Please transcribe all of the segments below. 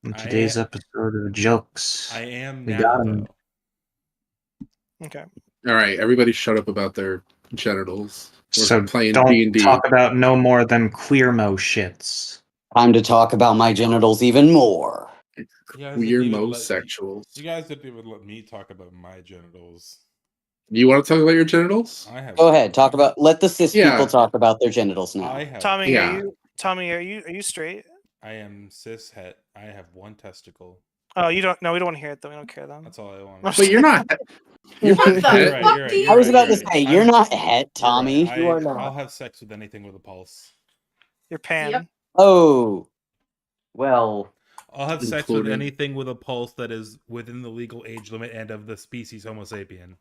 In today's episode of Jokes, I am we now, got him. though. Okay. All right, everybody shut up about their genitals. We're So playing don't D&D. talk about no more than queermo shits. Time to talk about my genitals even more. Queer-mo-sexuals. You guys didn't even let me talk about my genitals. You want to talk about your genitals? I have. Go ahead, let the cis Yeah. people talk about their genitals now. I have. Tommy, Yeah. are you straight? I am cis het. I have one testicle. Oh, you don't. No, we don't want to hear it though. We don't care though. That's all I want. But you're not. You're What not the het. fuck? You're right, I was about to right. say, you're not het, Tommy. Right. You are not. I'll have sex with anything with a pulse. You're pan. Yep. Oh, well, I'll have sex with Including- anything with a pulse that is within the legal age limit and of the species Homo sapien.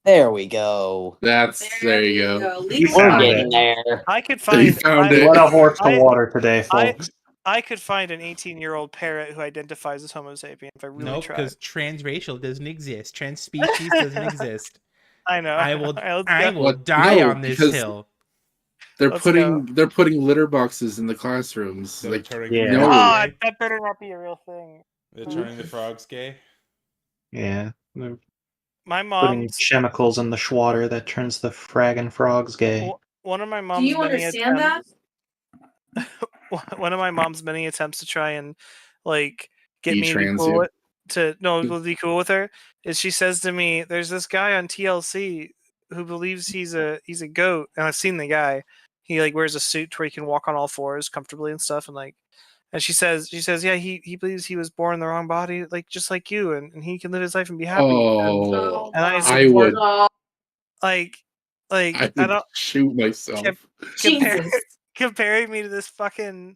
there we go. There you go. You We're found getting it. there. I could You find. found it. What a horse to I- water today, I- folks. I could find an 18-year-old parrot who identifies as Homo sapien if I really Nope, tried. because transracial doesn't exist. Trans species doesn't exist. I know. I will. All right, let's I go. will What? die No, on this because- hill. They're Let's putting litter boxes in the classrooms. They're Like, turning yeah. no. God, that better not be a real thing. They're turning the frogs gay. Yeah, they're My putting mom's chemicals in the schwatter that turns the fraggin' frogs gay. Well, one of my mom's Do you many understand that? one of my mom's many attempts to try and like get Be me to be trans cool you. with, be cool with her is she says to me, "There's this guy on TLC who believes he's a goat," and I've seen the guy. He like wears a suit where he can walk on all fours comfortably and stuff, and she says, yeah, he believes he was born in the wrong body, like just like you, and he can live his life and be happy. Oh, And I I would. like I I would don't shoot myself. compare, Jesus. comparing me to this fucking.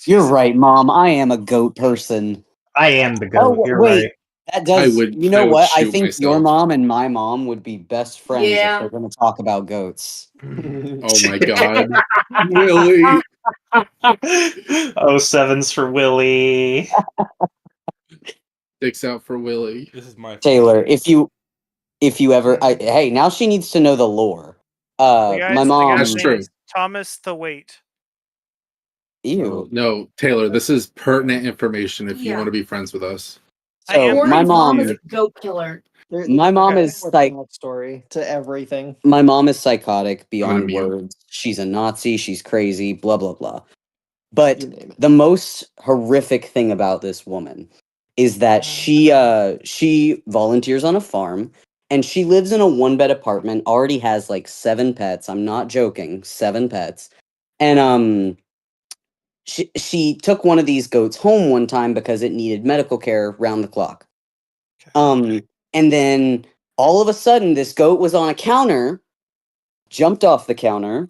You're right, Mom. I am a goat person. I am the goat, Oh, you're wait. right. That does. I You know would what? I shoot think your myself. mom and my mom would be best friends Yeah. if they're going to talk about goats. Oh my god, Willie! 07's for Willie. Sticks out for Willie. This is my Taylor, if you ever, hey, now she needs to know the lore. The guy's My mom. That's name true. is Thomas the Wait. Ew. No, Taylor, this is pertinent information if you Yeah. want to be friends with us. I am- So my Jordan's mom is a goat killer. My mom Okay. is like story to everything. my mom is psychotic beyond mute. words. She's a Nazi. She's crazy. Blah blah blah. But You name it. the most horrific thing about this woman is that she volunteers on a farm and she lives in a 1-bed apartment. Already has like 7 pets. I'm not joking. 7 pets. And she took one of these goats home one time because it needed medical care round the clock. And then all of a sudden, this goat was on a counter, jumped off the counter,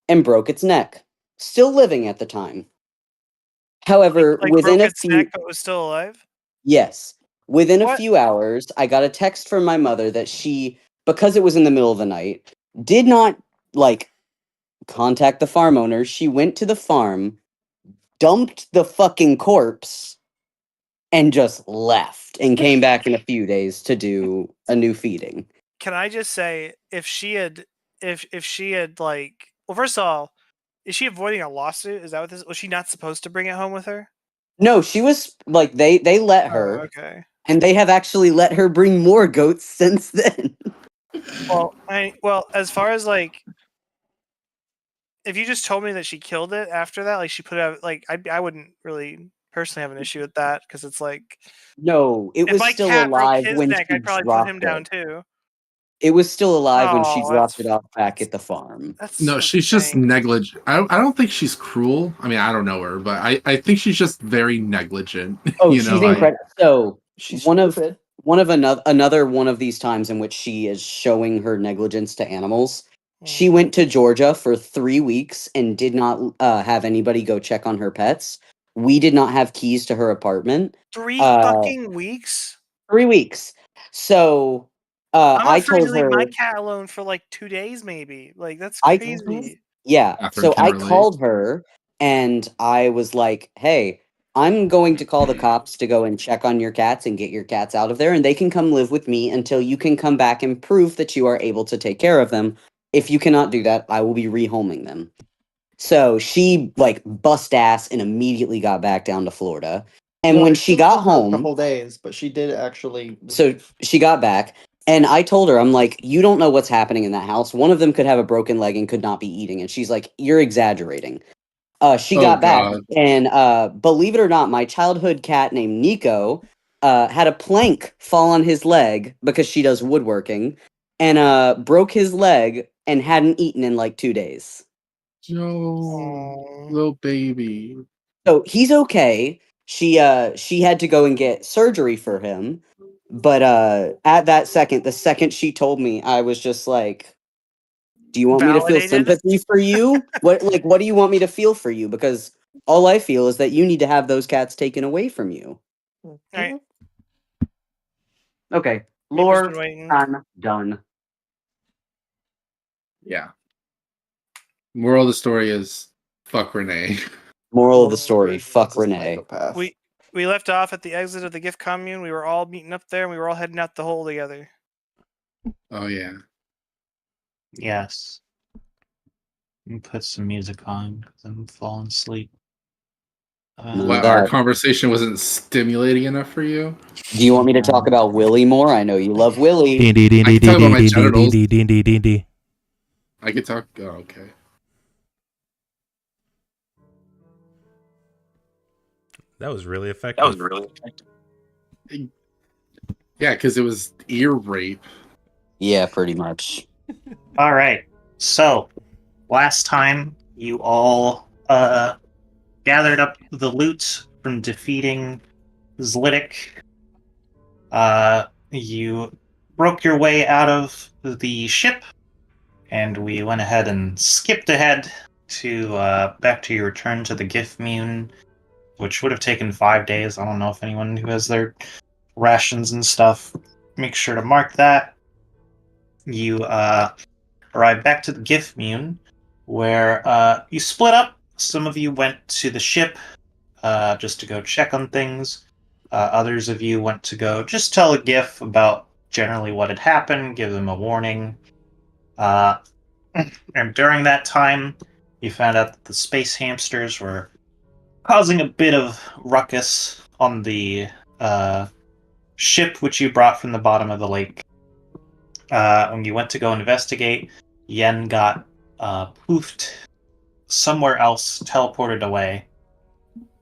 and broke its neck. Still living at the time. However, Like within broke a its few neck but was still alive. yes, within a What? few hours, I got a text from my mother that she, because it was in the middle of the night, did not like contact the farm owner. She went to the farm, dumped the fucking corpse, and just left and came back in a few days to do a new feeding. Can I just say, if she had like, well, first of all, is she avoiding a lawsuit? Is that what this? Was she not supposed to bring it home with her? No, she was like they let her, Oh, okay. and they have actually let her bring more goats since then. Well, as far as like, if you just told me that she killed it after that, like she put it out, like I wouldn't really personally have an issue with that because it's like, No, it if was my still cat broke alive his when neck, she I'd probably put dropped him down it. too. It was still alive when she Oh, dropped that's- it off back at the farm. That's No, so she's just dang. negligent. I don't think she's cruel. I mean, I don't know her, but I think she's just very negligent. Oh, you she's know, incredible. So She's one of stupid. another one of these times in which she is showing her negligence to animals. Hmm. She went to Georgia for 3 weeks and did not have anybody go check on her pets. We did not have keys to her apartment. 3 uh, fucking weeks. 3 weeks. So I'm I afraid told to leave her, my cat alone for like 2 days, maybe. Like that's I- crazy. yeah. Catherine So can I relate. called her and I was like, "Hey, I'm going to call the cops to go and check on your cats and get your cats out of there, and they can come live with me until you can come back and prove that you are able to take care of them. If you cannot do that, I will be rehoming them." So she like bust ass and immediately got back down to Florida. And Well, when it she took got her a home, couple days, but she did actually. so she got back, and I told her, I'm like, you don't know what's happening in that house. One of them could have a broken leg and could not be eating. And she's like, you're exaggerating. She Oh, got back, God. and believe it or not, my childhood cat named Nico had a plank fall on his leg because she does woodworking, and broke his leg and hadn't eaten in like 2 days. No, Aw. little baby. So he's okay. She had to go and get surgery for him, but at that second, the second she told me, I was just like, do you want me to feel Validated. sympathy for you? What do you want me to feel for you? Because all I feel is that you need to have those cats taken away from you. Alright. Okay, Reaper's lore, been waiting. I'm done. Yeah. Moral of the story is fuck Renee. Moral of the story: Renee's fuck a Renee. psychopath. We left off at the exit of the gift commune. We were all meeting up there, and we were all heading out the hole together. Oh yeah. Yes. Let me put some music on because I'm falling asleep. What, That- our conversation wasn't stimulating enough for you? Do you want me to talk about Willie more? I know you love Willie. I can talk about my genitals. D. I could talk. Oh, okay. That was really effective. Yeah, because it was ear rape. Yeah, pretty much. All right. So, last time you all gathered up the loot from defeating Zlitic. You broke your way out of the ship, and we went ahead and skipped ahead to back to your return to the Gifmune, which would have taken 5 days. I don't know if anyone who has their rations and stuff, make sure to mark that. You arrived back to the Gifmune, where you split up. Some of you went to the ship just to go check on things. Others of you went to go just tell a GIF about generally what had happened, give them a warning. And during that time, you found out that the space hamsters were causing a bit of ruckus on the ship which you brought from the bottom of the lake. When you went to go investigate, Yen got poofed somewhere else, teleported away.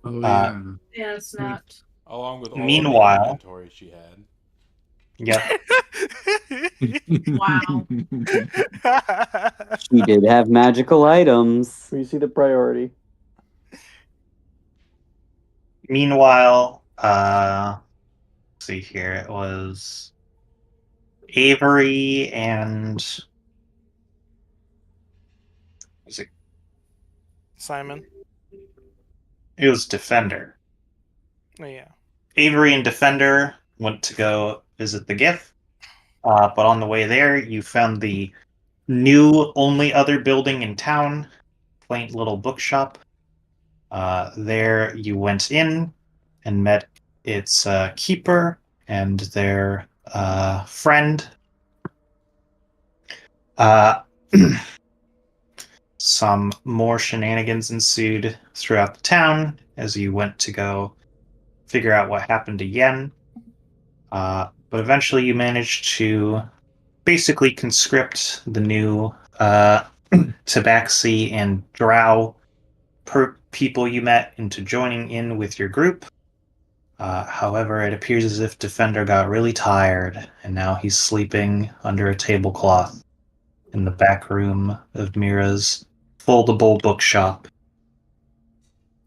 Oh yeah. Yeah, it's not. Along with all Meanwhile- of the inventory she had. Yep. Wow. She did have magical items. We see the priority. Meanwhile, let's see here, it was Avery and was it? Simon. It was Defender. Oh, yeah. Avery and Defender went to go visit the GIF, but on the way there, you found the new only other building in town, quaint little bookshop. There you went in and met its keeper and their friend. Some more shenanigans ensued throughout the town as you went to go figure out what happened to Yen. But eventually you managed to basically conscript the new Tabaxi and Drow people you met into joining in with your group. However, it appears as if Defender got really tired, and now he's sleeping under a tablecloth in the back room of Mira's foldable bookshop.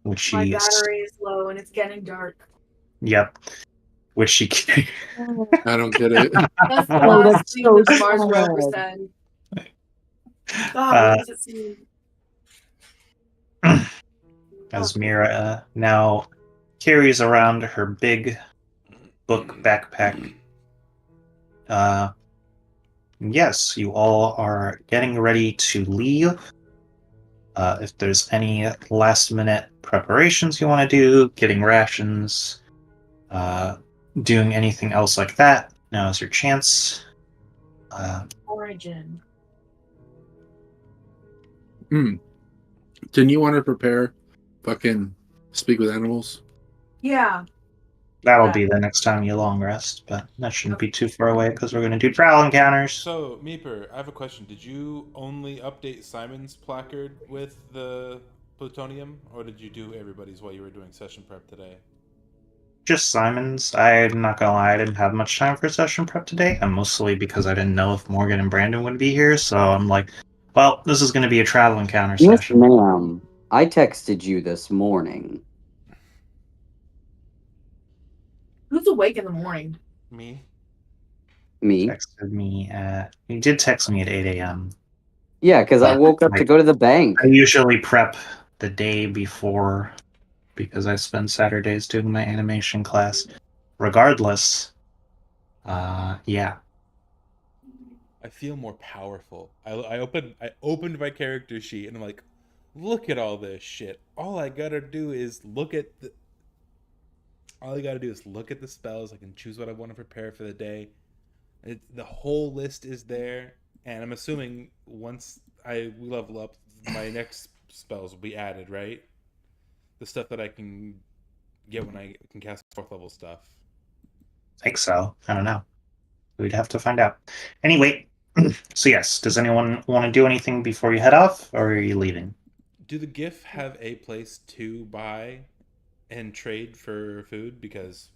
Which My she... battery is low and it's getting dark. Yep. Which she... I don't get it. That's the Oh, last that's thing so that the Mars sad. rover said. God, Uh, what does it seem? as Mira now carries around her big book backpack. Yes, you all are getting ready to leave. If there's any last minute preparations you want to do, getting rations, doing anything else like that, now is your chance. Origin. Didn't you want to prepare fucking speak with animals? Yeah, That'll be the next time you long rest, but that shouldn't be too far away because we're going to do trial encounters. So, Meeper, I have a question. Did you only update Simon's placard with the plutonium, or did you do everybody's while you were doing session prep today? Just Simon's. I'm not gonna lie, I didn't have much time for session prep today, and mostly because I didn't know if Morgan and Brandon would be here, so I'm like, well, this is going to be a travel encounter Yes, session. ma'am. I texted you this morning. Who's awake in the morning? Me? Me? Texted me at. You did text me at 8 a.m. Yeah, because I woke up to go to the bank. I usually prep the day before because I spend Saturdays doing my animation class. Regardless, yeah. I feel more powerful. I opened my character sheet and I'm like, look at all this shit. All I gotta do is look at the spells. I can choose what I want to prepare for the day. The whole list is there, and I'm assuming once we level up, my next spells will be added, right? The stuff that I can get when I can cast 4th level stuff. I think so. I don't know. We'd have to find out. Anyway, so yes, does anyone want to do anything before you head off, or are you leaving? Do the GIF have a place to buy and trade for food? Because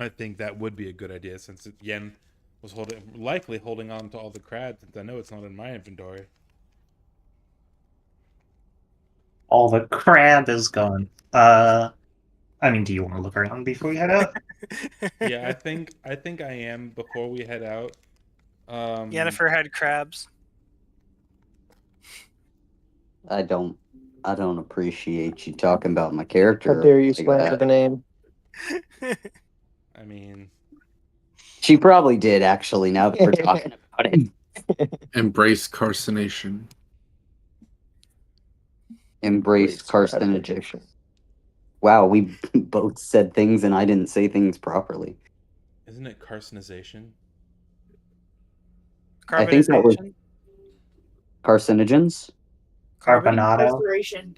I think that would be a good idea, since Yen was likely holding on to all the crabs, since I know it's not in my inventory. All the crab is gone. I mean, do you want to look around before you head out? Yeah, I think I am before we head out. Yennefer had crabs. I don't appreciate you talking about my character. How dare you like slander that. the name? I mean, She probably did, actually, now that we're talking about it. Embrace carcination. Embrace carcinogen. Wow, we both said things and I didn't say things properly. isn't it carcinization? I think that was Carbonization? carcinogens, Carbonado. Incarceration.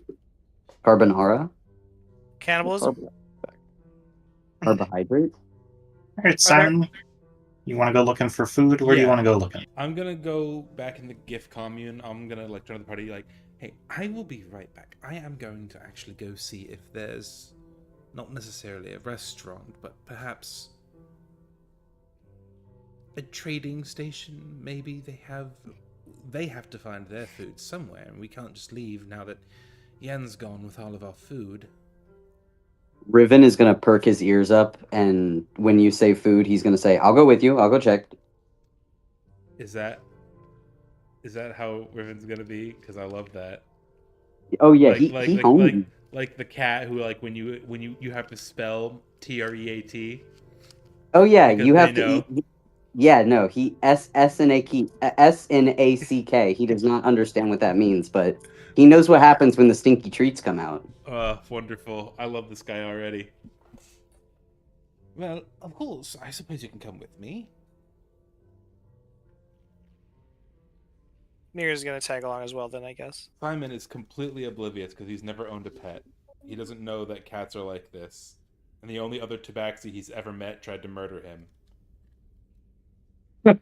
carbonara, Cannibalism? carbohydrate. All right, Simon, you want to go looking for food? Where do you Yeah. want to go looking? I'm gonna go back in the GIF commune. I'm gonna turn to the party like, hey, I will be right back. I am going to actually go see if there's not necessarily a restaurant, but perhaps a trading station. Maybe they have to find their food somewhere, and we can't just leave now that Yen's gone with all of our food. Riven is gonna perk his ears up, and when you say food, he's gonna say, "I'll go with you. I'll go check." Is that how Riven's gonna be? Because I love that. Oh yeah, he honed. Like the cat who, like, when you have to spell TREAT. Oh yeah, because you have they to know. eat. Yeah, no, he SNACK. He does not understand what that means, but he knows what happens when the stinky treats come out. Wonderful. I love this guy already. Well, of course, I suppose you can come with me. Mira's gonna tag along as well then, I guess. Simon is completely oblivious because he's never owned a pet. He doesn't know that cats are like this. And the only other tabaxi he's ever met tried to murder him.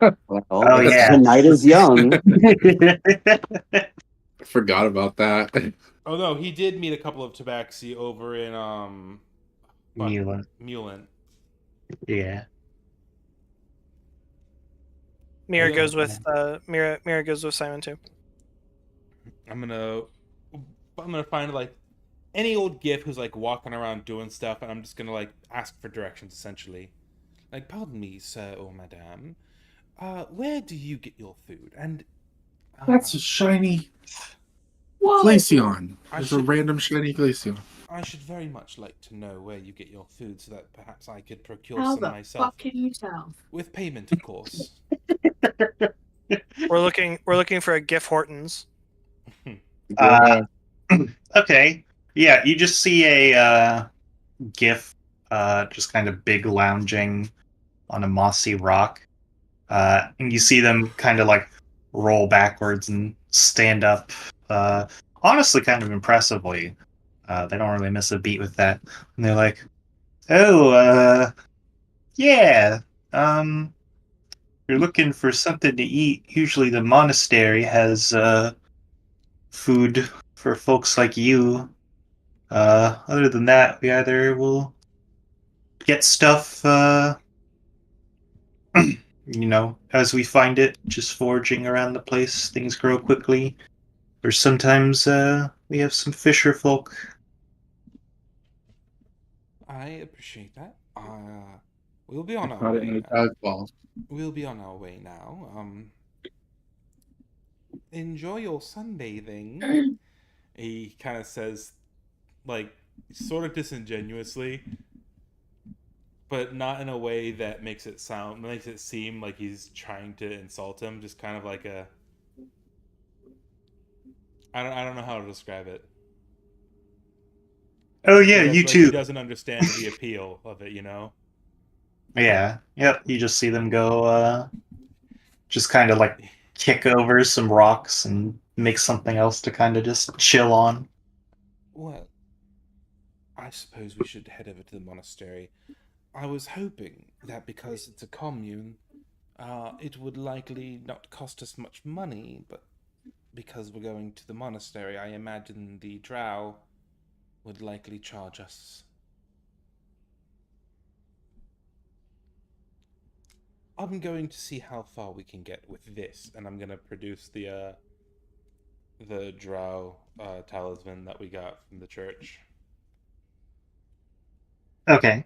Well, Oh, yeah. the night is young. I forgot about that. Oh no, he did meet a couple of tabaxi over in Mulan. Yeah. Mira Yeah. goes with Mira goes with Simon too. I'm gonna find like any old GIF who's like walking around doing stuff, and I'm just gonna like ask for directions essentially. Like, pardon me, sir or madame. Where do you get your food? And That's a shiny Whoa! Glaceon. There's a should- random shiny Glaceon. I should very much like to know where you get your food so that perhaps I could procure How some the myself. fuck can you tell? With payment, of course. We're looking for a GIF Hortons. Okay. Yeah, you just see a GIF, just kind of big lounging on a mossy rock. And you see them kind of like roll backwards and stand up, honestly, kind of impressively. They don't really miss a beat with that. And they're like, Oh, yeah. Um, you're looking for something to eat. Usually the monastery has, food for folks like you. Other than that, we either will get stuff, as we find it, just foraging around the place. Things grow quickly. Or sometimes, we have some fisher folk. I appreciate that. We'll be on I our caught it in way. a dive ball. We'll be on our way now. Enjoy your sunbathing. He kind of says, like, sort of disingenuously, but not in a way that makes it seem like he's trying to insult him. Just kind of like a, I don't know how to describe it. Oh yeah, you Like he too. doesn't understand the appeal of it, you know. Yeah, yep. You just see them go, just kind of like kick over some rocks and make something else to kind of just chill on. Well, I suppose we should head over to the monastery. I was hoping that because it's a commune, it would likely not cost us much money, but because we're going to the monastery, I imagine the drow would likely charge us. I'm going to see how far we can get with this, and I'm gonna produce the drow talisman that we got from the church, Okay.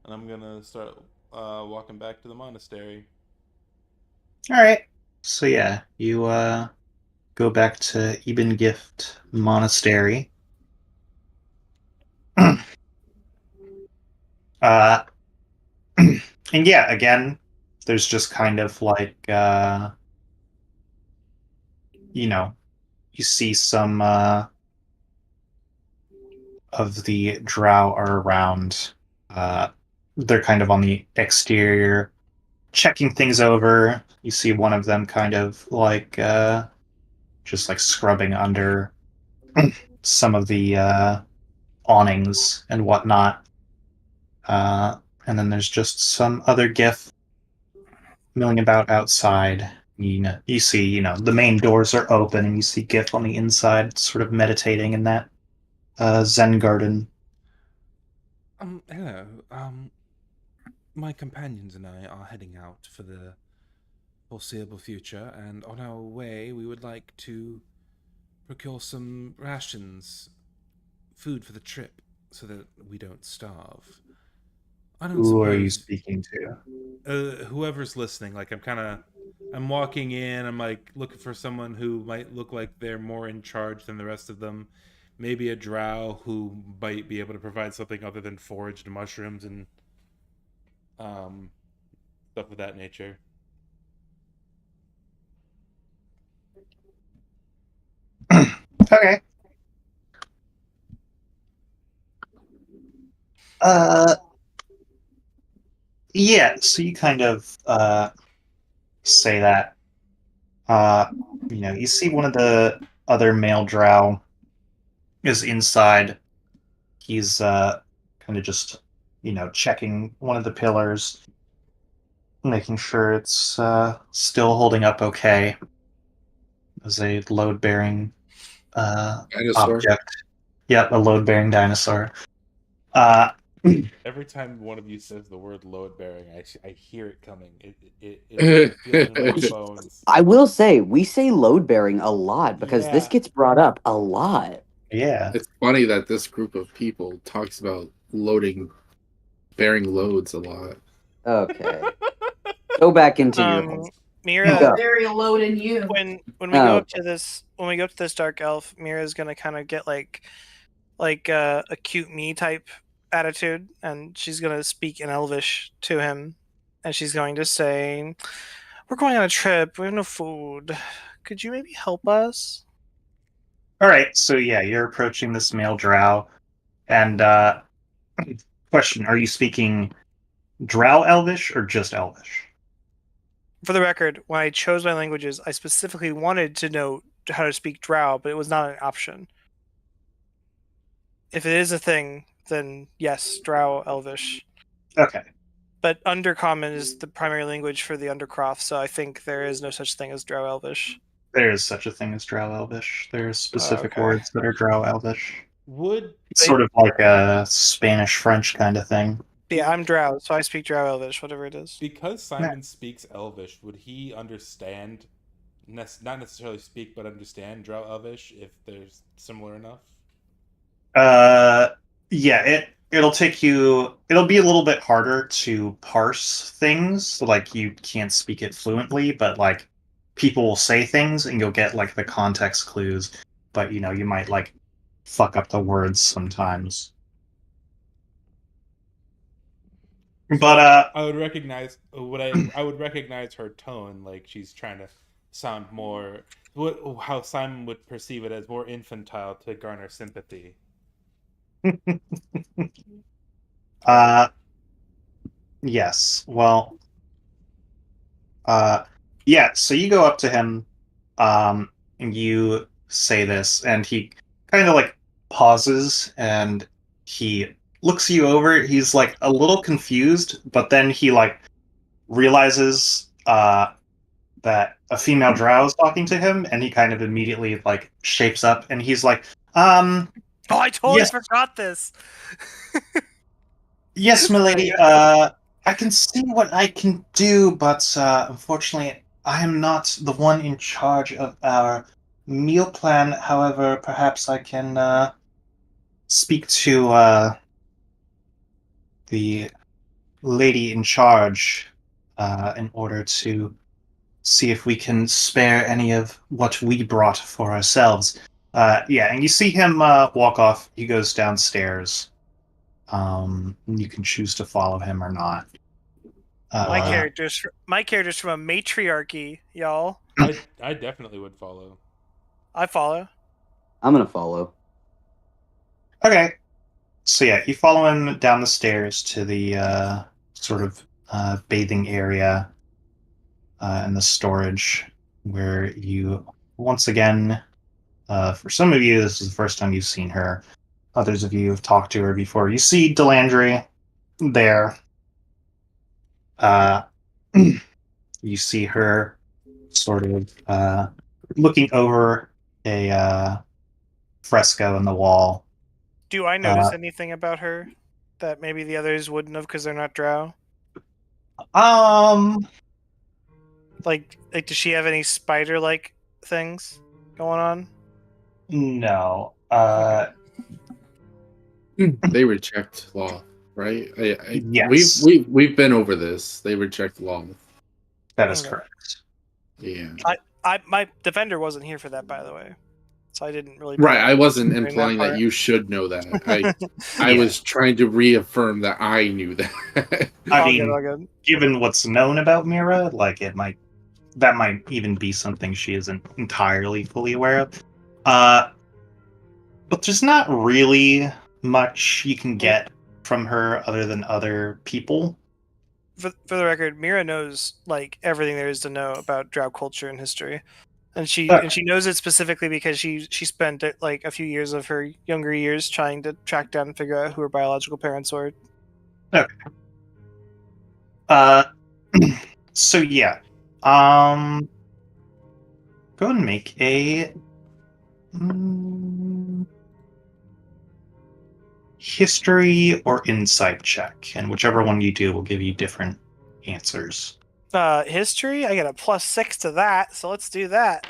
and I'm gonna start walking back to the monastery. All right. So yeah, you go back to Eben Gift Monastery. uh, and yeah, again, there's just kind of like you know, you see some of the drow are around. They're kind of on the exterior, checking things over. You see one of them kind of like just like scrubbing under some of the awnings and whatnot. And then there's just some other GIF milling about outside. You see, the main doors are open, and you see GIF on the inside, sort of meditating in that Zen garden. Hello. My companions and I are heading out for the foreseeable future, and on our way, we would like to procure some rations, food for the trip, so that we don't starve. I don't Who are you suppose speaking to? whoever's listening, like I'm walking in, I'm like looking for someone who might look like they're more in charge than the rest of them. Maybe a drow who might be able to provide something other than foraged mushrooms and um, stuff of that nature. Okay. Uh, yeah. So you kind of say that. Uh, you see one of the other male drow is inside. He's kind of just, checking one of the pillars, making sure it's still holding up okay as a load bearing Dinosaur. object. Yep, a load bearing dinosaur. Uh, Every time one of you says the word load bearing, I hear it coming. I feel it in my bones. I will say, we say load bearing a lot because this Yeah. gets brought up a lot. yeah. It's funny that this group of people talks about bearing loads a lot. Okay. Go back into your head. Mira, Go. Very load in you. when we Oh, go up okay. to this dark elf, Mira's gonna kind of get like a cute me type attitude, and she's gonna speak in Elvish to him, and she's going to say, "We're going on a trip. We have no food. Could you maybe help us?" All right. So yeah, you're approaching this male drow, and question: are you speaking drow Elvish or just Elvish? For the record, when I chose my languages, I specifically wanted to know how to speak Drow, but it was not an option. If it is a thing, then yes, Drow Elvish. Okay. But Undercommon is the primary language for the Undercroft, so I think there is no such thing as Drow Elvish. There is such a thing as Drow Elvish. There's specific okay. words that are Drow Elvish. Would It's sort of like a Spanish-French kind of thing. Yeah, I'm Drow, so I speak Drow Elvish, whatever it is. because Simon speaks Elvish, would he understand? Not necessarily speak, but understand Drow Elvish if they're similar enough. Yeah, it'll take you. It'll be a little bit harder to parse things. Like you can't speak it fluently, but like people will say things, and you'll get like the context clues. But you might like fuck up the words sometimes. But I would recognize I would recognize her tone, like she's trying to sound more how Simon would perceive it as more infantile to garner sympathy. Yes. Well, yeah. So you go up to him, and you say this, and he kind of like pauses, and he looks you over. He's like a little confused, but then he like realizes that a female drow is talking to him, and he kind of immediately like shapes up, and he's like, Oh, I totally yes. forgot this. Yes, milady. I can see what I can do, but unfortunately, I am not the one in charge of our meal plan. However, perhaps I can speak to the lady in charge in order to see if we can spare any of what we brought for ourselves. Yeah, and you see him walk off. He goes downstairs. You can choose to follow him or not. My character's from a matriarchy, y'all. I definitely would follow. I follow. I'm gonna follow. Okay. So yeah, you follow him down the stairs to the sort of bathing area and the storage, where you once again, for some of you, this is the first time you've seen her. Others of you have talked to her before. You see Delandry there. You see her sort of looking over a fresco in the wall. Do I notice anything about her that maybe the others wouldn't have because they're not Drow? Like, does she have any spider-like things going on? No. They reject law, right? Yes. We've been over this. They reject law. That is Okay. correct. Yeah. My defender wasn't here for that, by the way, so I didn't really. Right. I wasn't during implying that that part. you should know that. I Yeah. was trying to reaffirm that I knew that. I All mean, good, all good. given what's known about Mira, like that might even be something she isn't entirely fully aware of. But there's not really much you can get from her other than other people. For the record, Mira knows like everything there is to know about Drow culture and history, and she knows it specifically because she spent like a few years of her younger years trying to track down and figure out who her biological parents were. Okay. So yeah. Go and make a history or insight check, and whichever one you do will give you different answers. History, I get a +6 to that, so let's do that.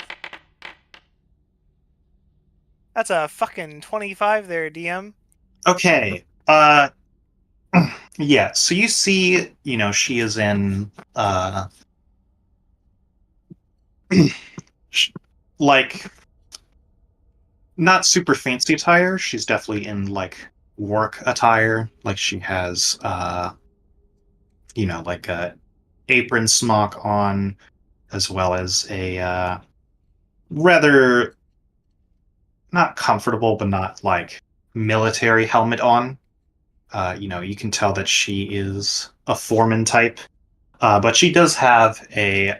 That's a fucking 25 there, DM. Okay. Yeah, so you see, she is in like not super fancy attire. She's definitely in like work attire. Like she has like a apron smock on, as well as a rather not comfortable but not like military helmet on. You can tell that she is a foreman type. But she does have a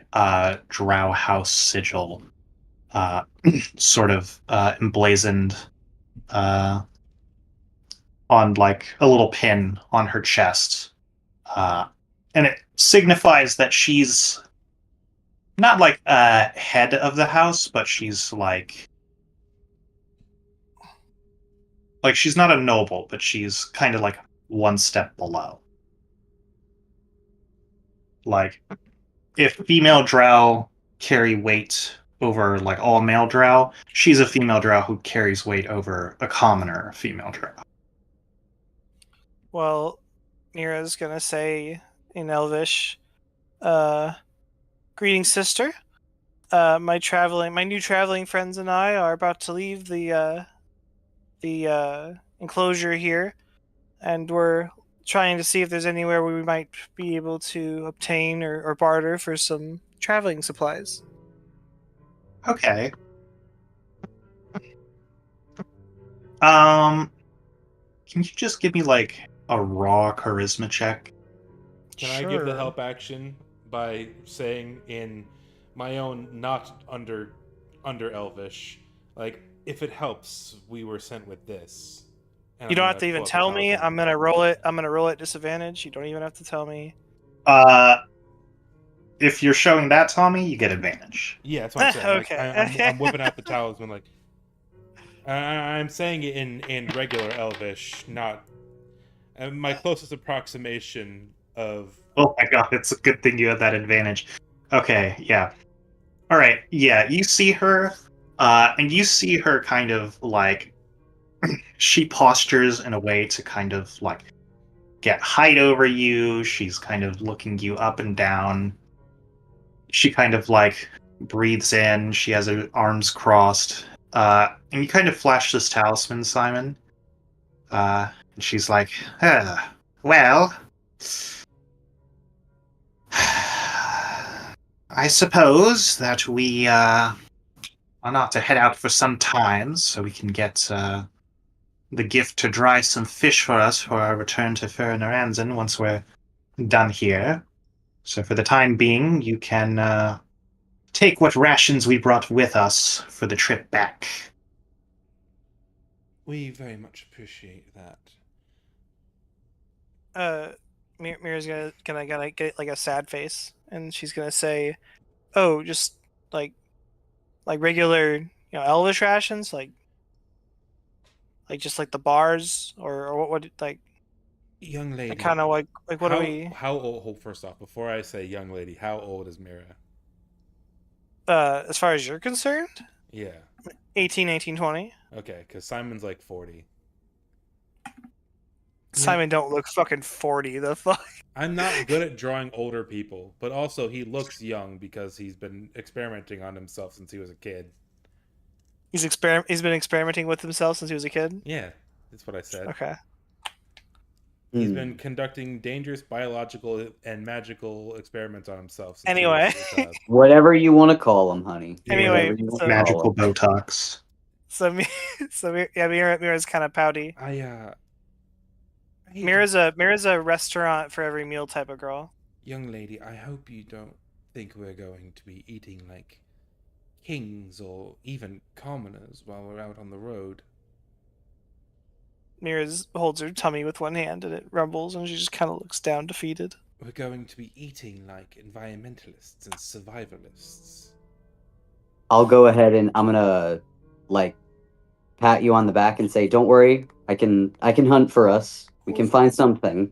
drow house sigil sort of emblazoned on like a little pin on her chest, and it signifies that she's not like head of the house, but she's like she's not a noble, but she's kind of like one step below. Like if female drow carry weight over like all male drow, she's a female drow who carries weight over a commoner female drow. Well, Mira's gonna say in Elvish, "Greetings, sister. My new traveling friends and I are about to leave the enclosure here, and we're trying to see if there's anywhere where we might be able to obtain or barter for some traveling supplies." Okay. Can you just give me like a raw charisma check? Can I give the Sure. help action by saying in my own not under Elvish, like if it helps, we were sent with this. And You I'm don't gonna have to even pull up the tell me. talisman. I'm gonna roll it. I'm gonna roll it at disadvantage. You don't even have to tell me. If you're showing that, Tommy, you get advantage. Yeah, that's what I'm saying. Like, Okay. I'm whipping out the talisman. Like, I'm saying it in regular Elvish, not my closest approximation of. Oh my god, it's a good thing you have that advantage. Okay, yeah. Alright, yeah, you see her, and you see her kind of like she postures in a way to kind of like get height over you. She's kind of looking you up and down. She kind of like breathes in. She has her arms crossed. And you kind of flash this talisman, Simon. And she's like, well, I suppose that we are not to head out for some time, so we can get the gift to dry some fish for us for our return to Fernaranzen once we're done here. So for the time being, you can take what rations we brought with us for the trip back. We very much appreciate that. Mira's gonna get like a sad face, and she's gonna say, "Oh, just like regular, Elvish rations, like just like the bars, or what would like Young lady, kind of like what do how we? how old? First off, before I say young lady, how old is Mira? As far as you're concerned, Yeah. 18, 19, 20. Okay, because Simon's like 40. Simon don't look fucking 40. The fuck. I'm not good at drawing older people, but also he looks young because he's been experimenting on himself since he was a kid. He's been experimenting with himself since he was a kid. Yeah, that's what I said. Okay. He's Hmm. been conducting dangerous biological and magical experiments on himself since Anyway. he was a child. Whatever you want to call them, honey. Anyway, Whatever you wanna so- call Magical 'em. Botox. Mira's kind of pouty. I hate Mira's a restaurant for every meal type of girl. young lady, I hope you don't think we're going to be eating like kings or even commoners while we're out on the road. Mira's holds her tummy with one hand and it rumbles, and she just kind of looks down, defeated. We're going to be eating like environmentalists and survivalists. I'll go ahead and I'm gonna like pat you on the back and say, "Don't worry, I can hunt for us. We can find something."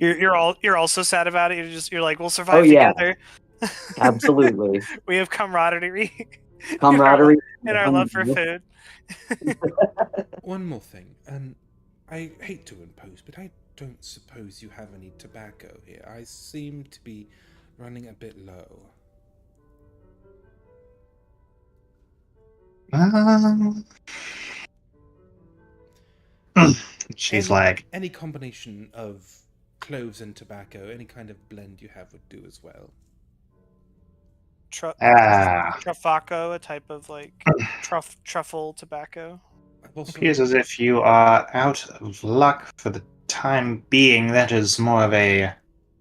You're also sad about it. You're like, we'll survive yeah. together. Absolutely. We have camaraderie. Camaraderie and our love for food. One more thing, I hate to impose, but I don't suppose you have any tobacco here. I seem to be running a bit low. She's like, Any combination of cloves and tobacco, any kind of blend you have would do as well. Trufaco, a type of like truffle tobacco. appears as if you are out of luck for the time being. That is more of a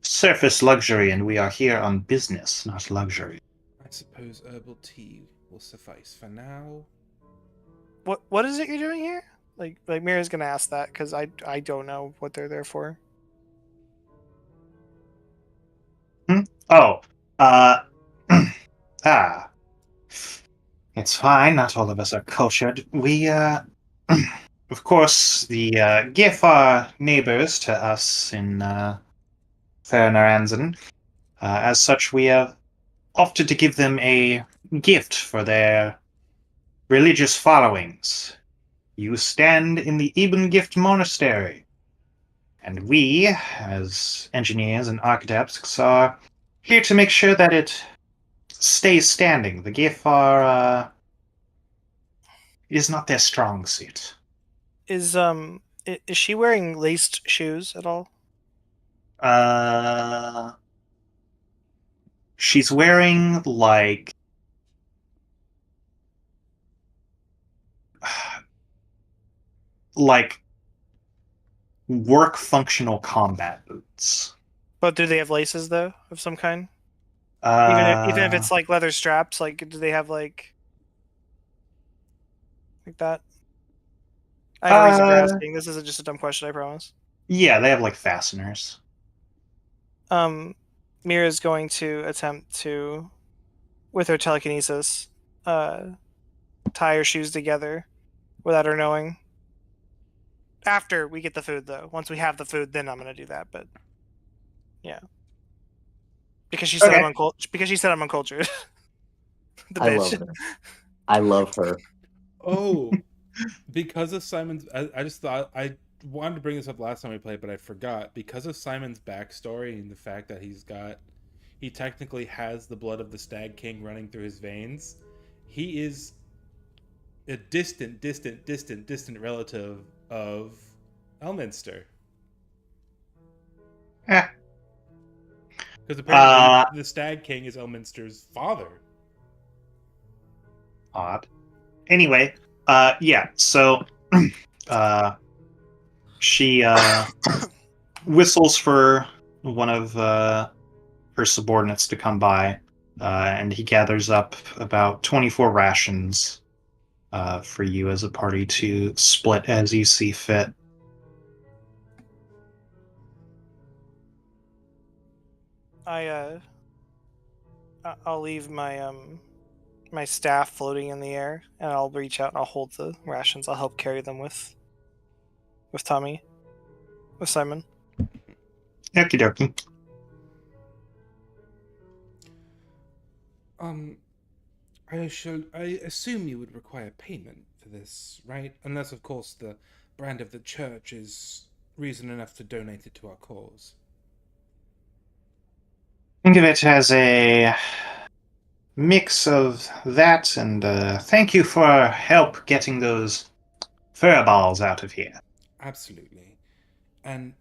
surface luxury, and we are here on business, not luxury. I suppose herbal tea will suffice for now. What is it you're doing here? Like Mira's gonna ask that because I don't know what they're there for. Oh, uh, ah, it's fine. Not all of us are cultured. We, of course, the GIF are neighbors to us in Fernaranzen. As such, we have opted to give them a gift for their religious followings. You stand in the Eben Gift Monastery, and we, as engineers and architects, are here to make sure that it stays standing. The GIF are is not their strong suit. Is she wearing laced shoes at all? She's wearing like work functional combat boots. But do they have laces though of some kind? Even if Uh, it's like leather straps, like do they have like that? I have a reason for asking. This isn't just a dumb question, I promise. yeah, they have like fasteners. Mira's going to attempt to, with her telekinesis, tie her shoes together without her knowing. After we get the food, though. Once we have the food, then I'm gonna do that. But yeah, because she said Okay. Because she said I'm uncultured. The I love bitch. her. I love her. Oh, because of Simon's, I just thought I wanted to bring this up last time we played, but I forgot. Because of Simon's backstory and the fact that he technically has the blood of the Stag King running through his veins. He is a distant relative of Elminster. Eh, Because apparently Uh, the Stag King is Elminster's father. odd. Anyway, yeah, so she whistles for one of her subordinates to come by, and he gathers up about 24 rations for you as a party to split as you see fit. I'll leave my staff floating in the air, and I'll reach out and I'll hold the rations. I'll help carry them with Tommy, with Simon. Okie dokie. I assume you would require payment for this, right? Unless, of course, the brand of the church is reason enough to donate it to our cause. Think of it as a mix of that and thank you for help getting those fur balls out of here. Absolutely. And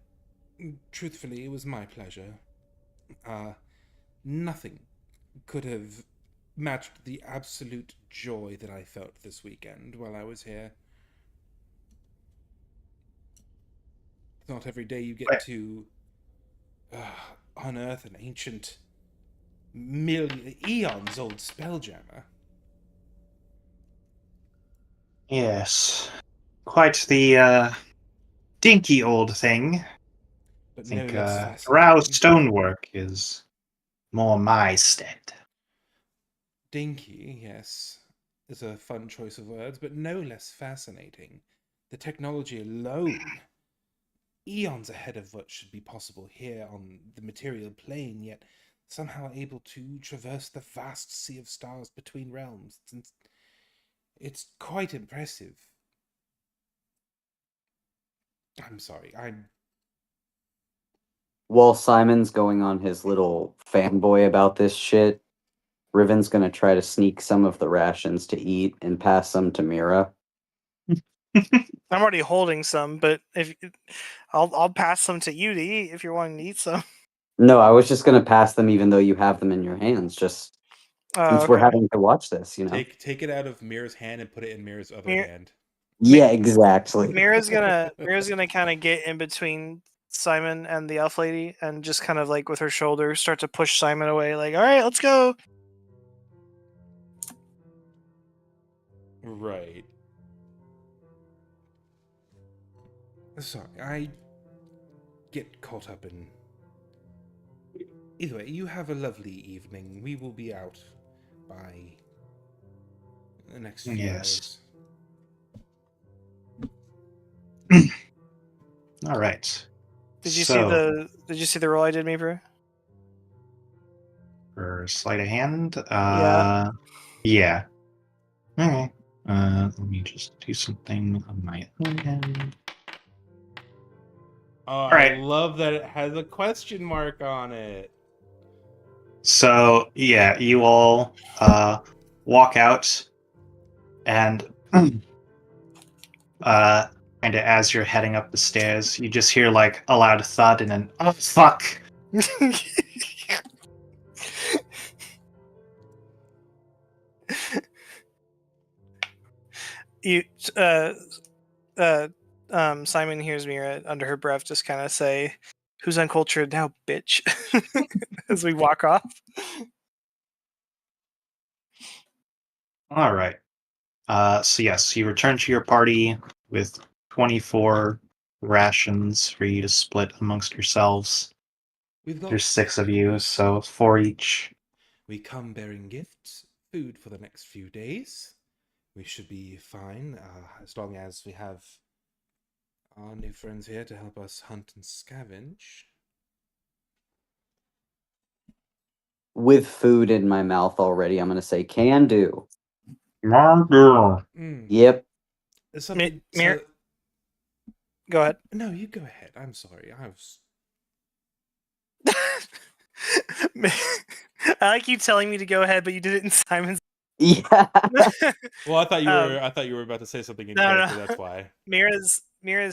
truthfully, it was my pleasure. Nothing could have matched the absolute joy that I felt this weekend while I was here. It's not every day you get to unearth an ancient, eons old spelljammer. Yes. Quite the dinky old thing. But I think no less drow fascinating. stonework is more my stead. Dinky, yes, is a fun choice of words, but no less fascinating. The technology alone, eons ahead of what should be possible here on the material plane, yet somehow able to traverse the vast sea of stars between realms. It's quite impressive. I'm sorry, While Simon's going on his little fanboy about this shit, Riven's gonna try to sneak some of the rations to eat and pass some to Mira. I'm already holding some, but if I'll pass some to you to eat if you're wanting to eat some. No, I was just gonna pass them even though you have them in your hands, just since we're Okay. having to watch this, you know? take it out of Mira's hand and put it in Mira's other Mir- hand. Yeah, exactly. Mira's gonna kind of get in between Simon and the elf lady and just kind of like with her shoulder start to push Simon away. Like, all right, let's go. Right. Sorry, I get caught up in. Either way, you have a lovely evening. We will be out by the next few Yes. hours. All right. Did you see the roll I did, Mabry? For sleight of hand? Yeah. Yeah. Okay. Let me just do something on my own end. Oh, I right. love that it has a question mark on it. So, yeah, you all walk out, and kind of as you're heading up the stairs, you just hear like a loud thud and then, oh, fuck! you Simon hears Mira under her breath just kind of say, "Who's uncultured now, bitch?" as we walk off. All right. So yes, you return to your party with 24 rations for you to split amongst yourselves. We've got. There's 6 of you, so 4 each. We come bearing gifts, food for the next few days. We should be fine as long as we have our new friends here to help us hunt and scavenge. With food in my mouth already, I'm gonna say can do. Mm. Yep. Something. Mir- Go ahead. No, you go ahead. I'm sorry. I was. I like you telling me to go ahead, but you did it in Simon's. Yeah. Well, I thought you were. I thought you were about to say something in character. No. That's why. Mira's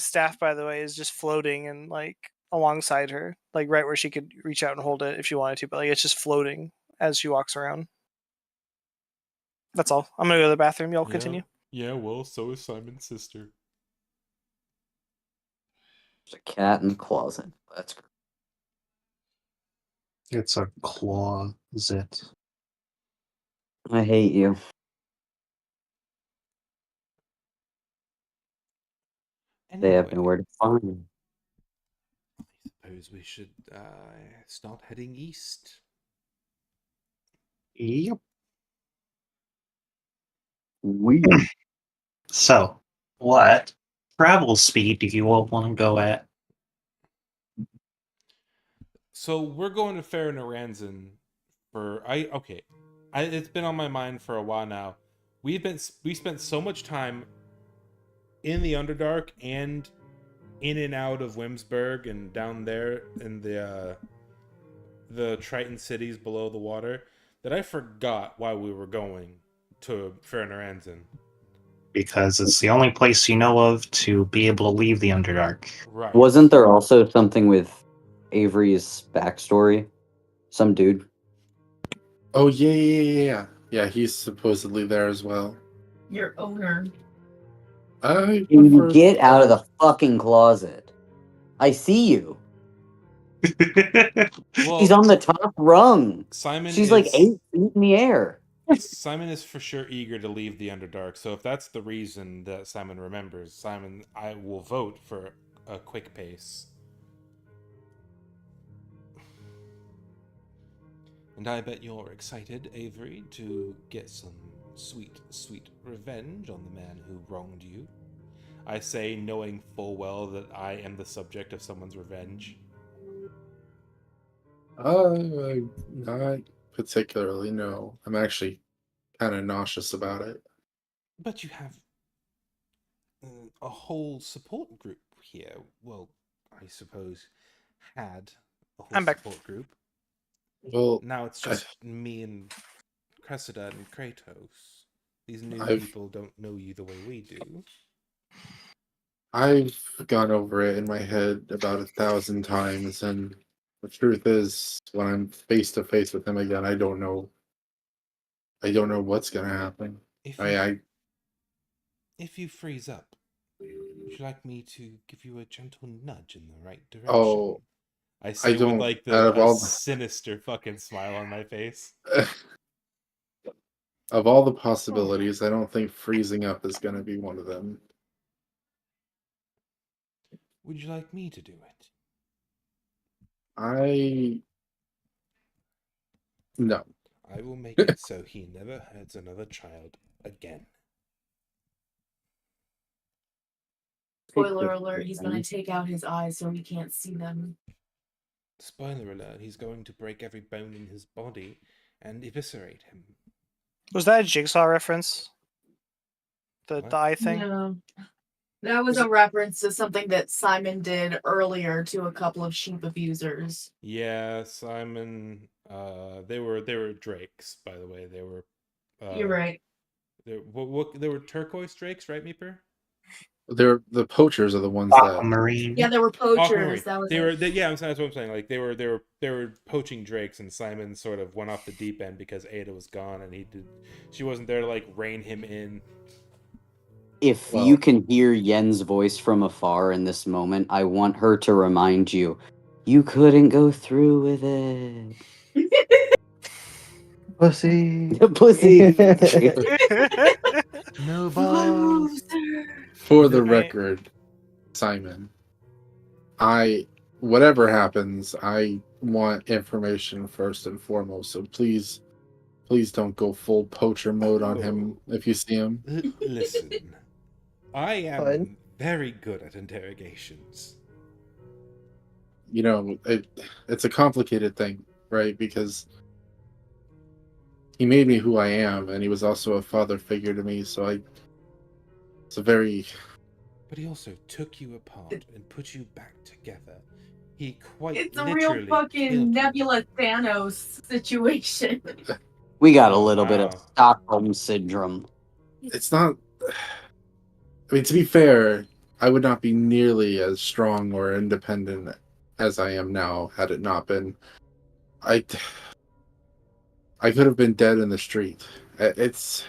staff, by the way, is just floating and like alongside her, like right where she could reach out and hold it if she wanted to, but like it's just floating as she walks around. That's all. I'm gonna go to the bathroom. Y'all continue. Yeah. Well, so is Simon's sister. There's a cat in the closet. That's great. It's a closet. I hate you. They have Anyway, nowhere to find. I suppose we should start heading east. Yep. We So, what travel speed do you all want to go at? So we're going to Fair Naranzan for it's been on my mind for a while now. We spent so much time in the Underdark and in and out of Wimsburg and down there in the Triton cities below the water that I forgot why we were going to Fair Naranzan. Because it's the only place you know of to be able to leave the Underdark. Right. wasn't there also something with Avery's backstory? Some dude. Oh yeah. Yeah, he's supposedly there as well. Your owner. I You prefer get out of the fucking closet. I see you. Well, She's on the top rung. Simon She's is like 8 feet in the air. Simon is for sure eager to leave the Underdark. So if that's the reason that Simon remembers, Simon, I will vote for a quick pace. And I bet you're excited, Avery, to get some sweet, sweet revenge on the man who wronged you. I say, knowing full well that I am the subject of someone's revenge. not particularly, no. I'm actually kind of nauseous about it. But you have a whole support group here. Well, I suppose had a whole I'm back. support group. Well, Now it's just me and Cressida and Kratos. These new I've- people don't know you the way we do. I've gone over it in my head about 1,000 times, and the truth is, when I'm face to face with him again, I don't know. I don't know what's gonna happen. If you freeze up, would you like me to give you a gentle nudge in the right direction? Oh, I say don't- with like out of a all- sinister fucking smile on my face. of all the possibilities, I don't think freezing up is gonna be one of them. Would you like me to do it? No. I will make it so he never hurts another child again. Spoiler alert, he's gonna take out his eyes so he can't see them. Spoiler alert, he's going to break every bone in his body and eviscerate him. Was that a Jigsaw reference? The What? eye thing? No. That was a reference to something that Simon did earlier to a couple of sheep abusers. Yeah, Simon. They were drakes, by the way. They were. You're right. They were turquoise drakes, right, Meeper? They're the poachers are the ones that Aquamarine. Yeah, there were Aquamarine. poachers. That was They it. were. Yeah, that's what I'm saying. Like they were poaching drakes, and Simon sort of went off the deep end because Ada was gone, and she wasn't there to like rein him in. If Well- you can hear Yen's voice from afar in this moment, I want her to remind you, you couldn't go through with it. Pussy. Pussy. No balls. for the Right. record, Simon, whatever happens, I want information first and foremost. So please don't go full poacher mode on him if you see him. Listen, I am Fine. very good at interrogations. You know, it's a complicated thing, right? Because he made me who I am, and he was also a father figure to me. So it's a very But he also took you apart and put you back together. He quite It's a literally real fucking killed you. Nebula Thanos situation. We got a Oh, little bit of wow. Stockholm syndrome. it's not. I mean, to be fair, I would not be nearly as strong or independent as I am now had it not been. I could have been dead in the street. It's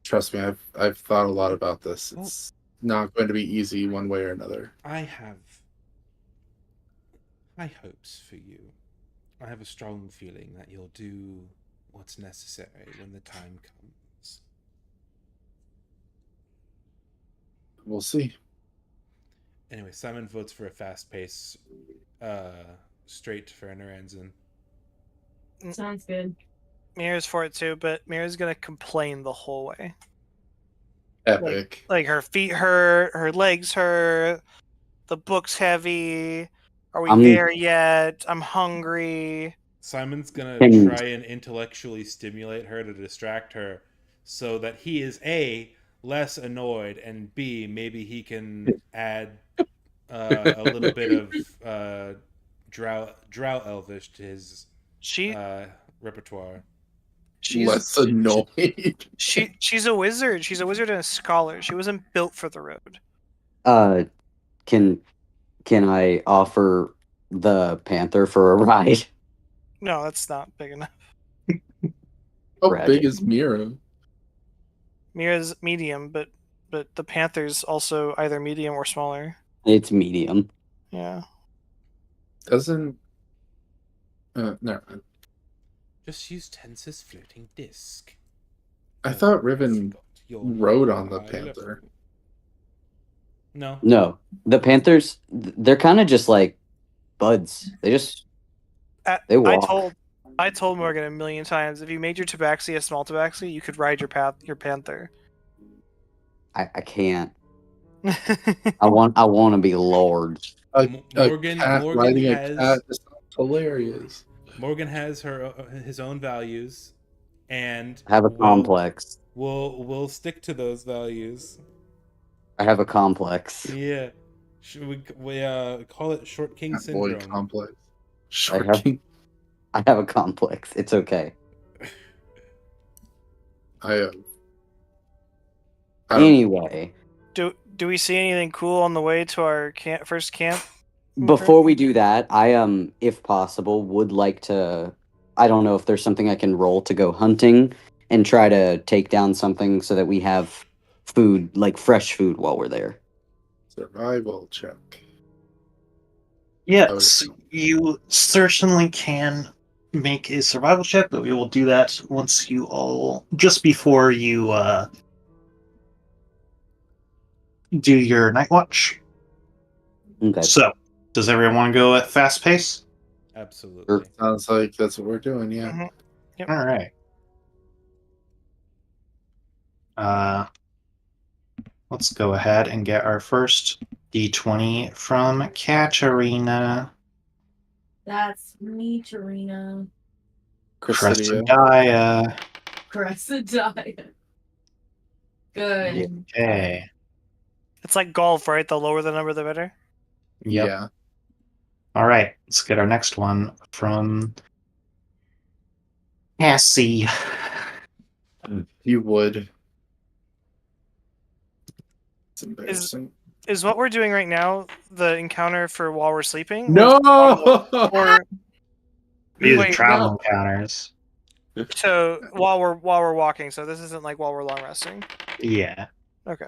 trust me, I've thought a lot about this. It's not going to be easy one way or another. I have high hopes for you. I have a strong feeling that you'll do what's necessary when the time comes. We'll see. Anyway, Simon votes for a fast pace, straight for Naranzan. Sounds good. Mira's for it too, but Mira's gonna complain the whole way. Epic. Like her feet hurt, her legs hurt, the book's heavy. Are we I'm- there yet? I'm hungry. Simon's gonna Can- try and intellectually stimulate her to distract her so that he is A, less annoyed, and B, maybe he can add a little bit of drow elvish to his She repertoire. she's Less annoyed. she's a wizard. She's a wizard and a scholar. She wasn't built for the road. Can I offer the panther for a ride? No, that's not big enough. How Tragic. big is Mira? Mira's medium, but the panther's also either medium or smaller. It's medium. Yeah. Doesn't no. Just use Tensor's floating disc. I thought I Riven forgot your rode on the eye panther. level. No. No, the panthers, they're kind of just like buds. They I walk. told Morgan a million times, if you made your tabaxi a small tabaxi, you could ride your panther. I can't. I want to be large. A Morgan cat Morgan riding has a cat is hilarious. Morgan has his own values, and I have a complex. We'll stick to those values. I have a complex. Yeah. Should we call it Short King Cat boy syndrome? complex. Short have- king. I have a complex. It's okay. I don't- Anyway, Do we see anything cool on the way to our first camp? before we do that, I if possible, would like to. I don't know if there's something I can roll to go hunting and try to take down something so that we have food, like fresh food, while we're there. survival check. Yes, you certainly can make a survival check, but we will do that once you all, just before you do your night watch. Okay. So, does everyone want to go at fast pace? Absolutely. Sounds like that's what we're doing. Yeah. Mhm. All right. Let's go ahead and get our first D20 from Katarina. That's me, Tarina. Chrysidia. Cressidia. Cressidia. Good. Okay. It's like golf, right? The lower the number, the better. Yep. Yeah. All right. Let's get our next one from Cassie. You would. It's embarrassing. Is what we're doing right now the encounter for while we're sleeping? No! Or These Wait, travel no. encounters. so while we're walking, so this isn't like while we're long resting. Yeah. Okay.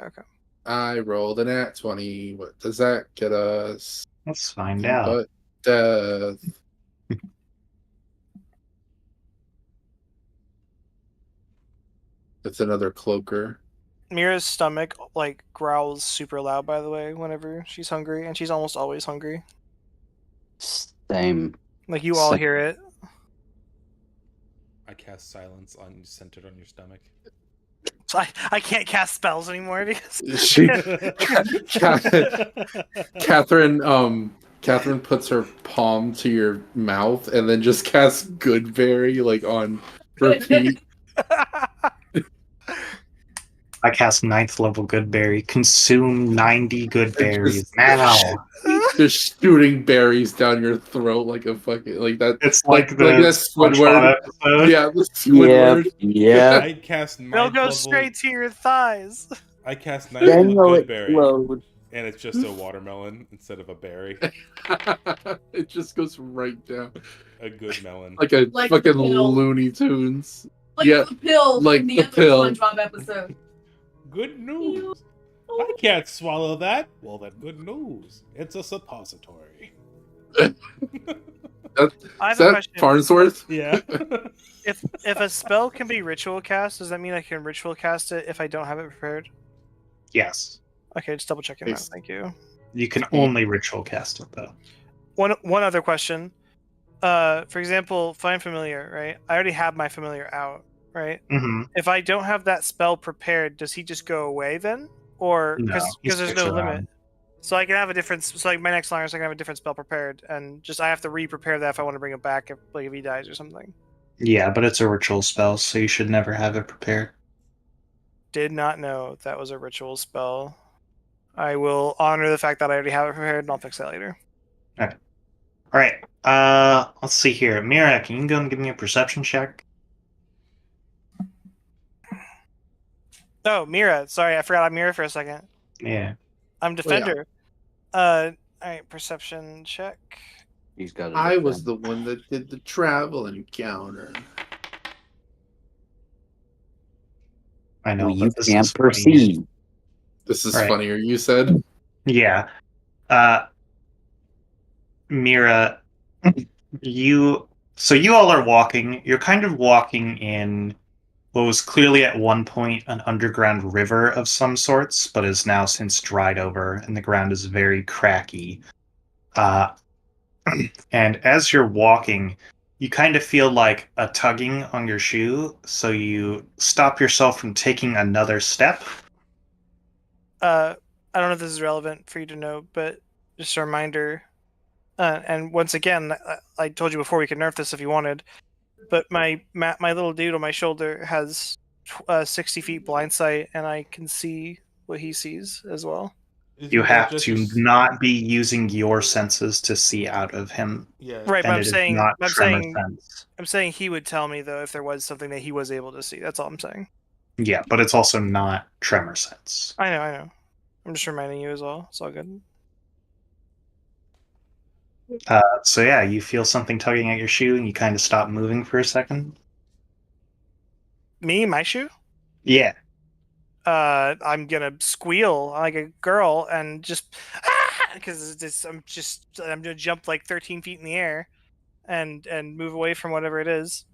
I rolled an at 20. What does that get us? Let's find out. But death. It's another cloaker. Mira's stomach like growls super loud, by the way, whenever she's hungry, and she's almost always hungry. Same. Like you all Same. hear it. I cast silence on centered on your stomach. So I can't cast spells anymore because She, Catherine puts her palm to your mouth and then just casts Goodberry like on repeat. I cast 9th level Goodberry. Consume 90 good berries now. Just shooting berries down your throat like a fucking like that. It's like like the that Squidward. episode. Yeah, the Squidward. Yeah. I cast they'll ninth go level. straight to your thighs. I cast ninth Then level they'll Goodberry, explode. and it's just a watermelon instead of a berry. It just goes right down A good melon. like a Like fucking the pill. Looney Tunes. Like Yeah, the pill like from the the other pill. SpongeBob episode. Good news. I can't swallow that. Well, then, good news. It's a suppository. I Is have a that question. Farnsworth? Yeah. If a spell can be ritual cast, does that mean I can ritual cast it if I don't have it prepared? Yes. Okay, just double checking that. Yes. Thank you. You can only ritual cast it, though. One other question. For example, find familiar, right? I already have my familiar out, right? Mm-hmm. If I don't have that spell prepared, does he just go away then? Or No, because he there's sticks no around. limit. So I can have a different. So like my next line, so I can have a different spell prepared, and just I have to re-prepare that if I want to bring it back, if he dies or something. Yeah, but it's a ritual spell, so you should never have it prepared. Did not know that was a ritual spell. I will honor the fact that I already have it prepared, and I'll fix that later. All right. Let's see here. Mira, can you go and give me a perception check? Oh, Mira. Sorry, I forgot I'm Mira for a second. Yeah. I'm defender. All right, perception check. He's got it. I was the one that did the travel encounter. I know, Well, you but this can't is funny. perceive. This is Right. funnier, you said? Yeah. Mira, you all are walking. You're kind of walking in what was clearly at one point an underground river of some sorts, but is now since dried over, and the ground is very cracky. And as you're walking, you kind of feel like a tugging on your shoe, so you stop yourself from taking another step. I don't know if this is relevant for you to know, but just a reminder. And once again, I told you before we could nerf this if you wanted. But my little dude on my shoulder has 60 feet blind sight, and I can see what he sees as well. You have to not be using your senses to see out of him. Yeah. Right, but And I'm it is saying, not tremor sense. I'm saying he would tell me though if there was something that he was able to see. That's all I'm saying. Yeah, but it's also not tremor sense. I know. I'm just reminding you as well. It's all good. So yeah, you feel something tugging at your shoe, and you kind of stop moving for a second. Me, my shoe? Yeah. I'm gonna squeal like a girl and just because I'm gonna jump like 13 feet in the air and move away from whatever it is.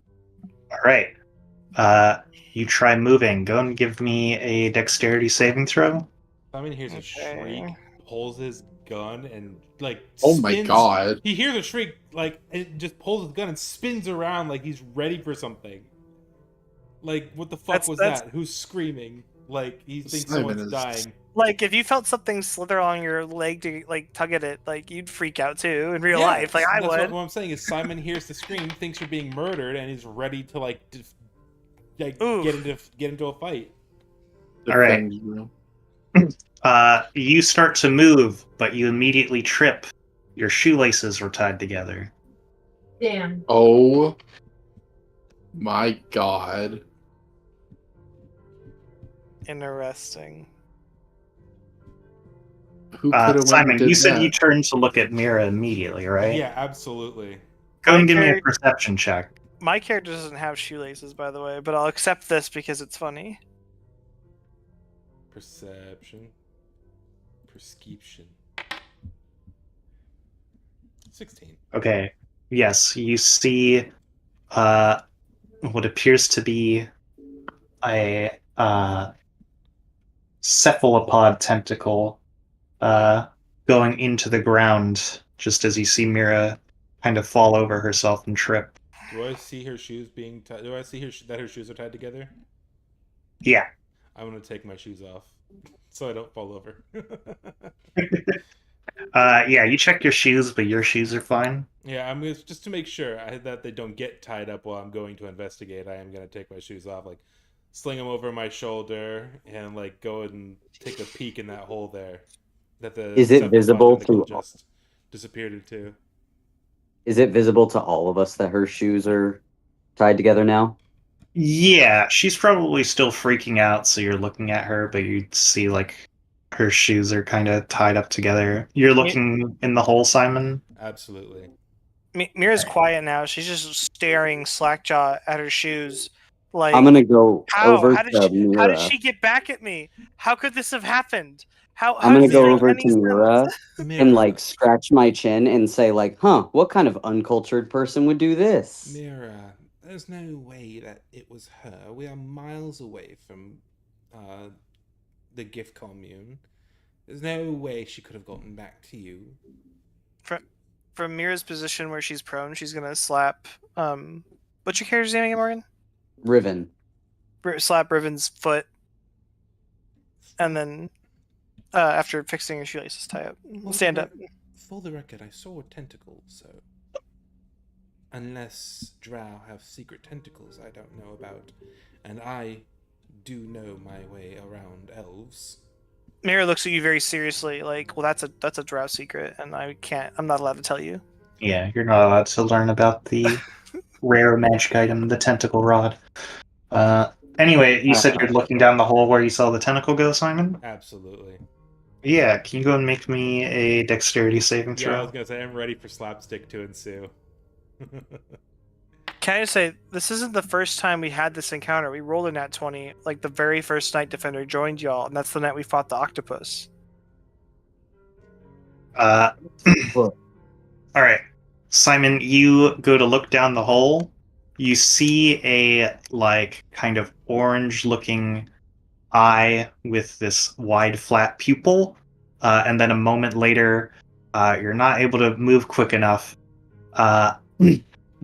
All right. You try moving. Go and give me a dexterity saving throw. Simon hears a shriek, Okay. pulls his gun, and like Oh my spins. god. He hears a shriek, like it just pulls his gun and spins around like he's ready for something. Like, what the fuck was That's that? Who's screaming? Like he thinks Simon someone's is- dying. like if you felt something slither along your leg to like tug at it, like you'd freak out too in real Yeah, life. Like I that's would. what I'm saying is Simon hears the scream, thinks you're being murdered, and is ready to like Oof. get into a fight. All right. defend you. You start to move, but you immediately trip. Your shoelaces were tied together. Damn. Oh my god. Interesting. Who could have Simon, did you said that? you turned to look at Mira immediately, right? Yeah, absolutely. Go and My give me a character- perception check. My character doesn't have shoelaces, by the way, but I'll accept this because it's funny. Perception. Perception. 16. Okay. Yes, you see what appears to be a cephalopod tentacle going into the ground just as you see Mira kind of fall over herself and trip. Do I see her shoes being tied? Do I see that her shoes are tied together? Yeah. I'm gonna take my shoes off so I don't fall over. Yeah, you check your shoes, but your shoes are fine. Yeah, I'm gonna, just to make sure that they don't get tied up while I'm going to investigate. I am gonna take my shoes off, like sling them over my shoulder, and like go and take a peek in that hole there. That the Is it cephalopod visible tentacle to- just disappeared into? Is it visible to all of us that her shoes are tied together now? Yeah, she's probably still freaking out, so you're looking at her, but you see like her shoes are kind of tied up together. You're looking in the hole, Simon? Absolutely. Mira's quiet now. She's just staring slackjaw at her shoes. Like I'm gonna go how? over How to did Mira. she get back at me? How could this have happened? How I'm gonna does this go make over any to sense? Mira and Mira, like scratch my chin and say like, "Huh, what kind of uncultured person would do this?" Mira, there's no way that it was her. We are miles away from the gift commune. There's no way she could have gotten back to you. From Mira's position where she's prone, she's gonna slap. What's your character's name again, Morgan? Riven. Slap Riven's foot, and then after fixing her shoelaces, tie up. Stand up. For the record, I saw a tentacle, so unless drow have secret tentacles I don't know about, and I do know my way around elves. Mira looks at you very seriously, like, "Well, that's a drow secret, and I'm not allowed to tell you." Yeah, you're not allowed to learn about the rare magic item, the tentacle rod. Anyway, you said you're looking down the hole where you saw the tentacle go, Simon? Absolutely. Yeah, can you go and make me a dexterity saving Yeah, I throw? was gonna say I'm ready for slapstick to ensue. Can I just say, this isn't the first time we had this encounter. We rolled a nat 20, like the very first Night Defender joined y'all, and that's the night we fought the octopus. All right, Simon, you go to look down the hole. You see a like kind of orange-looking eye with this wide, flat pupil, and then a moment later, you're not able to move quick enough.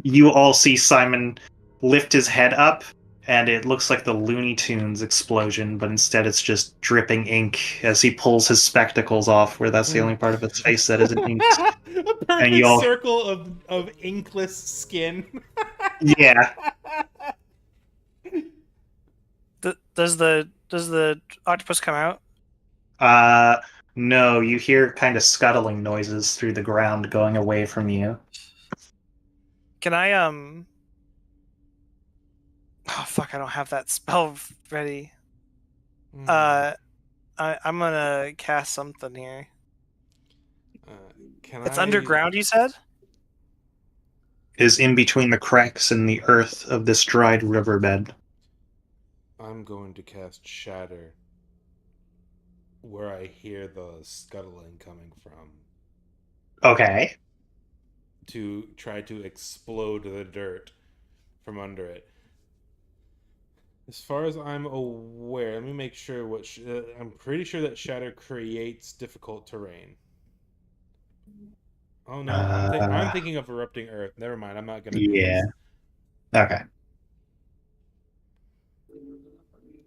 You all see Simon lift his head up, and it looks like the Looney Tunes explosion, but instead it's just dripping ink as he pulls his spectacles off, where that's the only part of his face that isn't inked. A perfect you all- circle of inkless skin. Yeah. Does the octopus come out? No, you hear kind of scuttling noises through the ground going away from you. Can I Oh fuck! I don't have that spell ready. I'm gonna cast something here. It's underground, you said? Is in between the cracks in the earth of this dried riverbed. I'm going to cast Shatter where I hear the scuttling coming from Okay. to try to explode the dirt from under it. As far as I'm aware, let me make sure what I'm pretty sure that shatter creates difficult terrain. Oh no, I'm Uh, thinking of erupting earth. Never mind, I'm not gonna do yeah. this. Okay.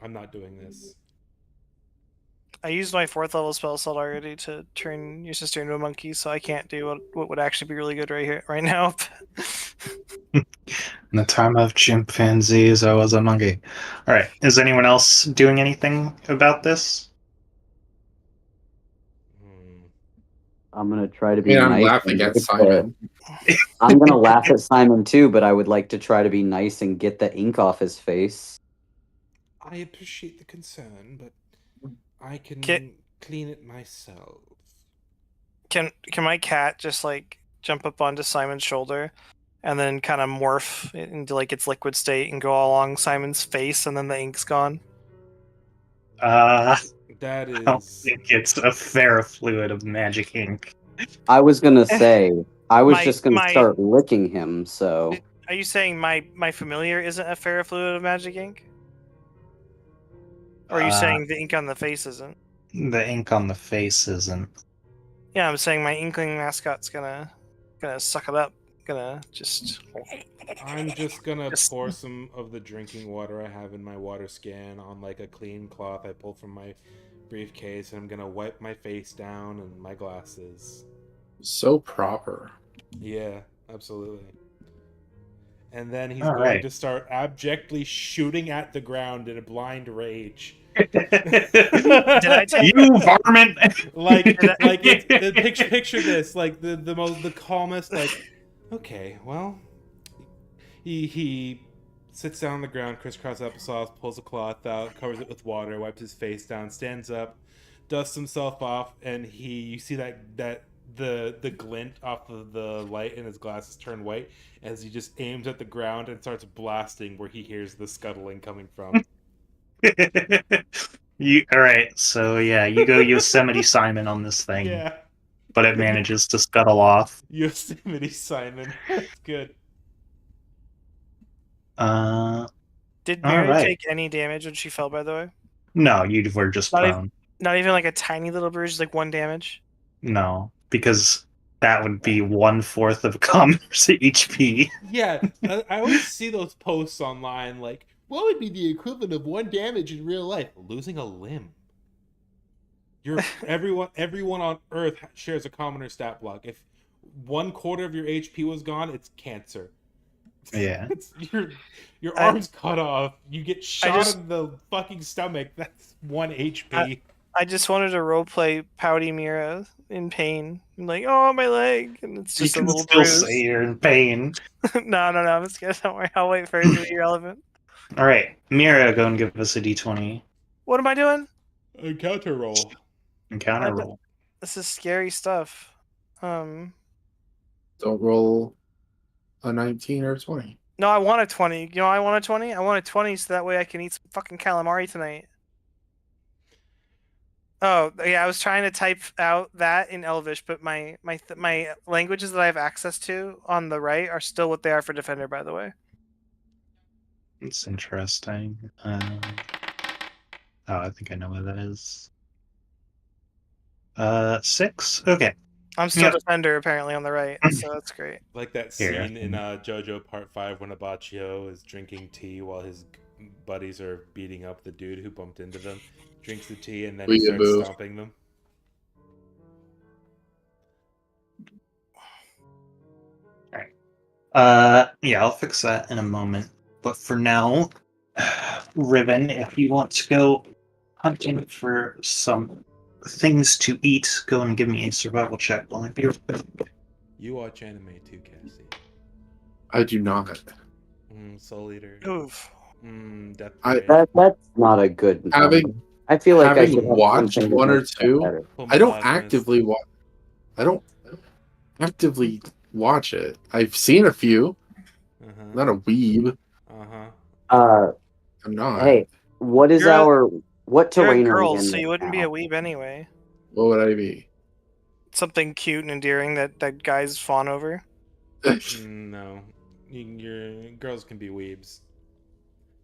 I'm not doing this. I used my 4th level spell slot already to turn your sister into a monkey, so I can't do what would actually be really good right now. In the time of chimpanzees, I was a monkey. All right. Is anyone else doing anything about this? Hmm. I'm gonna try to I be mean, I'm nice laughing and at get the. Simon. I'm gonna laugh at Simon too, but I would like to try to be nice and get the ink off his face. I appreciate the concern, but I Can can clean it myself. can my cat just like jump up onto Simon's shoulder, and then kind of morph into like its liquid state and go along Simon's face, and then the ink's gone? That I don't is think it's a ferrofluid of magic ink. I was gonna say I was My just gonna my. start licking him. So Are you saying my familiar isn't a ferrofluid of magic ink? Or are you saying the ink on the face isn't? The ink on the face isn't. Yeah, I'm saying my inkling mascot's gonna suck it up. Gonna just I'm just gonna Just- pour some of the drinking water I have in my water scan on like a clean cloth I pulled from my briefcase, and I'm gonna wipe my face down and my glasses. So proper. Yeah, absolutely. And then he's All going right. to start abjectly shooting at the ground in a blind rage. Did I take You varmint! like Did like it's picture this, like the calmest, like, okay, well, he sits down on the ground, crisscross applesauce, pulls a cloth out, covers it with water, wipes his face down, stands up, dusts himself off, and you see that the glint off of the light in his glasses turn white as he just aims at the ground and starts blasting where he hears the scuttling coming from. You all right? So yeah, you go Yosemite Simon on this thing, Yeah, but it manages to scuttle off. Yosemite Simon. That's good. Uh, Did all Mary right. take any damage when she fell? By the way, No, you were just not even prone. not even like a tiny little bruise, like 1 damage. No, because that would be 1/4 of a commoner's HP. Yeah, I always see those posts online like, what would be the equivalent of 1 damage in real life? Losing a limb. Everyone on Earth shares a commoner stat block. If 1/4 of your HP was gone, it's cancer. Yeah. It's your I- arm's cut off. You get shot just- in the fucking stomach. That's 1 HP. I just wanted to roleplay Pouty Mira in pain. I'm like, oh, my leg, and it's You just a can little still bruise. say you're in pain. No, I'm scared. Don't worry. I'll wait for it to be irrelevant. All right, Mira, go and give us a d20 What am I doing? A counter roll. encounter roll. This is scary stuff. Don't roll a 19 or 20. No, I want a 20. You know, I want a 20. I want a 20 so that way I can eat some fucking calamari tonight. Oh, yeah, I was trying to type out that in Elvish, but my languages that I have access to on the right are still what they are for Defender, by the way. It's interesting. Oh, I think I know what that is. 6. Okay. I'm still Yep. Defender apparently on the right, so that's great. Like that Here. scene in JoJo Part 5 when Abacchio is drinking tea while his buddies are beating up the dude who bumped into them. Drinks the tea and then he starts Weeaboo. stomping them. Yeah, I'll fix that in a moment. But for now, Riven, if you want to go hunting for some things to eat, go and give me a survival check while I be right back. You watch anime too, Cassie. I do not. Soul Eater. Oof. Death I- Parade. that's not a good. Having I feel like I having should have watched something to one or make that two, better. I don't Fullmetal actively watch. I don't actively watch it. I've seen a few. Uh-huh. I'm not a weeb. Uh-huh. I'm not. Hey, what is You're a- what You're terrain a are we girl, in so you right wouldn't be now? a weeb anyway. What would I be? Something cute and endearing that guys fawn over. No. Your girls can be weebs.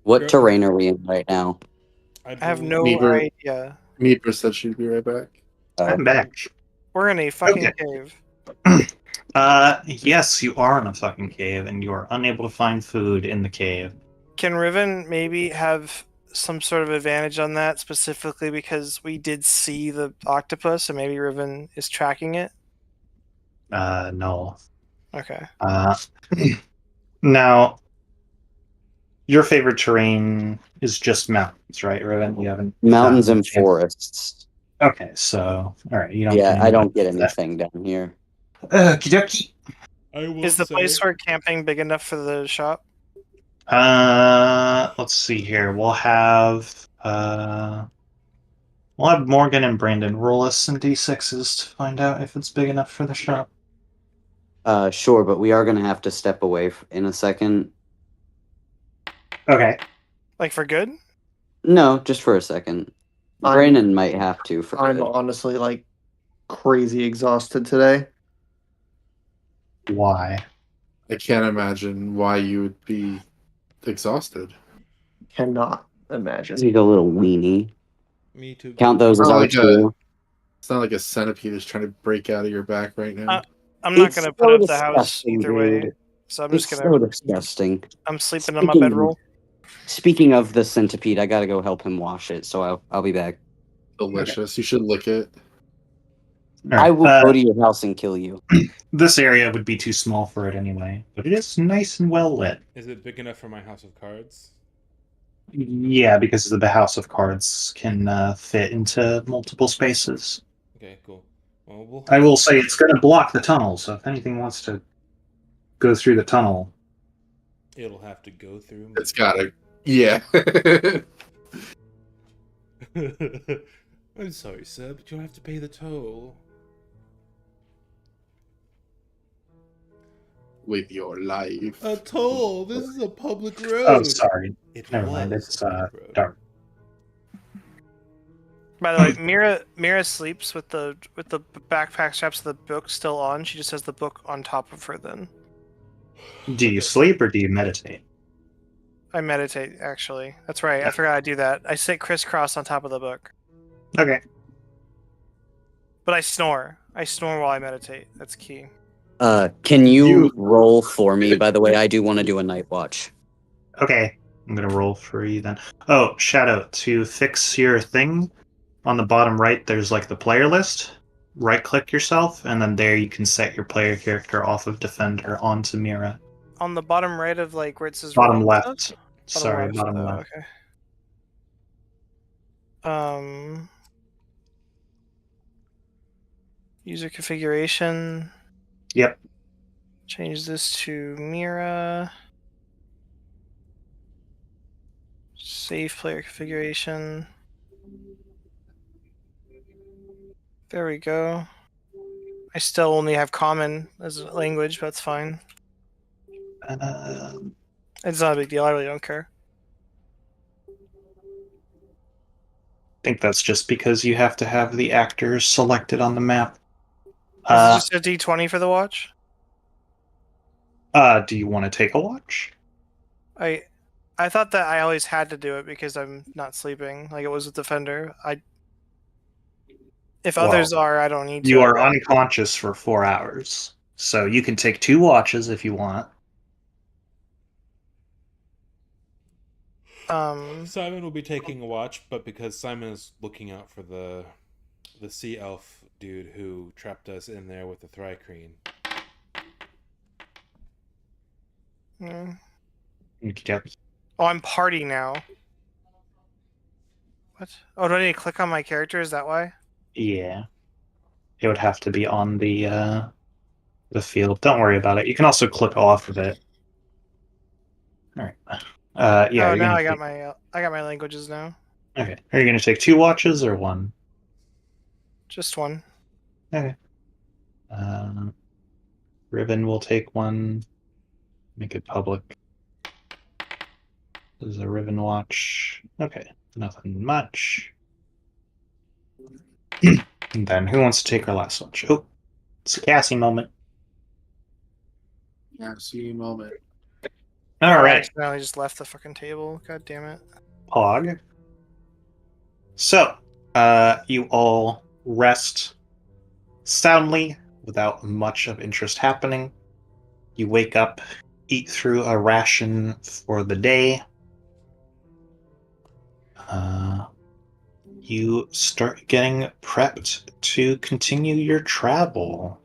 What Go- terrain are we in right now? I have no Neither- idea. Meeper said she'd be right back. I'm back. We're in a fucking Okay. cave. Yes, you are in a fucking cave, and you are unable to find food in the cave. Can Riven maybe have some sort of advantage on that, specifically because we did see the octopus, and maybe Riven is tracking it? No. Okay. Now, your favorite terrain is just mountains, right, Riven? You haven't Mountains gotten and forests. Okay, so all right, you don't. Yeah, get I don't get that. anything down here. Okie dokie. I will Is the say, place for camping big enough for the shop? Let's see here. We'll have Morgan and Brandon roll us some d6s to find out if it's big enough for the shop. Sure, but we are gonna have to step away in a second. Okay. Like for good? No, just for a second. I'm- Brandon might have to for I'm good. honestly like crazy exhausted today. Why? I can't imagine why you would be exhausted. Cannot imagine. He's a little weenie. me too. Count those as Not our like two. It's not like a centipede is trying to break out of your back right now. I'm not It's gonna so put up the house disgusting, either way, dude. so I'm It's just gonna. so disgusting. I'm sleeping on my Speaking- bedroll. Speaking of the centipede, I gotta go help him wash it, so I'll be back. Delicious. You should lick it. All I right, will go to your house and kill you. This area would be too small for it anyway, but it is nice and well lit. Is it big enough for my house of cards? Yeah, because the House of Cards can fit into multiple spaces. Okay, cool. Well, I will say it's going to block the tunnel, so if anything wants to go through the tunnel, it'll have to go through. It's gotta. Yeah. I'm sorry, sir, but you'll have to pay the toll. With your life. A toll? This is a public road. oh, sorry, It never mind. was It's a public road. dark. By the way, Mira sleeps with the backpack straps of the book still on. She just has the book on top of her. Then Do you sleep or do you meditate? I meditate. Actually, that's right. I forgot I do that. I sit crisscross on top of the book, Okay. but I snore. I snore while I meditate. That's key. Can you You- roll for me? By the way, I do want to do a night watch. Okay. I'm going to roll for you then. Oh, Shadow, to fix your thing, on the bottom right, there's like the player list. Right click yourself, and then there you can set your player character off of Defender onto Mira. On the bottom right of like where it says Bottom roll left. stuff? Sorry, bottom Oh, left. okay. User configuration. Yep. Change this to Mira. Save player configuration. There we go. I still only have common as a language, but that's fine. It's not a big deal. I really don't care. I think that's just because you have to have the actors selected on the map. Is it just a D20 for the watch? Do you want to take a watch? I thought that I always had to do it because I'm not sleeping, like it was with Defender. If others are, I don't need to. You are unconscious for 4 hours, so you can take 2 watches if you want. Simon will be taking a watch, but because Simon is looking out for the sea elf dude who trapped us in there with the Thrycreen. Yep. Oh, I'm party now. What? Oh, do I need to click on my character? Is that why? Yeah. It would have to be on the field. Don't worry about it. You can also click off of it. All right. Yeah. Oh, you're now gonna I got take- my languages now. Okay. Are you going to take 2 watches or 1? Just one. Okay. Ribbon will take 1. Make it public. This is a Ribbon watch. Okay. Nothing much. And then who wants to take our last watch? Oh, it's a Cassie moment. Yeah, see moment. All I right, accidentally just left the fucking table. God damn it. Pog. So, you all rest soundly without much of interest happening. You wake up, eat through a ration for the day. You start getting prepped to continue your travel.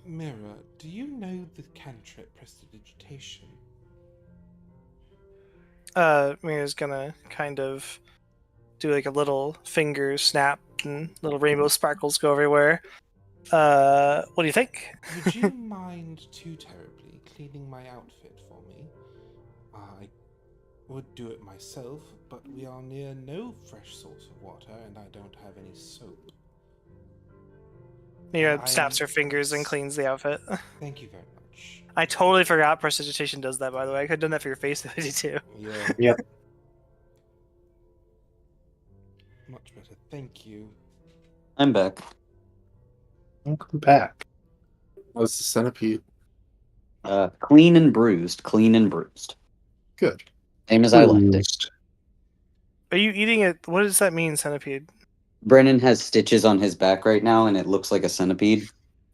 Mirror, do you know the cantrip prestidigitation? Mira's gonna kind of do like a little finger snap and little rainbow sparkles go everywhere. What do you think? Would you mind too terribly cleaning my outfit for me? I would do it myself, but we are near no fresh source of water, and I don't have any soap. Mira I snaps am- her fingers and cleans the outfit. Thank you very much. I totally forgot prestidigitation does that, by the way. I could have done that for your face the other day, too. Yeah. Yep. Much better. Thank you. I'm back. Welcome back. How's the centipede? Clean and bruised. Clean and bruised. Good. Same as I left it. Bruised. Are you eating it? What does that mean, centipede? Brennan has stitches on his back right now, and it looks like a centipede.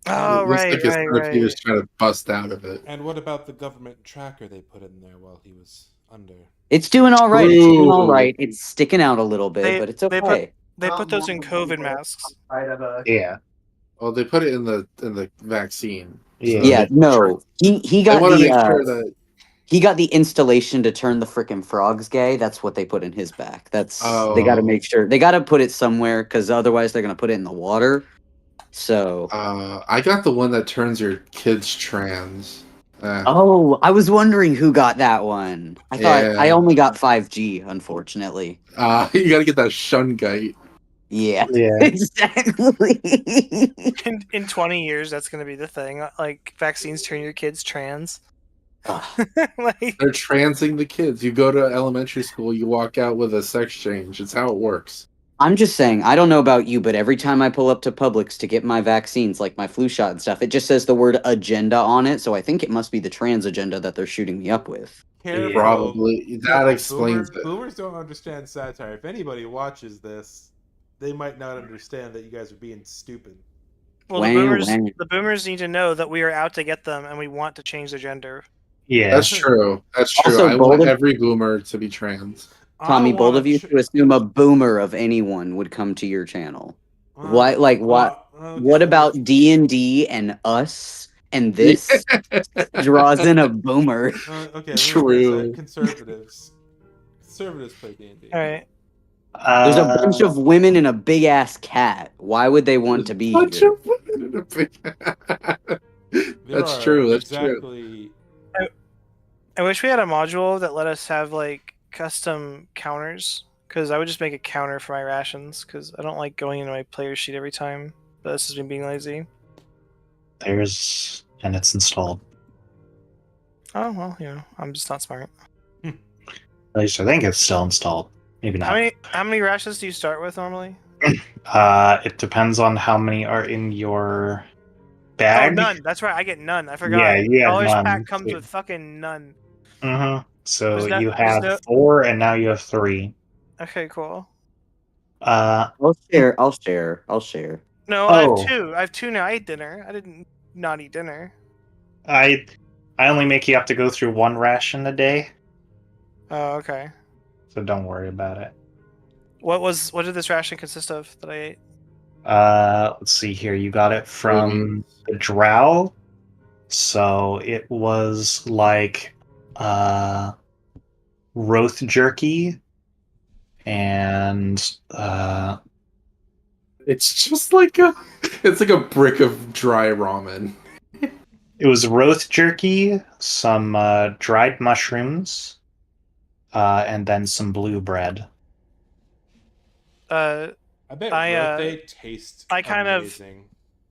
Oh, It looks right, like his right, centipede is right. trying to bust out of it. And what about the government tracker they put in there while he was under? It's doing all right. It's doing all Ooh. right. It's sticking out a little bit, They- but it's they okay. They put those in COVID masks. Yeah. Well, they put it in the vaccine. Yeah. Yeah, no. He They got want to the make sure that. he got the installation to turn the frickin' frogs gay. That's what they put in his back. They got to Oh. make sure they got to put it somewhere because otherwise they're gonna put it in the water. So. I got the one that turns your kids trans. Oh, I was wondering who got that one. I thought Yeah. I only got 5G, unfortunately. You got to get that shungite. Yeah, Yeah. exactly. In 20 years, that's going to be the thing. Like, vaccines turn your kids trans. Ugh. Like, They're transing the kids. You go to elementary school, you walk out with a sex change. It's how it works. I'm just saying, I don't know about you, but every time I pull up to Publix to get my vaccines, like my flu shot and stuff, it just says the word agenda on it. So I think it must be the trans agenda that they're shooting me up with. Careful. Probably. That Careful. explains it. Boomers don't understand satire. If anybody watches this, they might not understand that you guys are being stupid. well, Wang, the boomers need to know that we are out to get them and we want to change their gender. Yeah. That's true. That's true. Also, I bold want of- every boomer to be trans. Tommy, I bold wanna of you ch- to assume a boomer of anyone would come to your channel. Uh, Why? Like what? okay, What about D&D and us and this draws in a boomer? Okay, let me rephrase True. that. Conservatives. Conservatives play D&D. All right. There's a bunch of women and a big ass cat. Why would they want to be Bunch here? of women in a big- There That's are true. That's true. exactly. I wish we had a module that let us have like custom counters, because I would just make a counter for my rations, because I don't like going into my player sheet every time. But this is me being lazy. And it's installed. Oh well, I'm just not smart. At least I think it's still installed. Maybe not. How many rations do you start with normally? It depends on how many are in your bag. Oh, none. That's right. I get none. I forgot. Yeah, you have Dollars none. pack comes Yeah. with fucking none. Mm-hmm. So There's no- you there's have no- 4, and now you have 3. Okay, cool. I'll share. No, I Oh. have 2. I have 2 now. I ate dinner. I didn't not eat dinner. I only make you have to go through 1 ration a day, Oh, okay. so don't worry about it. What did this ration consist of that I ate? Let's see here. You got it from the drow, so it was like roast jerky and It's just like it's like a brick of dry ramen. it was roast jerky, some dried mushrooms, and then some blue bread. I bet they taste I kind of- amazing.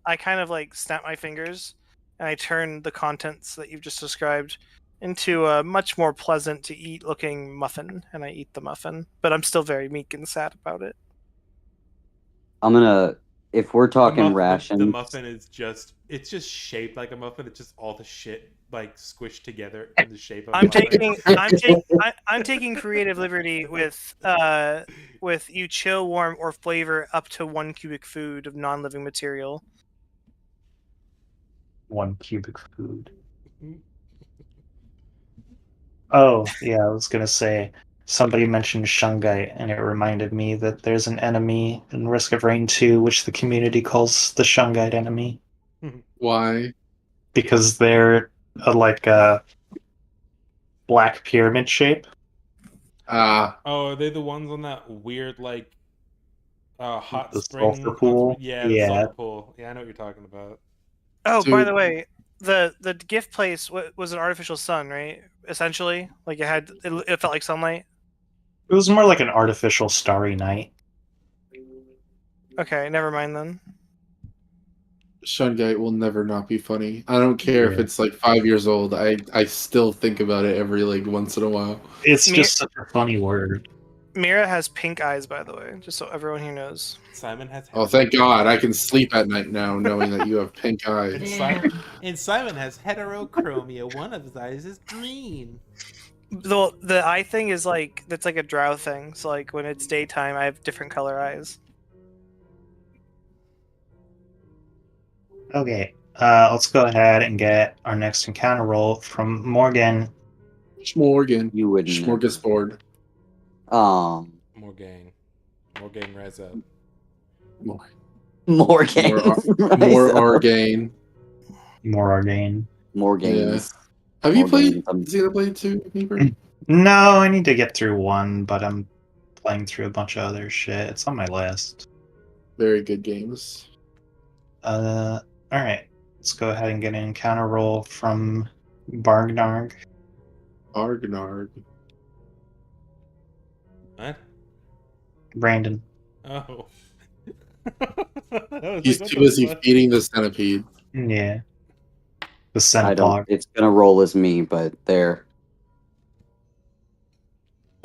I kind of like snap my fingers and I turn the contents that you've just described into a much more pleasant to eat looking muffin, and I eat the muffin, but I'm still very meek and sad about it. If we're talking The rations, muffin is just shaped like a muffin. It's just all the shit like squished together in the shape of I'm letters. I'm taking creative liberty with you chill, warm, or flavor up to 1 cubic food of non-living material. 1 cubic food. Oh, yeah, I was gonna say, somebody mentioned Shungite, and it reminded me that there's an enemy in Risk of Rain 2, which the community calls the Shungite enemy, Why? because they're like a black pyramid shape. Ah, Oh, are they the ones on that weird like hot The spring? sulfur pool? Yeah, the Yeah. sulfur pool. Yeah, I know what you're talking about. Oh, by Dude. the way, the gift place was an artificial sun, right? Essentially, like it felt like sunlight. It was more like an artificial starry night. Okay, never mind then. Shungite will never not be funny. I don't care if Yeah. it's like 5 years old. I still think about it every like once in a while. It's Me- just such a funny word. Mira has pink eyes, by the way, just so everyone here knows. Simon has. Oh, thank God! I can sleep at night now knowing that you have pink And, eyes. Simon has heterochromia. One of his eyes is green. The eye thing is like that's like a drow thing. So like when it's daytime, I have different color eyes. Okay, let's go ahead and get our next encounter roll from Morgan. Schmorgan. You wouldn't know. Smorgasbord. More gang. More gang rise up. More. More games. More Argane. More Argane. More games. Have you More played games. Xenoblade 2, Meeper? No, I need to get through one, but I'm playing through a bunch of other shit. It's on my list. Very good games. Alright. Let's go ahead and get an encounter roll from Bargnarg. Argnarg. What? Brandon. Oh. He's too busy feeding the centipede. Yeah. The I don't. Centipog. It's gonna roll as me, but there.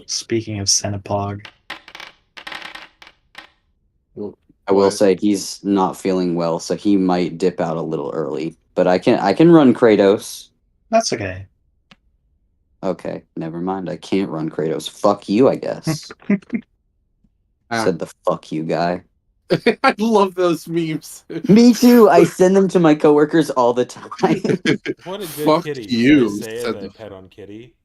Speaking of Centipog. I will What? say he's not feeling well, so he might dip out a little early. But I can run Kratos. That's okay. Okay, never mind. I can't run Kratos. Fuck you, I guess. Ah. Said the fuck you guy. I love those memes. Me too. I send them to my coworkers all the time. What a good Fuck kitty. you, Should I say said as I the- pet on kitty?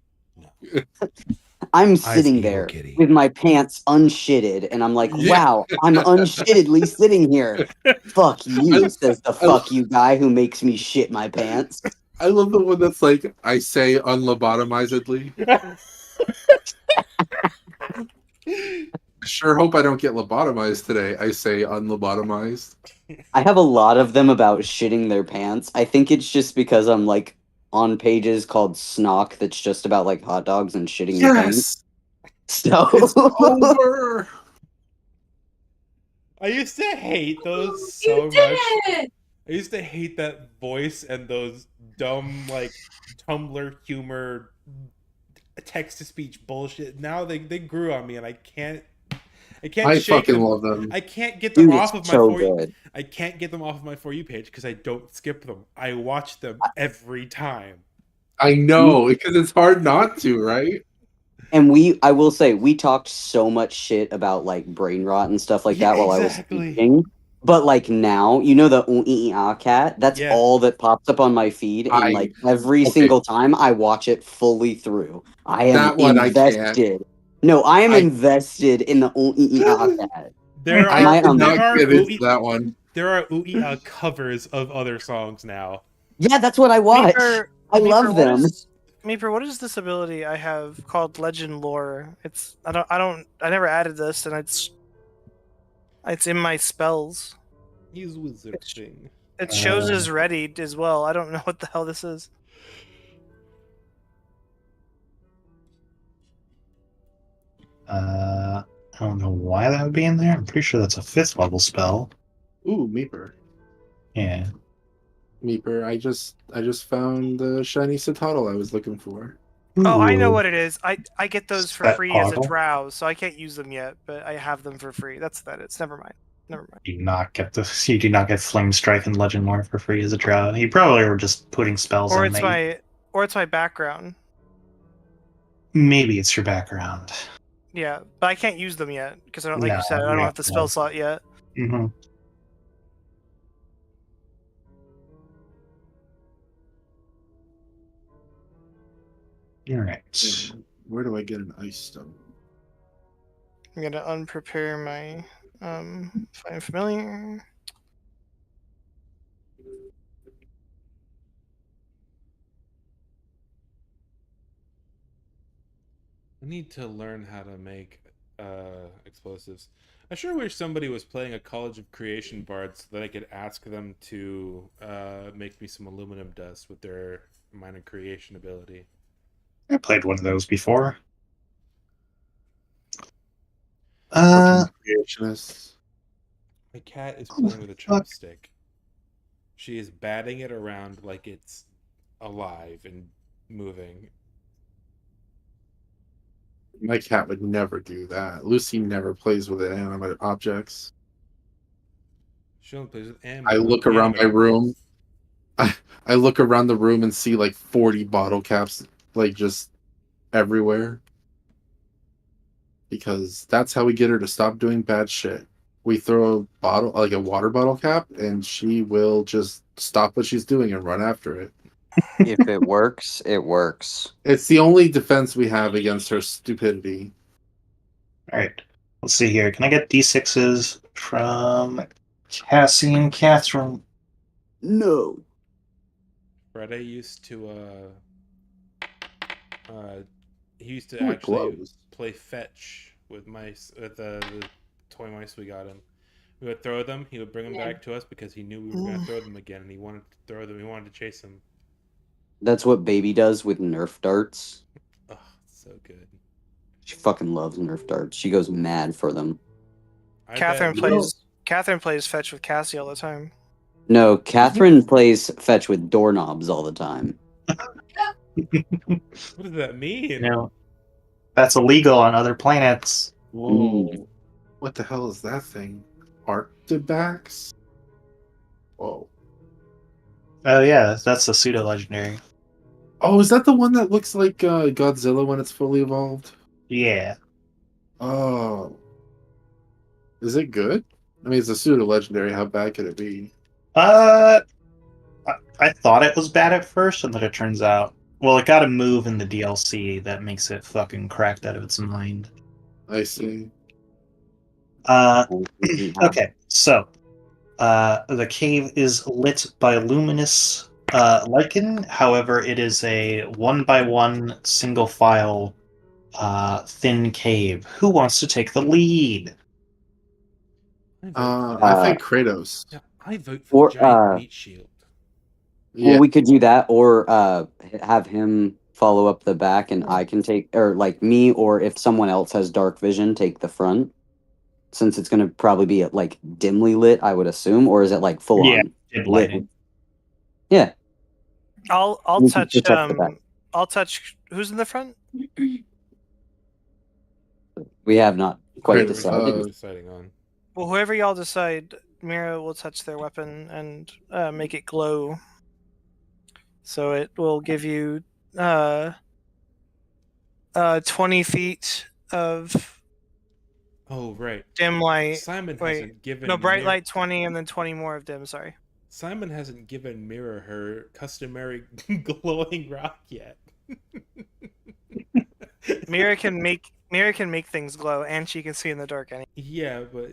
I'm sitting evil there kitty. with my pants unshitted, and I'm like, Yeah. wow, I'm unshittedly sitting here. Fuck you, says the fuck you guy who makes me shit my pants. I love the one that's like, I say unlobotomizedly. Sure hope I don't get lobotomized today. I say unlobotomized. I have a lot of them about shitting their pants. I think it's just because I'm like on pages called Snock that's just about like hot dogs and shitting your pants. Yes! So It's over! I used to hate those You so did much. it! I used to hate that voice and those dumb like Tumblr humor text to speech bullshit. Now they grew on me and I can't I shake fucking them. love them. I can't get them dude, off it's of my so for you. good. I can't get them off of my For You page because I don't skip them. I watch them every time. I know, because it's hard not to, right? And I will say, we talked so much shit about like brain rot and stuff like that while I was exactly. speaking. But like now, you know the cat? That's Yeah. all that pops up on my feed, and like every okay. single time I watch it fully through. I am That one I can't. invested. No, I am I- invested in the cat. There I are cannot there are get into ooey- that one. there are ooey covers of other songs now. Yeah, that's what I watch. I love them. Meeper, what is this ability I have called Legend Lore? I never added this, and it's in my spells. He's wizard thing. It shows as ready as well. I don't know what the hell this is. I don't know why that would be in there. I'm pretty sure that's a 5th level spell. Ooh, Meeper. Yeah. Meeper, I just found the shiny Citadel I was looking for. Oh, I know Ooh. what it is. I get those for Set free as a toggle? drow, so I can't use them yet, but I have them for free. That's that. It's never mind. You do not get Flame Strike and Legend Lore for free as a drow. You probably were just putting spells Or in it's that or it's my background. Maybe it's your background. Yeah, but I can't use them yet because I don't, like No, you said, I don't have the spell slot yet. Mm-hmm. All right. Where do I get an ice stone? I'm gonna unprepare my find familiar. I need to learn how to make explosives. I sure wish somebody was playing a College of Creation bard so that I could ask them to make me some aluminum dust with their minor creation ability. I played one of those before. Fucking creationists. My cat is playing with a fuck? chopstick. She is batting it around like it's alive and moving. My cat would never do that. Lucy never plays with inanimate objects. She only plays with I look around my animate room. objects. I look around the room and see like 40 bottle caps, like just everywhere. Because that's how we get her to stop doing bad shit. We throw a bottle, like a water bottle cap, and she will just stop what she's doing and run after it. If it works, it works. It's the only defense we have against her stupidity. All right. Let's see here. Can I get D6s from Cassie and Catherine? No. Friday used to he used to Ooh, it actually glows. play fetch with mice with the toy mice we got him. We would throw them. He would bring them back to us because he knew we were going to throw them again, and he wanted to throw them. He wanted to chase them. That's what Baby does with Nerf darts. Oh, so good. She fucking loves Nerf darts. She goes mad for them. Catherine bet- plays fetch with Cassie all the time. No, Catherine plays fetch with doorknobs all the time. What does that mean? You know, that's illegal on other planets. Whoa. What the hell is that thing? Arctibax? Whoa. Oh yeah, that's a pseudo legendary. Oh, is that the one that looks like Godzilla when it's fully evolved? Yeah. Oh. Is it good? I mean, it's a pseudo legendary. How bad could it be? I thought it was bad at first, and then it turns out, well, it got a move in the DLC that makes it fucking cracked out of its mind. I see. Okay, so the cave is lit by luminous lichen. However, it is a 1x1 single file thin cave. Who wants to take the lead? I think Kratos. Yeah, I vote for Or, the giant meat shield. Well, Yeah. we could do that, or have him follow up the back, and I can take, or like me, or if someone else has dark vision, take the front. Since it's going to probably be like dimly lit, I would assume, or is it like full Yeah, on dim lit? lighting. Yeah, I'll We can touch protect the back. I'll touch who's in the front? we have not quite Kratos, decided. Deciding on. Well, whoever y'all decide, Mira will touch their weapon and make it glow. So it will give you 20 feet of Oh right. dim light. Simon Wait, hasn't given no, bright Mir- light 20 and then 20 more of dim, sorry. Simon hasn't given Mira her customary glowing rock yet. Mira can make things glow and she can see in the dark anyway. Yeah, but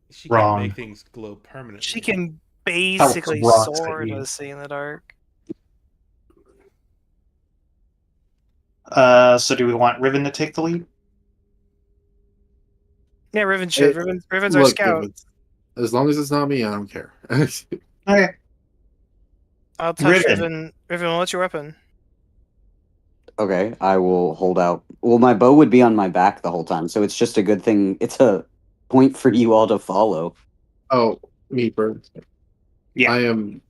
she Wrong. can't make things glow permanently. She can basically rocks at sort you. of see in the dark. So do we want Riven to take the lead? Yeah, Riven should. Hey, Riven's our Look, scout. as long as it's not me, I don't care. Okay. I'll touch Riven. Riven. Riven, what's your weapon? Okay, I will hold out. Well, my bow would be on my back the whole time, so it's just a good thing. It's a point for you all to follow. Oh, me first. Yeah. I am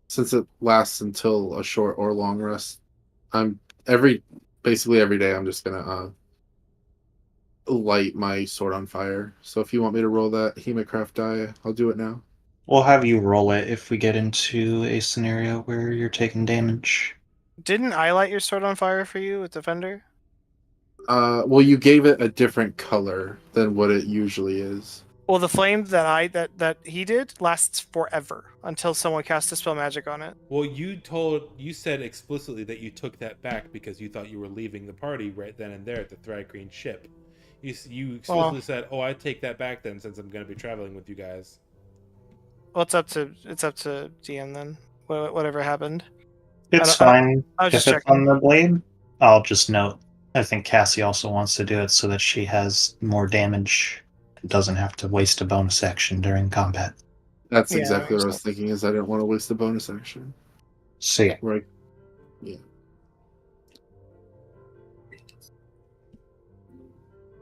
since it lasts until a short or long rest, I'm basically every day I'm just gonna light my sword on fire. So if you want me to roll that Hemocraft die, I'll do it now. We'll have you roll it if we get into a scenario where you're taking damage. Didn't I light your sword on fire for you with Defender? Well, you gave it a different color than what it usually is. Well, the flame that he did lasts forever until someone casts Dispel Magic on it. Well, you said explicitly that you took that back because you thought you were leaving the party right then and there at the Thri-Kreen ship. You explicitly said, "Oh, I take that back then, since I'm going to be traveling with you guys." Well, it's up to DM then. Whatever happened. It's I fine was if just it's checking. on the blade. I'll just note. I think Cassie also wants to do it so that she has more damage and doesn't have to waste a bonus action during combat. That's Yeah, exactly what I makes was thinking. Is I didn't want to waste the bonus action. So yeah. Right. Yeah.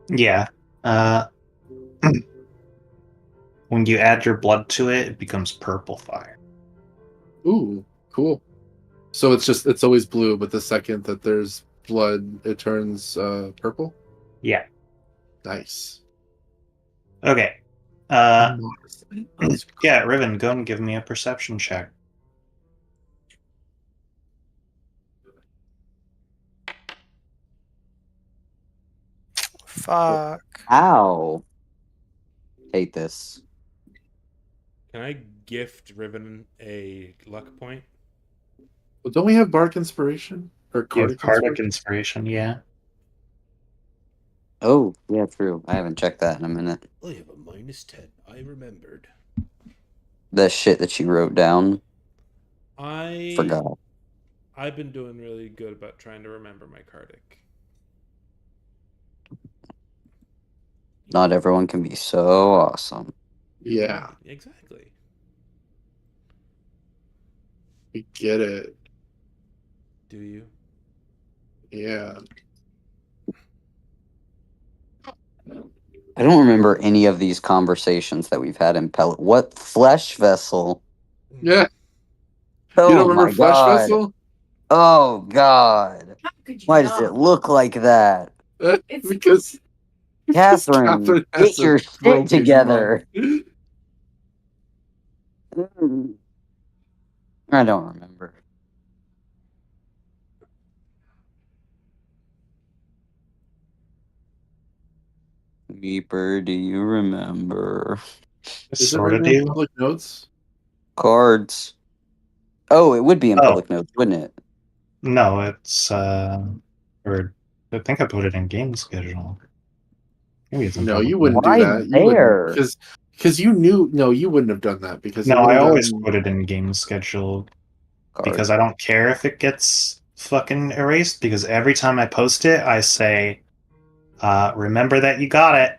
Yeah. When you add your blood to it, it becomes purple fire. Ooh, cool. So it's always blue, but the second that there's blood, it turns purple. Yeah. Nice. Okay. Yeah, Riven, go and give me a perception check. Fuck. Ow. Hate this. Can I gift Riven a luck point? Well, don't we have Bardic Inspiration or You have Cardic Cardic Inspiration? Inspiration, yeah. Oh, yeah, true. I haven't checked that in a minute. I have a -10. I remembered. The shit that you wrote down. I've Forgot. been doing really good about trying to remember my Cardic. Not everyone can be so awesome. Yeah, Exactly. we get it. Do you? Yeah. I don't remember any of these conversations that we've had in Pellet. What flesh vessel? Yeah. Oh You don't remember my Flesh god. Vessel? Oh god. How could you Why does it not? look like that? It's Because Catherine, has get a your shit broken together. mug. I don't remember. Meeper, do you remember? Is it Sort of written in do. public notes? Cards. Oh, it would be in Oh. public notes, wouldn't it? No, it's or I think I put it in game schedule. Maybe it's in No, public you notes. wouldn't do Right that. You there. wouldn't because you knew. No, you wouldn't have done that because it No, would I have always gotten. put it in game schedule Card. because I don't care if it gets fucking erased, because every time I post it, I say, remember that you got it.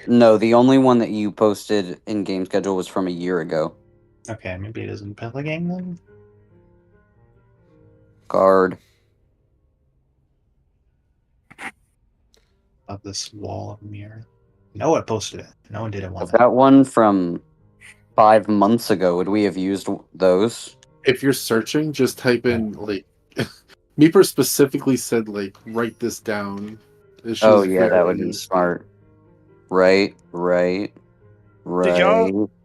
No, the only one that you posted in game schedule was from a year ago. Okay, maybe it isn't Pella game then. Card. Of this wall of mirror. No one posted it. No one did it. I've got one from 5 months ago. Would we have used those? If you're searching, just type in like. Meeper specifically said like write this down. She Oh was yeah, that very would be useful. smart. Right.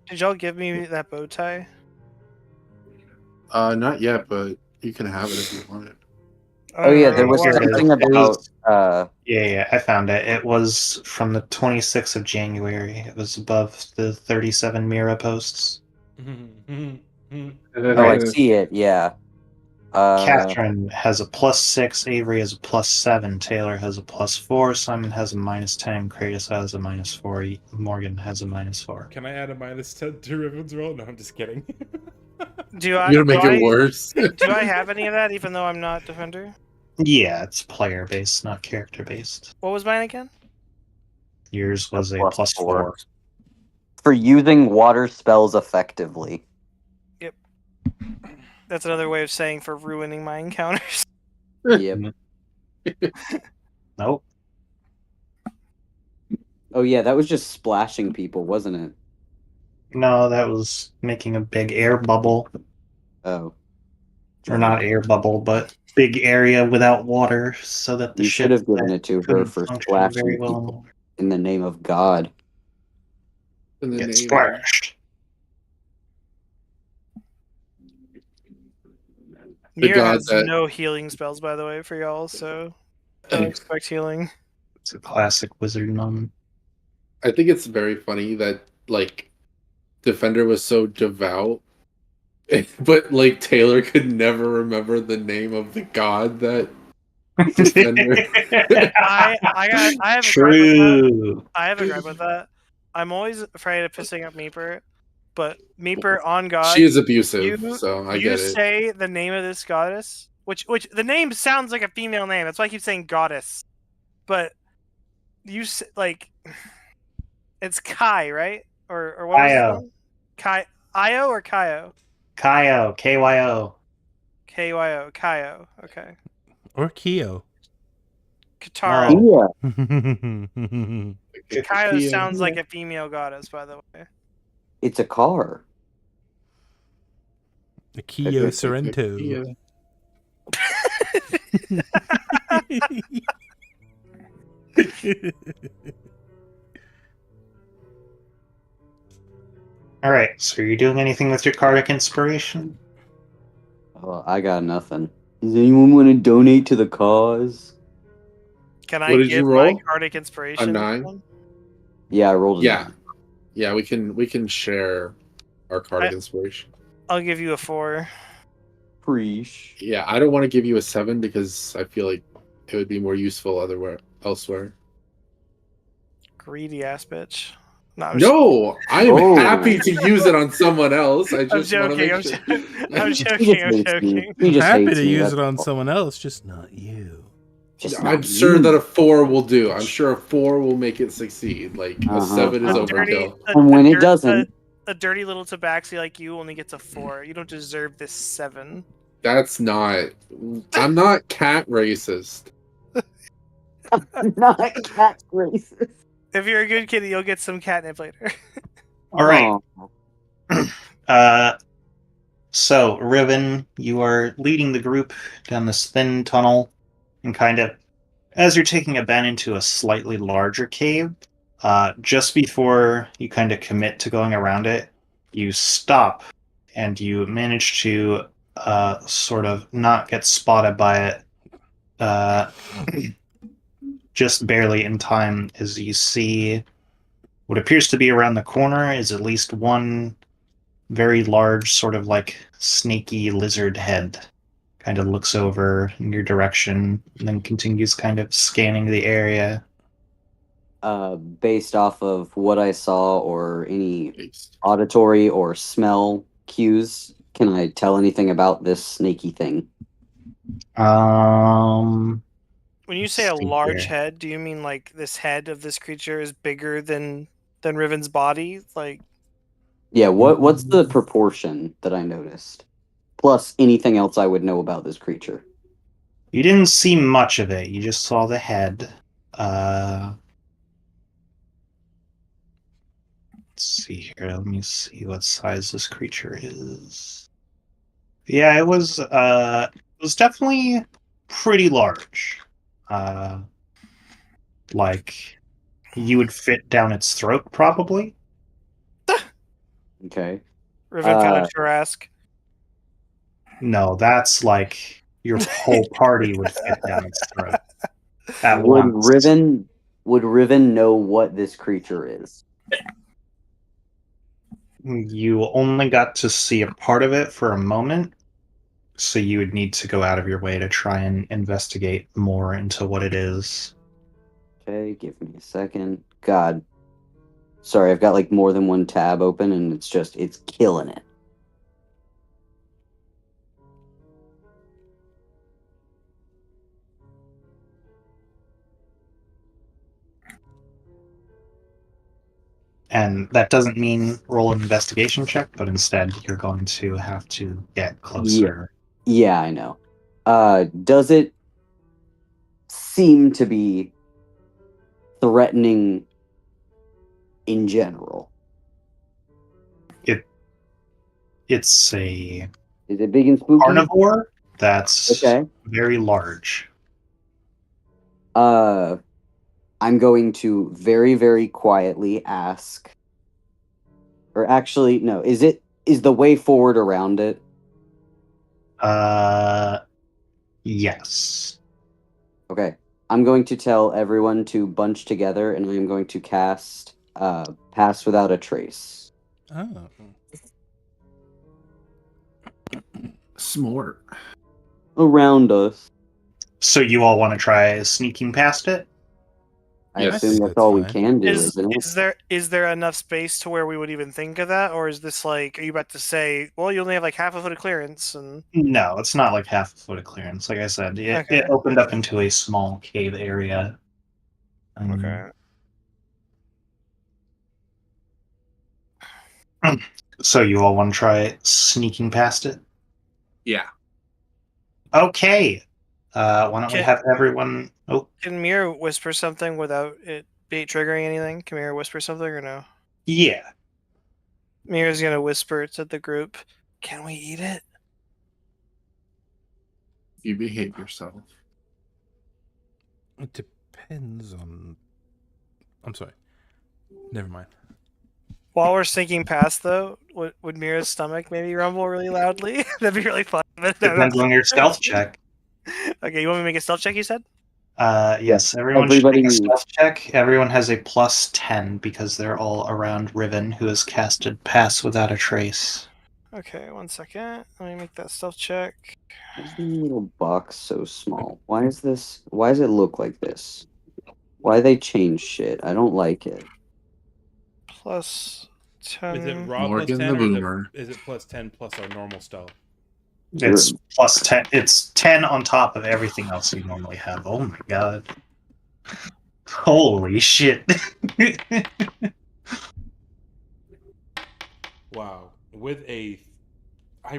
Did y'all give me that bow tie? Not yet, but you can have it if you want it. Oh yeah, there was Here it is. something It about was- Yeah, I found it. It was from the 26th of January. It was above the 37 Mira posts. Oh, I see it. Yeah. Catherine has a +6, Avery has a +7, Taylor has a +4, Simon has a -10, Kratos has a -4, Morgan has a -4. Can I add a -10 to Riven's roll? No, I'm just kidding. Do I? You're gonna make do it I- worse. Do I have any of that, even though I'm not defender? Yeah, it's player based, not character based. What was mine again? Yours was a +4. +4. For using water spells effectively. That's another way of saying for ruining my encounters. Yep. Nope. Oh yeah, that was just splashing people, wasn't it? No, that was making a big air bubble. Oh. Or not air bubble, but big area without water, so that the You ship should have given it to her couldn't for function splashing very well. people in the name of God. In the Get name. splashed. The Mira god has that no healing spells, by the way, for y'all, so don't expect healing. It's a classic wizard moment. I think it's very funny that like Defender was so devout, but like Taylor could never remember the name of the god that Defender. I have a gripe with that. True. I have a gripe with that. I'm always afraid of pissing up Meeper, but Meeper, on God, She is abusive, you so I you get it. say the name of this goddess, which the name sounds like a female name. That's why I keep saying goddess. But like it's Kai, right? Or what was his Kyo. name? Kai Io or Kyo? Kyo. KYO. KYO. Kyo. Okay. Or Kyo. Katara. No. Yeah, Kyo sounds like a female goddess, by the way. it's a car. The Kyo Sorrento. All right. So, are you doing anything with your Cardic inspiration? Oh, I got nothing. Does anyone want to donate to the cause? Can What I did you give my roll? Cardic inspiration? A 9? then? Yeah, I rolled a Yeah. 9. Yeah, we can share our card of inspiration. I'll give you a 4. Preach. Yeah, I don't want to give you a 7 because I feel like it would be more useful elsewhere. Greedy ass bitch. No, No, I am Oh. happy to use it on someone else. I I'm just want to joking. make I'm, sure. I'm He joking. just I'm hates me. joking. He I'm just happy hates to me, use that's it on all. someone else, just not you. Just I'm not sure you. that a 4 will do. I'm sure a 4 will make it succeed. Like a Uh-huh. 7 is A overkill. And when it doesn't, a dirty little tabaxi like you only gets a 4. You don't deserve this 7. That's not. I'm not cat racist. not cat racist. If you're a good kitty, you'll get some catnip later. All right. Aw. So, Riven, you are leading the group down this thin tunnel, and kind of, as you're taking a bend into a slightly larger cave, just before you kind of commit to going around it, you stop, and you manage to sort of not get spotted by it just barely in time as you see what appears to be around the corner is at least one very large, sort of like snaky lizard head. Kind of looks over in your direction and then continues kind of scanning the area. Based off of what I saw or any auditory or smell cues, can I tell anything about this snaky thing? When you say a large head, do you mean like this head of this creature is bigger than Riven's body? Like, yeah, what's the proportion that I noticed? Plus anything else I would know about this creature. You didn't see much of it. You just saw the head. Let's see here. Let me see what size this creature is. Yeah, it was definitely pretty large. Like you would fit down its throat, probably. Okay. Riven kind of Jurassic. No, that's like your whole party would fit down its throat at once. Would Riven know what this creature is? You only got to see a part of it for a moment, so you would need to go out of your way to try and investigate more into what it is. Okay, give me a second. God. Sorry, I've got like more than one tab open and it's killing it. And that doesn't mean roll an investigation check, but instead you're going to have to get closer. Yeah, I know. Does it seem to be threatening in general? It's a Is it big and spooky? carnivore that's Okay. very large. I'm going to very, very quietly ask. Or actually, no, is the way forward around it? Yes. Okay. I'm going to tell everyone to bunch together, and I'm going to cast Pass Without a Trace. Oh. Smart. Around us. So you all want to try sneaking past it? I Yes. assume that's That's all we fine. can do, Is isn't it? is there enough space to where we would even think of that, or is this like, are you about to say, well, you only have like half a foot of clearance and No, it's not like half a foot of clearance. Like I said, it Okay. opened up into a small cave area. okay? So you all want to try sneaking past it? Yeah. Okay. Why don't we Can, have everyone? Oh, can Mira whisper something without it be triggering anything? Can Mira whisper something or no? yeah. Mira's gonna whisper to the group, "Can we eat it?" You behave yourself. It depends on. I'm sorry. Never mind. While we're sinking past, though, would Mira's stomach maybe rumble really loudly? That'd be really fun. Depends on your stealth check. Okay, you want me to make a stealth check? You said. Yes, everyone should Everybody- make a stealth check. Everyone has a plus 10 because they're all around Riven, who has casted Pass Without a Trace. Okay, 1 second. Let me make that stealth check. Why is the little box so small? Why is this? Why does it look like this? Why they change shit? I don't like it. Plus 10. Is it raw Morgan plus the 10 or Boomer. is it plus 10 plus our normal stealth? It's plus 10. It's 10 on top of everything else you normally have. Oh my god. Holy shit. Wow. I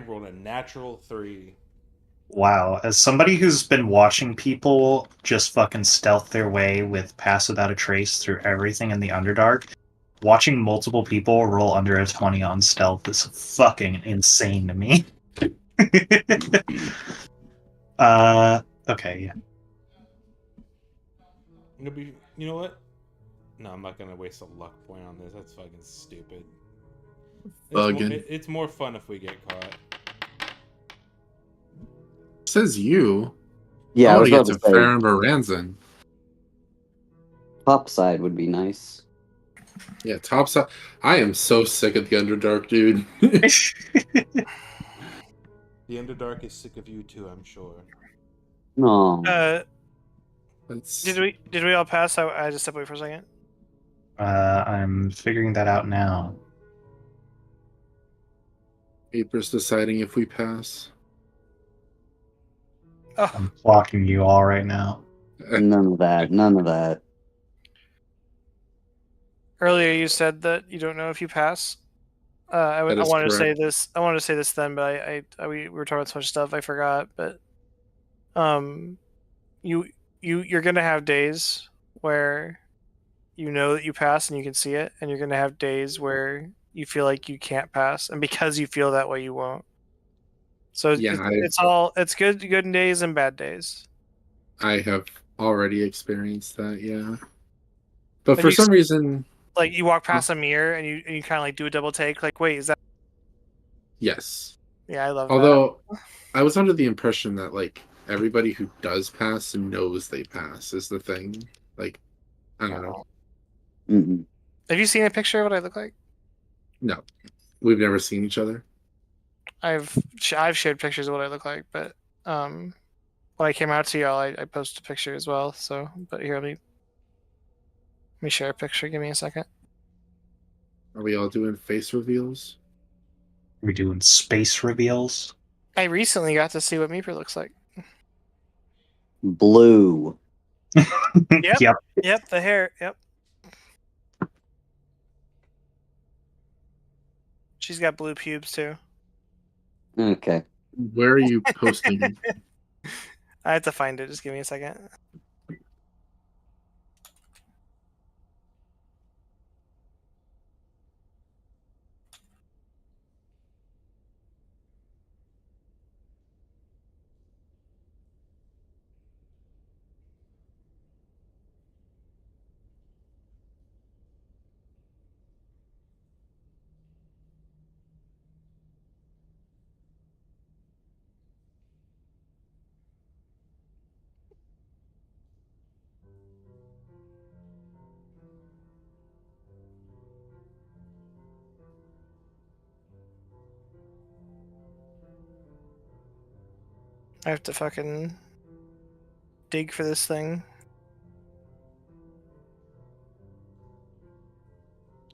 rolled a natural 3. Wow. As somebody who's been watching people just fucking stealth their way with Pass Without a Trace through everything in the Underdark, watching multiple people roll under a 20 on stealth is fucking insane to me. Okay, yeah. I'm gonna be. You know what? No, I'm not gonna waste a luck point on this. That's fucking stupid. Bugging. It's more fun if we get caught. Says you. Yeah, I want was to get about to to say Farron Baranzan. top side would be nice. Yeah, top side. I am so sick of the Underdark, dude. The Underdark is sick of you too, I'm sure. No. Did we all pass? I just stepped away for a second. I'm figuring that out now. April's deciding if we pass. Oh, I'm blocking you all right now. None of that. None of that. earlier you said that you don't know if you pass. I That is wanted to say correct. this. I wanted to say this then, but we were talking about so much stuff I forgot. But you you're gonna have days where you know that you pass and you can see it, and you're gonna have days where you feel like you can't pass, and because you feel that way, you won't. So Yeah, it's good days and bad days. I have already experienced that, yeah. But Have for you some reason, Like you walk past a mirror and you kind of like do a double take, like, wait, is that? yes. Yeah, I love that. Although I was under the impression that like everybody who does pass knows they pass is the thing. Like, I don't know. Mm-mm. Have you seen a picture of what I look like? No, we've never seen each other. I've shared pictures of what I look like, but when I came out to y'all, I posted a picture as well. So, but here, let me share a picture. Give me a second. Are we all doing face reveals? We're doing space reveals. I recently got to see what Meeper looks like. Blue. Yep. Yep. Yep, the hair. Yep. She's got blue pubes too. Okay. Where are you posting? I have to find it. Just give me a second. I have to fucking dig for this thing.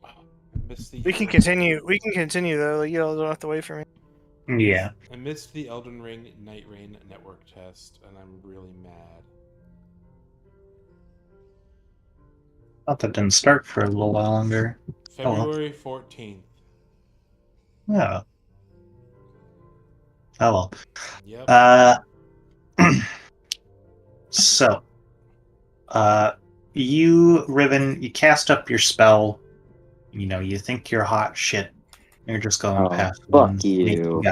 I missed the We can continue. We can continue though. Like, you all don't have to wait for me. Yeah. I missed the Elden Ring Night Rain network test, and I'm really mad. Thought that didn't start for a little while longer. February 14th. Yeah. Oh well. Yep. So, you, Riven, you cast up your spell. You know, you think you're hot shit. You're just going Oh, past fuck one you.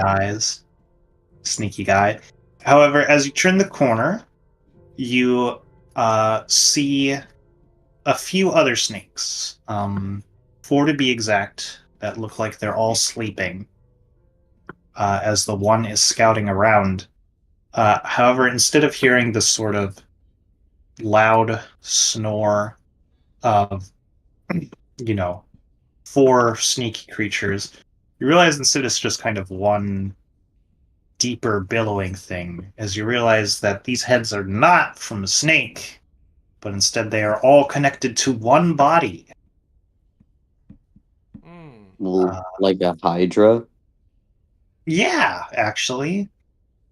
sneaky guy. However, as you turn the corner, you see a few other snakes. Four to be exact, that look like they're all sleeping. As the one is scouting around. However, instead of hearing the sort of loud snore of, you know, four sneaky creatures, you realize instead it's just kind of one deeper billowing thing, as you realize that these heads are not from a snake, but instead they are all connected to one body. Like a Hydra? Yeah, actually.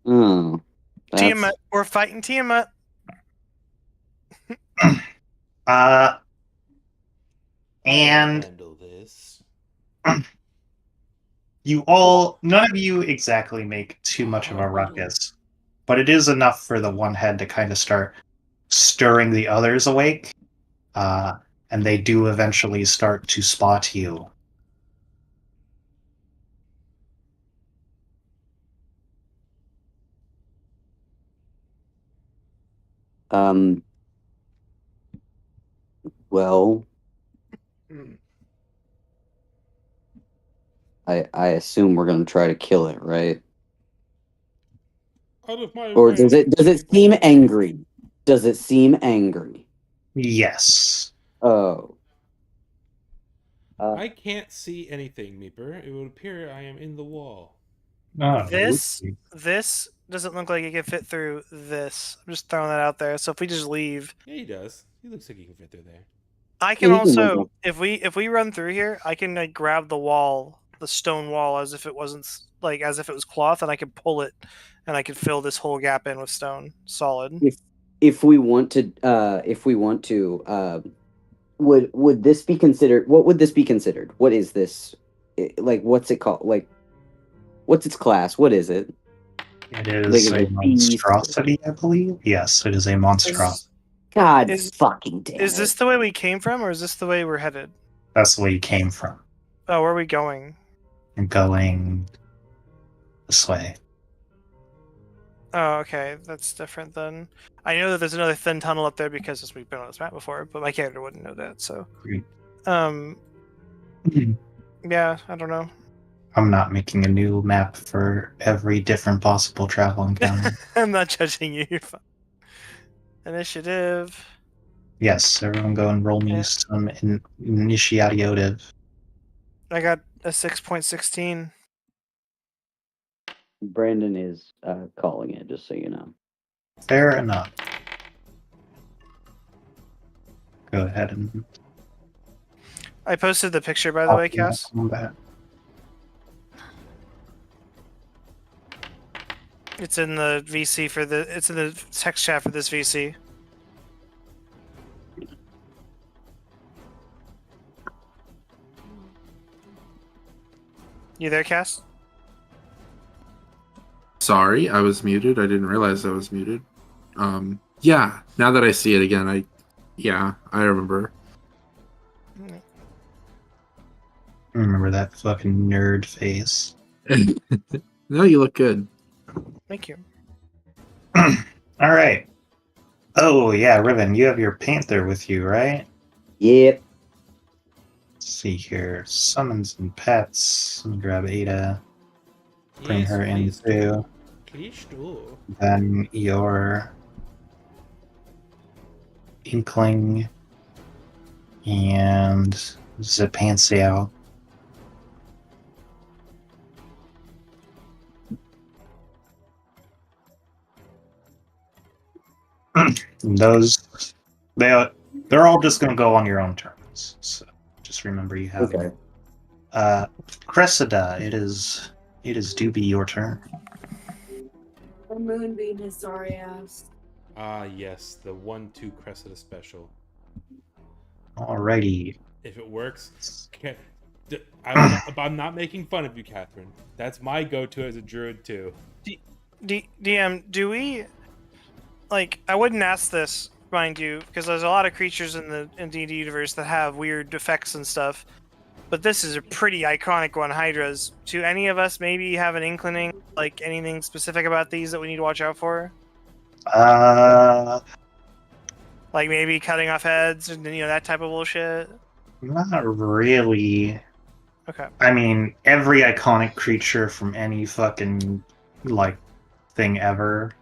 Hmm. Tiamat. We're fighting Tiamat. And handle this. none of you exactly make too much of a ruckus, but it is enough for the one head to kind of start stirring the others awake, and they do eventually start to spot you. Well, I assume we're gonna try to kill it, right? Out of my Or way. does it seem angry? Does it seem angry? Yes. Oh. I can't see anything, Meeper. It would appear I am in the wall. Oh, This doesn't look like it can fit through this. I'm just throwing that out there. So if we just leave, Yeah, he does. He looks like he can fit through there. I can Yeah, he can also, look if we run through here, I can like grab the wall, the stone wall, as if it wasn't like as if it was cloth, and I can pull it, and I can fill this whole gap in with stone, solid. if we want to, would this be considered? What would this be considered? What is this? Like, what's it called? Like, what's its class? What is it? it is Like, a monstrosity, I believe. Yes, it is a monstrosity. God Is- fucking damn Is this it. the way we came from, or is this the way we're headed? That's where you came from. Oh, where are we going? You're going this way. Oh, okay, that's different then. I know that there's another thin tunnel up there because we've been on this map before, but my character wouldn't know that. So, Great. yeah, I don't know. I'm not making a new map for every different possible travel encounter. I'm not judging you. You're fine. Initiative. Yes, everyone go and roll me Yeah. some initiative. I got a 6.16. Brandon is calling it, just so you know. Fair enough. Go ahead and... I posted the picture, by the way, Cass. Combat. It's in the VC for the. It's in the text chat for this VC. You there, Cass? Sorry, I was muted. I didn't realize I was muted. Yeah, now that I see it again, I remember. Remember that fucking nerd face. No, you look good. Thank you. All right. Oh yeah, Riven, you have your panther with you, right? Yep. Let's see here. Summons and pets. Let me grab Ada. Bring her in please too. do. Please do. Then your Inkling and Zapancio. Those they're all just gonna go on your own terms. So just remember you have Okay. Cressida, it is do be your turn. The moonbeam his sorry ass. Ah, yes, the 1/2 Cressida special. Alrighty. If it works, I'm not making fun of you, Catherine. That's my go-to as a druid too. DM, do we like? I wouldn't ask this, mind you, because there's a lot of creatures in the D&D universe that have weird effects and stuff. But this is a pretty iconic one, Hydras. Do any of us maybe have an inkling, like anything specific about these that we need to watch out for? Like maybe cutting off heads and that type of bullshit. Not really. Okay. I mean, every iconic creature from any fucking like thing ever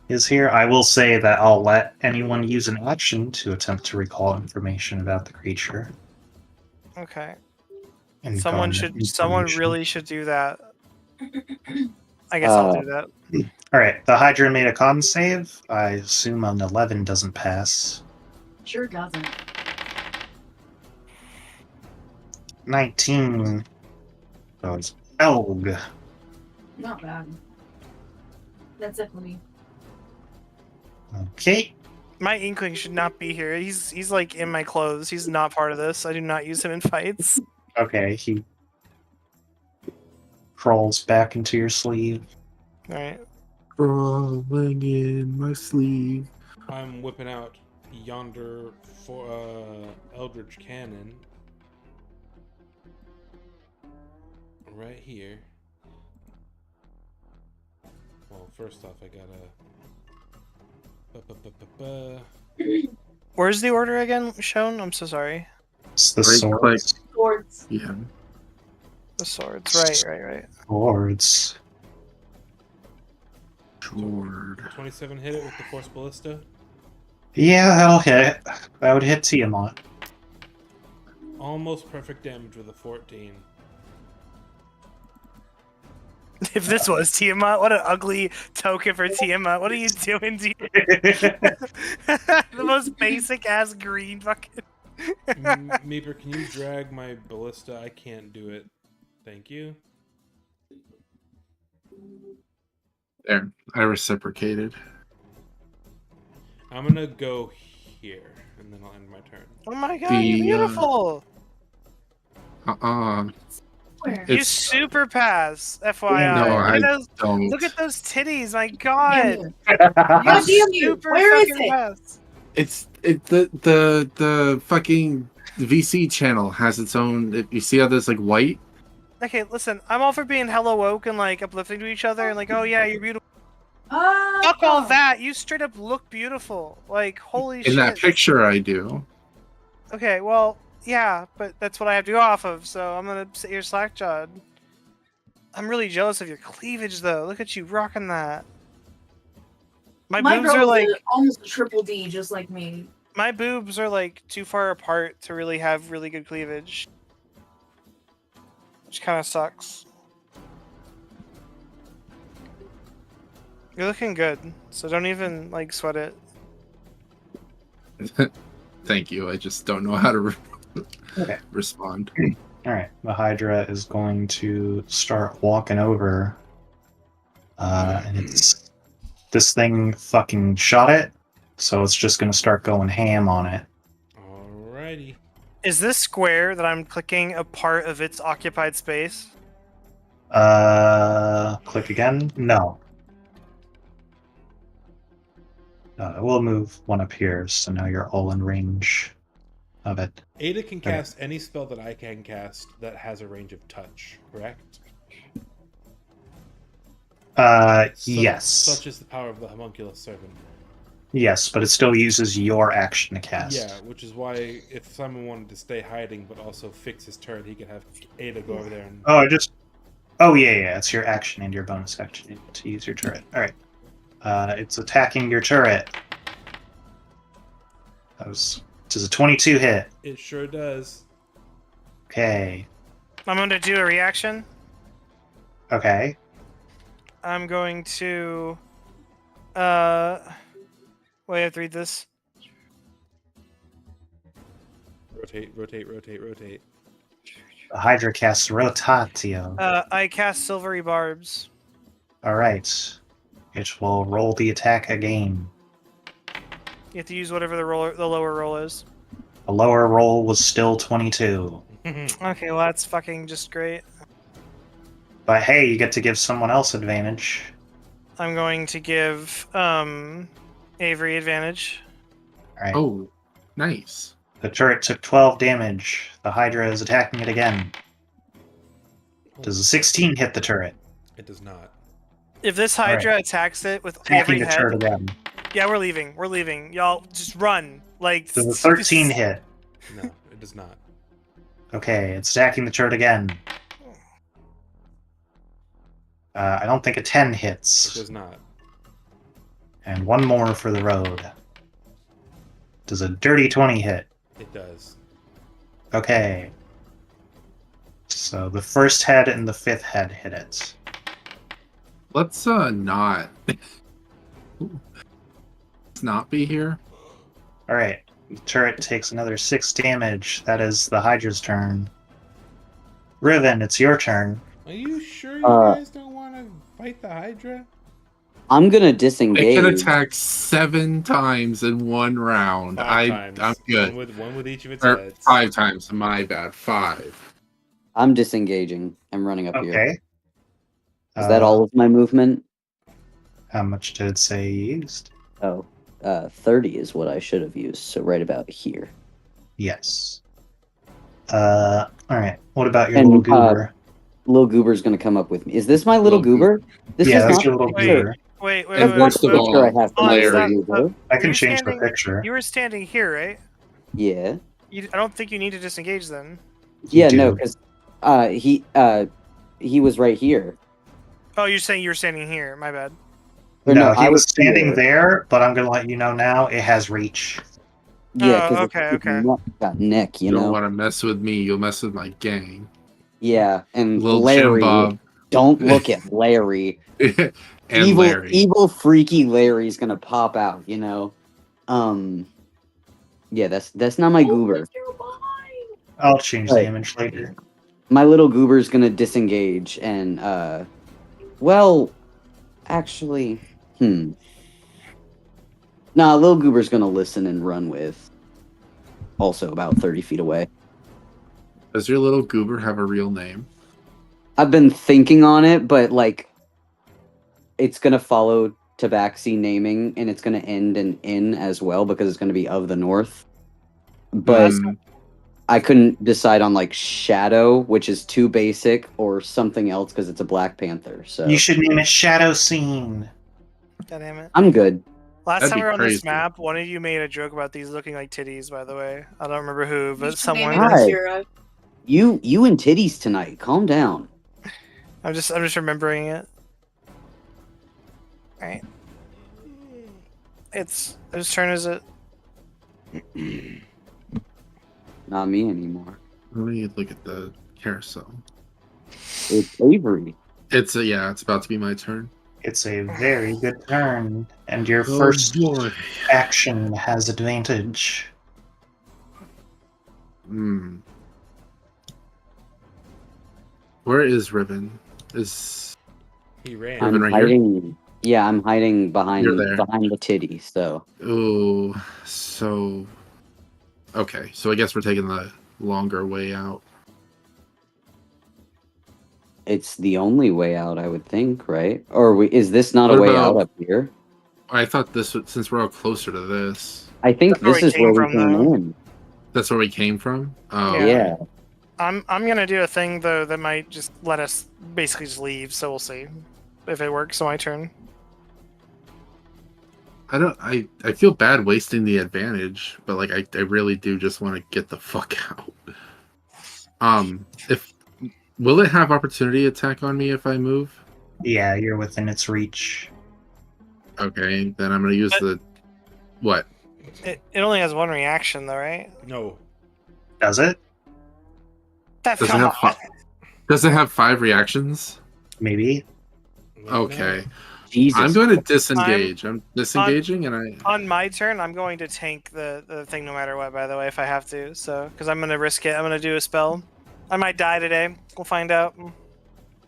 is here. I will say that I'll let anyone use an action to attempt to recall information about the creature. Okay. And Someone garner information. really should do that. I guess I'll do that. Alright, the Hydra made a con save. I assume an 11 doesn't pass. Sure doesn't. 19. So it's Elg. Not bad. That's it for me. Okay. My inkling should not be here. He's like in my clothes. He's not part of this. I do not use him in fights. Okay, he crawls back into your sleeve. Alright. Crawling in my sleeve. I'm whipping out yonder for Eldritch Cannon. Right here. Well, first off, I gotta. Where's the order again shown? I'm so sorry. It's the Right swords. Swords. Yeah. The swords. Right. Swords. Sword. 27 hit it with the Force Ballista. Yeah, that'll hit. That would hit Tiamat. Almost perfect damage with a 14. If this was Tiamat, what an ugly token for Tiamat. What are you doing, dude? The most basic ass green fucking. Meeper, can you drag my ballista? I can't do it. Thank you. There. I reciprocated. I'm gonna go here, and then I'll end my turn. Oh my god, you're beautiful! Where? You It's- super pass, FYI. No, I don't. Look at those titties, my god! God damn you! Super Where is fucking it? pass. It's the fucking VC channel has its own. You see how there's like white? Okay, listen, I'm all for being hella woke and like uplifting to each other and like, oh yeah, you're beautiful. Oh. Fuck all that. You straight up look beautiful. Like, holy shit. In that picture, I do. Okay, well, yeah, but that's what I have to go off of, so I'm gonna sit here slack-jawed. I'm really jealous of your cleavage, though. Look at you rocking that. My boobs girl are is like almost a triple D, just like me. my boobs are like too far apart to really have really good cleavage, which kind of sucks. You're looking good, so don't even like sweat it. Thank you. I just don't know how to Okay. respond. Alright, the Hydra is going to start walking over. And it's this thing fucking shot it, so it's just gonna start going ham on it. Alrighty. Is this square that I'm clicking a part of its occupied space? Click again? No. We'll move one up here, so now you're all in range of it. Ada can cast any spell that I can cast that has a range of touch, correct? Yes. Such as the power of the homunculus servant. Yes, but it still uses your action to cast. Yeah, which is why if Simon wanted to stay hiding but also fix his turn, he could have Ada go over there and... Oh, yeah, it's your action and your bonus action to use your turret. Alright. It's attacking your turret. Does a 22 hit? It sure does. Okay. I'm going to do a reaction. Okay. I'm going to Wait, I have to read this. Rotate, rotate, rotate, rotate. The Hydra casts Rotatio. I cast Silvery Barbs. Alright. It will roll the attack again. You have to use whatever the lower roll is. The lower roll was still 22. Okay, well that's fucking just great. But hey, you get to give someone else advantage. I'm going to give Avery advantage. Alright. Oh, nice. The turret took 12 damage. The Hydra is attacking it again. Does a 16 hit the turret? It does not. If this Hydra attacks it with Attacking every the head, turret again. yeah, we're leaving. We're leaving. Y'all just run. Like Does a 13 hit? No, it does not. Okay, it's attacking the turret again. I don't think a 10 It hits. does not. And one more for the road. Does a dirty 20 hit? It does. Okay. So the first head and the fifth head hit it. Let's not. Let's not be here. Alright. The turret takes another 6 damage. That is the Hydra's turn. Riven, it's your turn. Are you sure you guys don't want to fight the Hydra? I'm gonna It disengage. can attack 7 times in one round. Five times. I'm good. One with each of its Or heads. 5 times. My bad. 5. I'm disengaging. I'm running up here. Okay. Is that all of my movement? How much did it say you used? Oh, 30 is what I should have used. So right about here. Yes. Alright. What about your And, little goober? Little Goober's gonna come up with me. Is this my little Little Goober? This Yeah, is that's not. your little Wait. goober. Wait, And first of I'm all, sure I have to Larry- Larry Larry- Goober. I can you change standing- the picture. You were standing here, right? Yeah. I don't think you need to disengage then. Yeah. do. No, because he was right here. Oh, you're saying you were standing here. My bad. Or No, he I was standing here. there, but I'm gonna let you know now it has reach. Yeah, Oh, because okay. got Nick, you You don't know. want to mess with me. You'll mess with my gang. Yeah, and Little Jim Larry. Bob. Don't look at Larry. and evil, Larry. evil, freaky Larry's gonna pop out. You know. Yeah, that's not my goober. I'll change the Right. image later. My little goober's gonna disengage and well, actually, Nah, little goober's gonna listen and run with. Also about 30 feet away. Does your little goober have a real name? I've been thinking on it, but like, it's gonna follow Tabaxi naming, and it's gonna end in as well because it's gonna be of the North. But I couldn't decide on like Shadow, which is too basic, or something else because it's a Black Panther. So You should name it Shadow Scene. God damn it. I'm good. Last That'd time be we were on this crazy. map, one of you made a joke about these looking like titties, by the way. I don't remember who, You but should name someone. it Hi. Akira. You and titties tonight. Calm down. I'm just remembering it. Alright. It's whose turn is it? Not me anymore. Let me look at the carousel. It's Avery. It's about to be my turn. It's a very good turn, and your Oh, first boy. action has advantage. Where is Ribbon? Is He ran. Ribbon I'm right here? hiding. Yeah, I'm hiding behind You're there. the titty. So oh so okay. So I guess we're taking the longer way out. it's the only way out, I would think, right? Or is this not What a way about- out up here? I thought this would, since we're all closer to this, I think That's where this we is came where we from, came though. in. that's where we came from. Oh, Yeah. I'm gonna do a thing though that might just let us basically just leave, so we'll see if it works on my turn. I feel bad wasting the advantage, but like I really do just want to get the fuck out. If will it have opportunity attack on me if I move? Yeah, you're within its reach. Okay, then I'm gonna use the what? It only has one reaction though, right? No. Does it? That Does it come have on. Does it have 5 reactions? Maybe. No. Okay. Jesus. I'm going to disengage. I'm disengaging, and I. On my turn, I'm going to tank the thing no matter what, by the way, if I have to. So, because I'm going to risk it. I'm going to do a spell. I might die today. We'll find out.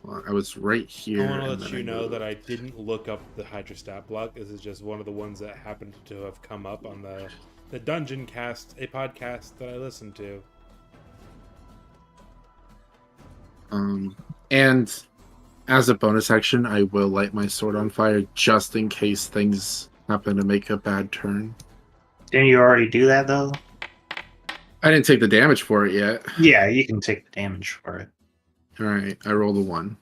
Well, I was right here. I want to and let then you know moved. that I didn't look up the Hydra stat block. This is just one of the ones that happened to have come up on the Dungeon Cast, a podcast that I listened to. And as a bonus action, I will light my sword on fire just in case things happen to make a bad turn. Didn't you already do that though? I didn't take the damage for it yet. Yeah, you can take the damage for it. All right, I rolled a 1,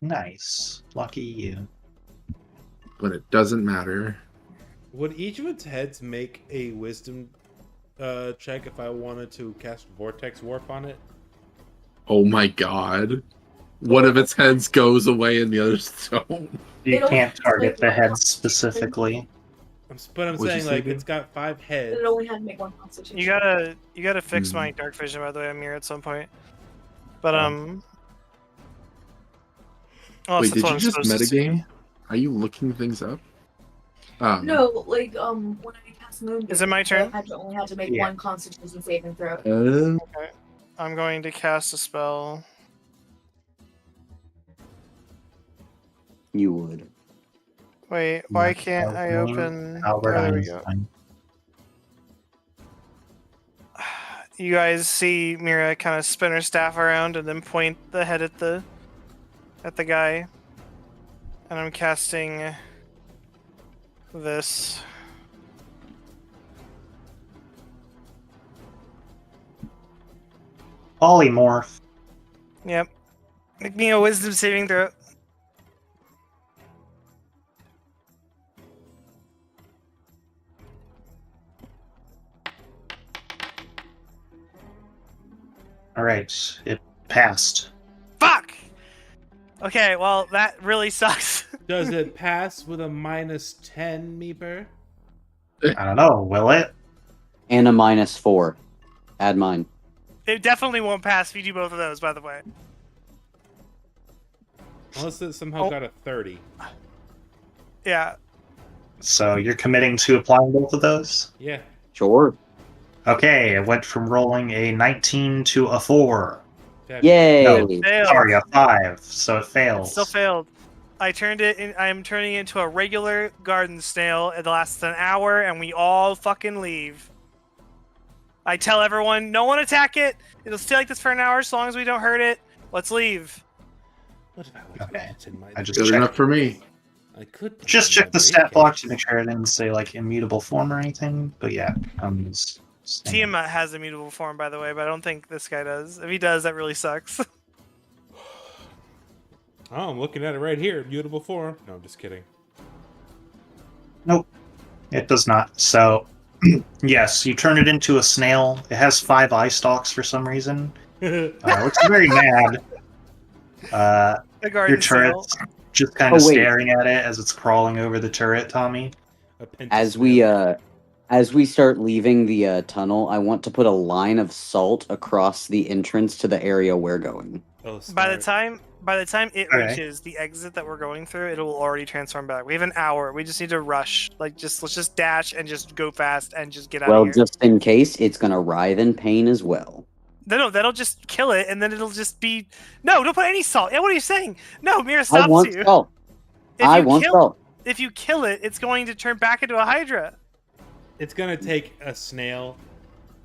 Nice. Lucky you. but it doesn't matter. Would each of its heads make a wisdom check if I wanted to cast Vortex Warp on it? Oh my god. One of its heads goes away and the others don't. You It only can't has, target like, the one head concentration. specifically. But I'm What'd you saying, say, like, dude? it's got 5 heads. It only had to make one constitution. You gotta fix my dark vision, by the way, Amir, at some point. But unless Wait, that's did what you I'm just supposed to see. metagame? Are you looking things up? No, like when I cast Moon, Is it my turn? I only had to make Yeah. one Constitution saving throw. I'm going to cast a spell. You would. Wait, why Yeah, can't I Albert open? Albert Oh, there we go. Einstein. You guys see Mira kind of spin her staff around and then point the head at the guy. And I'm casting this. Polymorph. Yep. Make me a wisdom saving throw. Alright, it passed. Fuck! Okay, well, that really sucks. Does it pass with a -10, Meeper? I don't know, will it? And a -4. Add mine. It definitely won't pass if you do both of those, by the way. Unless it somehow got a 30. Yeah. So you're committing to applying both of those? Yeah. Sure. Okay, it went from rolling a 19 to a 4. Yay! No. Failed. Sorry, a 5, so it fails. It still failed. I am turning it into a regular garden snail. It lasts an hour, and we all fucking leave. I tell everyone, no one attack it. It'll stay like this for an hour as long as we don't hurt it. Let's leave. What if I was Okay. put in my... I just Good checked. enough for me. I could put Just it in check my the stat block to briefcase. make sure it didn't say like immutable form or anything. But yeah, Tiamat has a mutable form, by the way, but I don't think this guy does. If he does, that really sucks. Oh, I'm looking at it right here. Mutable form. No, I'm just kidding. Nope, it does not. So, yes, you turn it into a snail. It has 5 eye stalks for some reason. Looks very mad. The garden Your snail. turret's just kind of Oh, wait. staring at it as it's crawling over the turret, Tommy. As we start leaving the tunnel, I want to put a line of salt across the entrance to the area we're going. Oh, By the smart. time it Okay. reaches the exit that we're going through, it will already transform back. We have an hour. We just need to rush. Like, let's just dash and just go fast and just get out Well, of here. just in case, it's gonna writhe in pain as well. That'll just kill it, and then it'll just be. No, don't put any salt. Yeah, what are you saying? No, Mira I stops want you. salt. If I you want kill, salt. if you kill it, it's going to turn back into a Hydra. It's gonna take a snail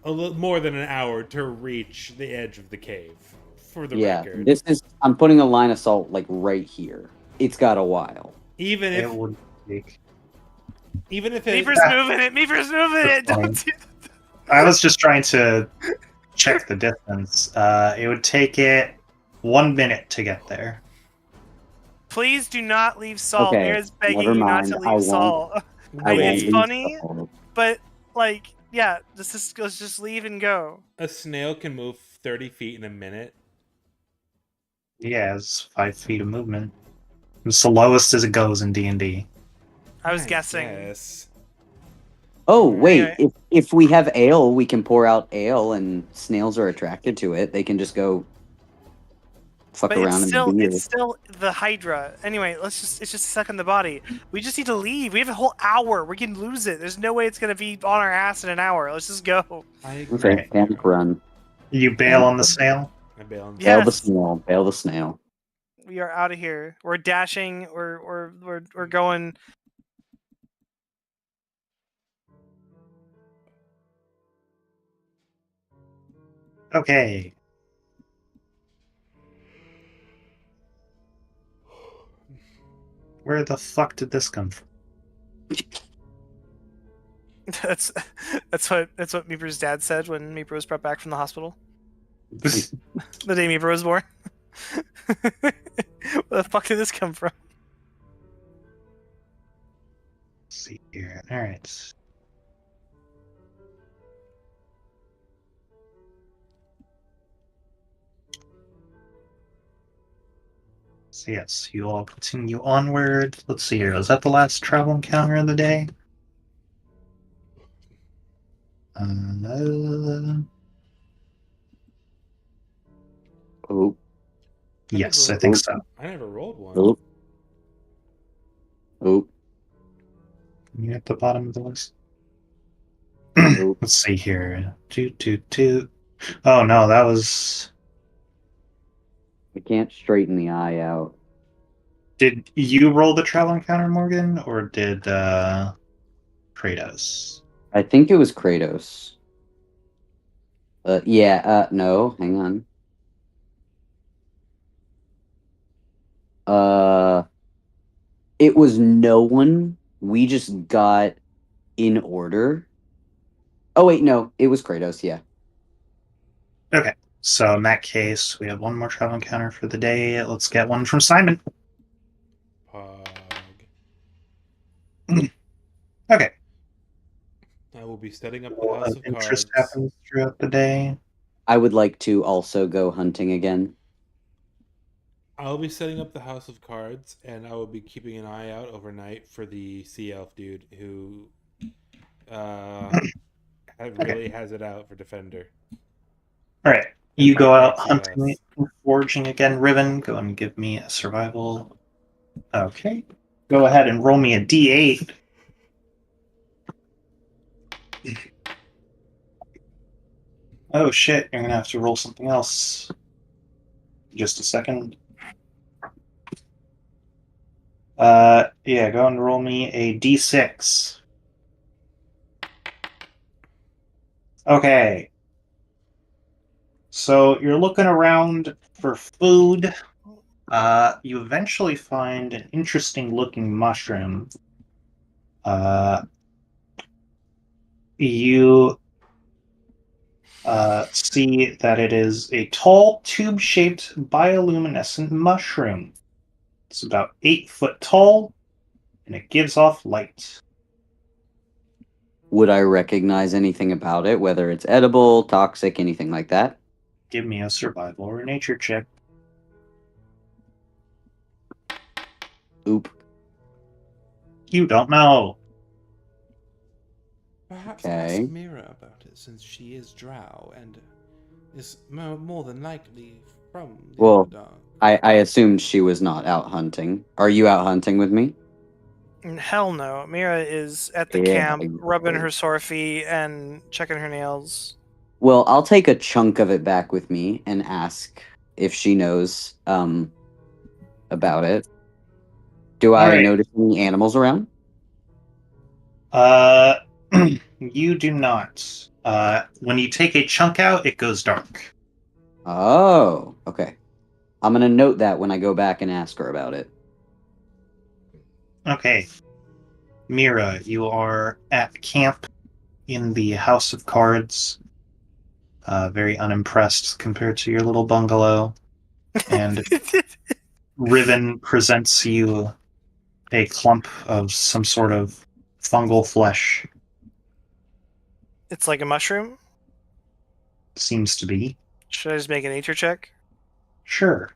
a little more than an hour to reach the edge of the cave. For the Yeah, record, this is. I'm putting a line of salt like right here. It's got a while. even It if would take. even if it Meeper's moving it. Meeper's moving it. Fine. Don't do I was just trying to check the distance. It would take it 1 minute to get there. Please do not leave salt. Okay, Mira's begging never you not mind. to I leave won't. salt. I won't It's leave funny, salt. but like, yeah, let's just leave and go. a snail can move 30 feet in a minute, Yeah, it's 5 feet of movement. It's the lowest as it goes in D&D. I was guessing. Yes. Oh wait, Anyway. if we have ale, we can pour out ale, and snails are attracted to it. They can just go fuck But around and be it's still the Hydra. Anyway, it's just stuck in the body. We just need to leave. We have a whole hour. We can lose it. There's no way it's gonna be on our ass in an hour. Let's just go. I agree. Okay, with panic Mira. run. You bail on the snail? I bail on Bail the Yes, snail. Bail the snail. we are out of here. We're dashing. We're going. Okay. Where the fuck did this come from? That's what Meeper's dad said when Meeper was brought back from the hospital. The day Meeper was born. Where the fuck did this come from? Let's see here. All right. So yes, you all continue onward. Let's see here. Was that the last travel encounter of the day? Oh, Yes, I never- think so. I never rolled one. oh, oh, You at the bottom of the list. oh. Let's see here. Oh no, that was. I can't straighten the eye out. Did you roll the travel encounter, Morgan, or did Kratos? I think it was Kratos. No, hang on. It was no one. We just got in order. Oh wait, no, it was Kratos, yeah. Okay, so in that case, we have one more travel encounter for the day. Let's get one from Simon. Pog. Okay. I will be setting up A the lot house of of interest cards. happens throughout the day. I would like to also go hunting again. I'll be setting up the house of cards, and I will be keeping an eye out overnight for the sea elf dude who really has it out for defender. All right. And You by go out proxy, hunting us. and foraging again, Riven. Go and give me a survival. Okay. Go ahead and roll me a d8. Oh shit, you're gonna have to roll something else. Just a second. Yeah, go and roll me a d6. Okay. So you're looking around for food. You eventually find an interesting looking mushroom. You see that it is a tall, tube-shaped bioluminescent mushroom. It's about 8 foot tall, and it gives off light. Would I recognize anything about it, whether it's edible, toxic, anything like that? Give me a survival or nature check. Oop. You You don't know. Perhaps Okay. ask Mira about it, since she is drow and is more than likely from the Well, Underdark. I assumed she was not out hunting. Are you out hunting with me? Hell no. Mira is at the Yeah, camp, rubbing exactly. her Sorfi and checking her nails. Well, I'll take a chunk of it back with me and ask if she knows about it. Do I Alright. notice any animals around? You do not. When you take a chunk out, it goes dark. Oh, okay. I'm gonna note that when I go back and ask her about it. Okay. Mira, you are at camp in the House of Cards. Very unimpressed compared to your little bungalow. And Riven presents you a clump of some sort of fungal flesh. It's like a mushroom. Seems to be. Should I just make a nature check? Sure.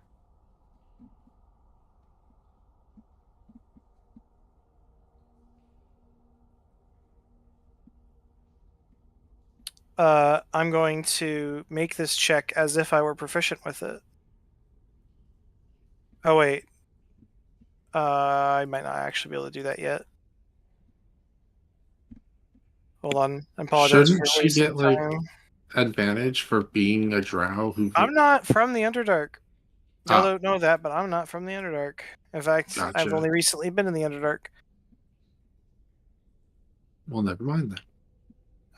I'm going to make this check as if I were proficient with it. Oh wait. I might not actually be able to do that yet. Hold on. I apologize Shouldn't for she wasting get like time. advantage for being a drow who? I'm not from the Underdark. Y'all Ah, don't know that, but I'm not from the Underdark. In fact, I've gotcha. only recently been in the Underdark. Well, never mind then.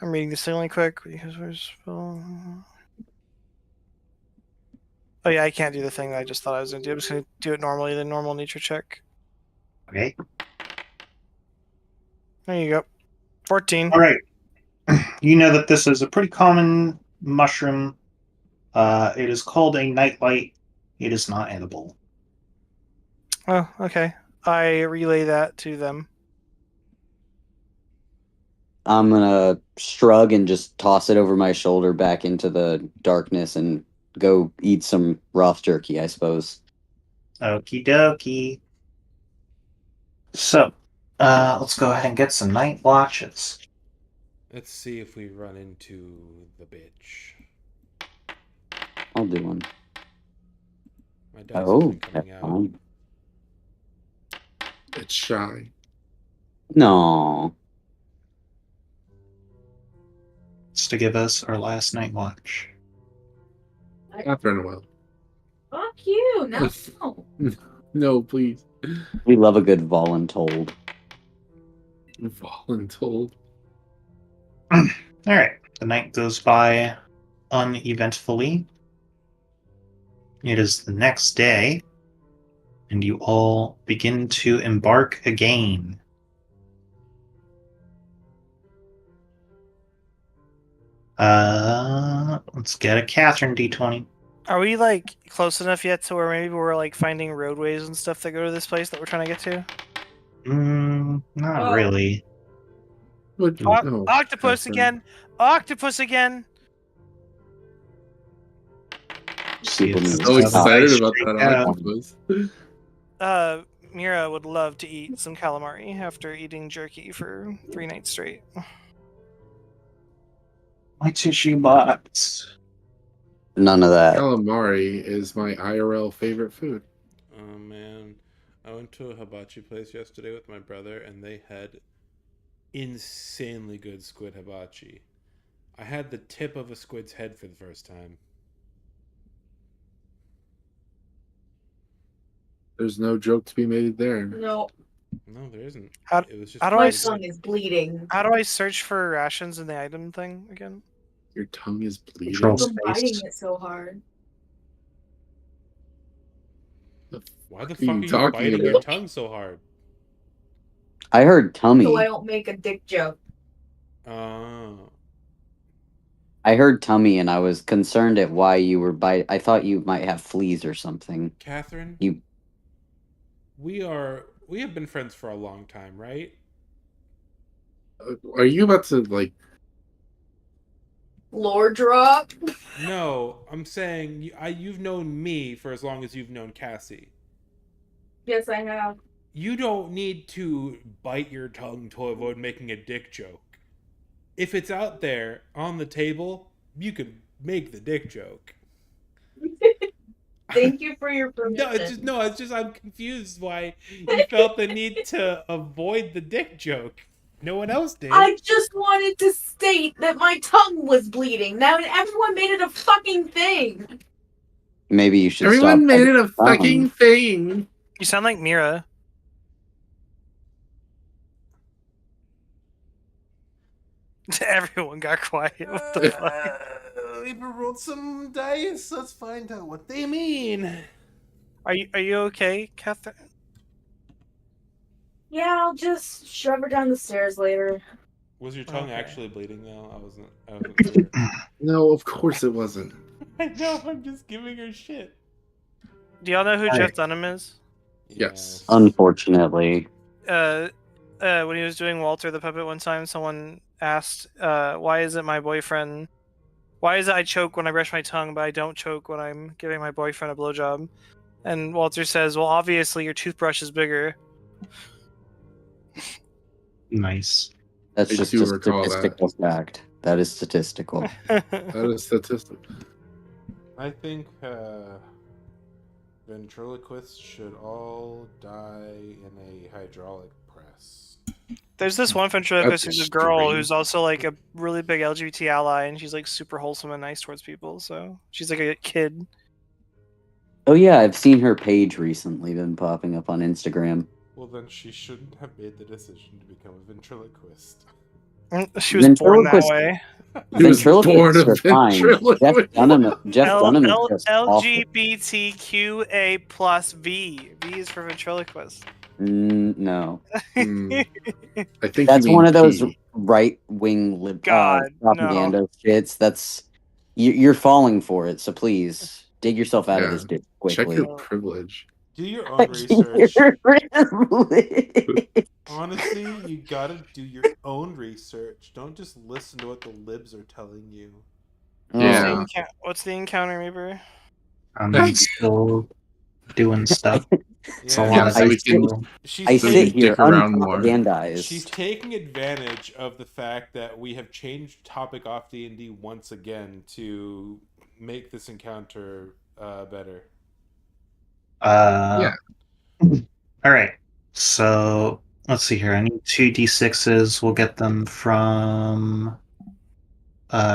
I'm reading this thing really quick because where's oh yeah, I can't do the thing that I just thought I was gonna do. I'm just gonna do it normally, the normal nature check. Okay. There you go. 14. All right. You know that this is a pretty common mushroom. It is called a nightlight. It is not edible. Oh, okay. I relay that to them. I'm gonna shrug and just toss it over my shoulder back into the darkness and go eat some rough jerky, I suppose. Okie dokie. So, let's go ahead and get some night watches. Let's see if we run into the bitch. I'll do one. My dice have Oh, been coming that's out. fine. It's shy. No. It's to give us our last night watch. Catherine will. Fuck you. No. No, please. We love a good voluntold. Voluntold. All right. The night goes by uneventfully. It is the next day, and you all begin to embark again. Let's get a Catherine D20. Are we like close enough yet to where maybe we're like finding roadways and stuff that go to this place that we're trying to get to? Not Oh. really. What? Oh, No, octopus Catherine. again! Octopus again! People It's need So to excited nice about shake that out. octopus. Mira would love to eat some calamari after eating jerky for 3 nights straight. My tissue box. None of that. Calamari is my IRL favorite food. Oh man, I went to a hibachi place yesterday with my brother, and they had insanely good squid hibachi. I had the tip of a squid's head for the first time. There's no joke to be made there. No. No, there isn't. How- It was just how do My I really s- tongue good. is bleeding. How do I search for rations in the item thing again? Your tongue is bleeding. Control I'm biting space. it so hard. Why the What fuck are are you you talking biting your about? tongue so hard? I heard tummy. So I don't make a dick joke. Oh. I heard tummy, and I was concerned at why you were bite. I thought you might have fleas or something. Catherine, You we have been friends for a long time, right? Are you about to like? Lore drop. No, I'm saying you've known me for as long as you've known Cassie. Yes, I have. You don't need to bite your tongue to avoid making a dick joke. If it's out there on the table, you can make the dick joke. Thank you for your permission. It's just I'm confused why you felt the need to avoid the dick joke. No one else did. I just wanted to state that my tongue was bleeding. Now everyone made it a fucking thing. maybe you should Everyone stop. made it a biting fucking your thing. You sound like Mira. Everyone got quiet. What the fuck? We rolled some dice. Let's find out what they mean. Are you okay, Catherine? Yeah, I'll just shove her down the stairs later. Was your tongue Okay. actually bleeding though? I wasn't sure. No, of course it wasn't. I know. I'm just giving her shit. Do y'all know who Hey. Jeff Dunham is? Yes. Unfortunately, When he was doing Walter the Puppet one time, someone asked, why is it I choke when I brush my tongue, but I don't choke when I'm giving my boyfriend a blowjob? And Walter says, well, obviously your toothbrush is bigger. Nice. that's I just do a recall that. statistical fact. That is statistical. That is statistical. I think Ventriloquists should all die in a hydraulic press. There's this one ventriloquist That's who's a girl strange. who's also like a really big LGBT ally, and she's like super wholesome and nice towards people. So she's like a kid. Oh yeah, I've seen her page recently been popping up on Instagram. Well, then she shouldn't have made the decision to become a ventriloquist. She was born that Ventriloquist- way. He was born Ventriloquists a are fine. ventriloquist. Jeff Dunham is just awful. LGBTQA plus V. V is for ventriloquist. No, I think that's you mean one of those P. right-wing God, propaganda shits. That's you're falling for it. So please dig yourself out of Yeah. this ditch Check quickly. your privilege. Do your own research. Your privilege. Honestly, you gotta do your own research. Don't just listen to what the libs are telling you. Yeah. What's the encounter, Reaper? I'm still doing stuff. It's a Yeah, lot of so we extra. can- she's I So we sit can here dick around more. unpropagandized. She's taking advantage of the fact that we have changed topic off D&D once again to make this encounter better. Yeah. All right. So let's see here. I need 2d6s. We'll get them from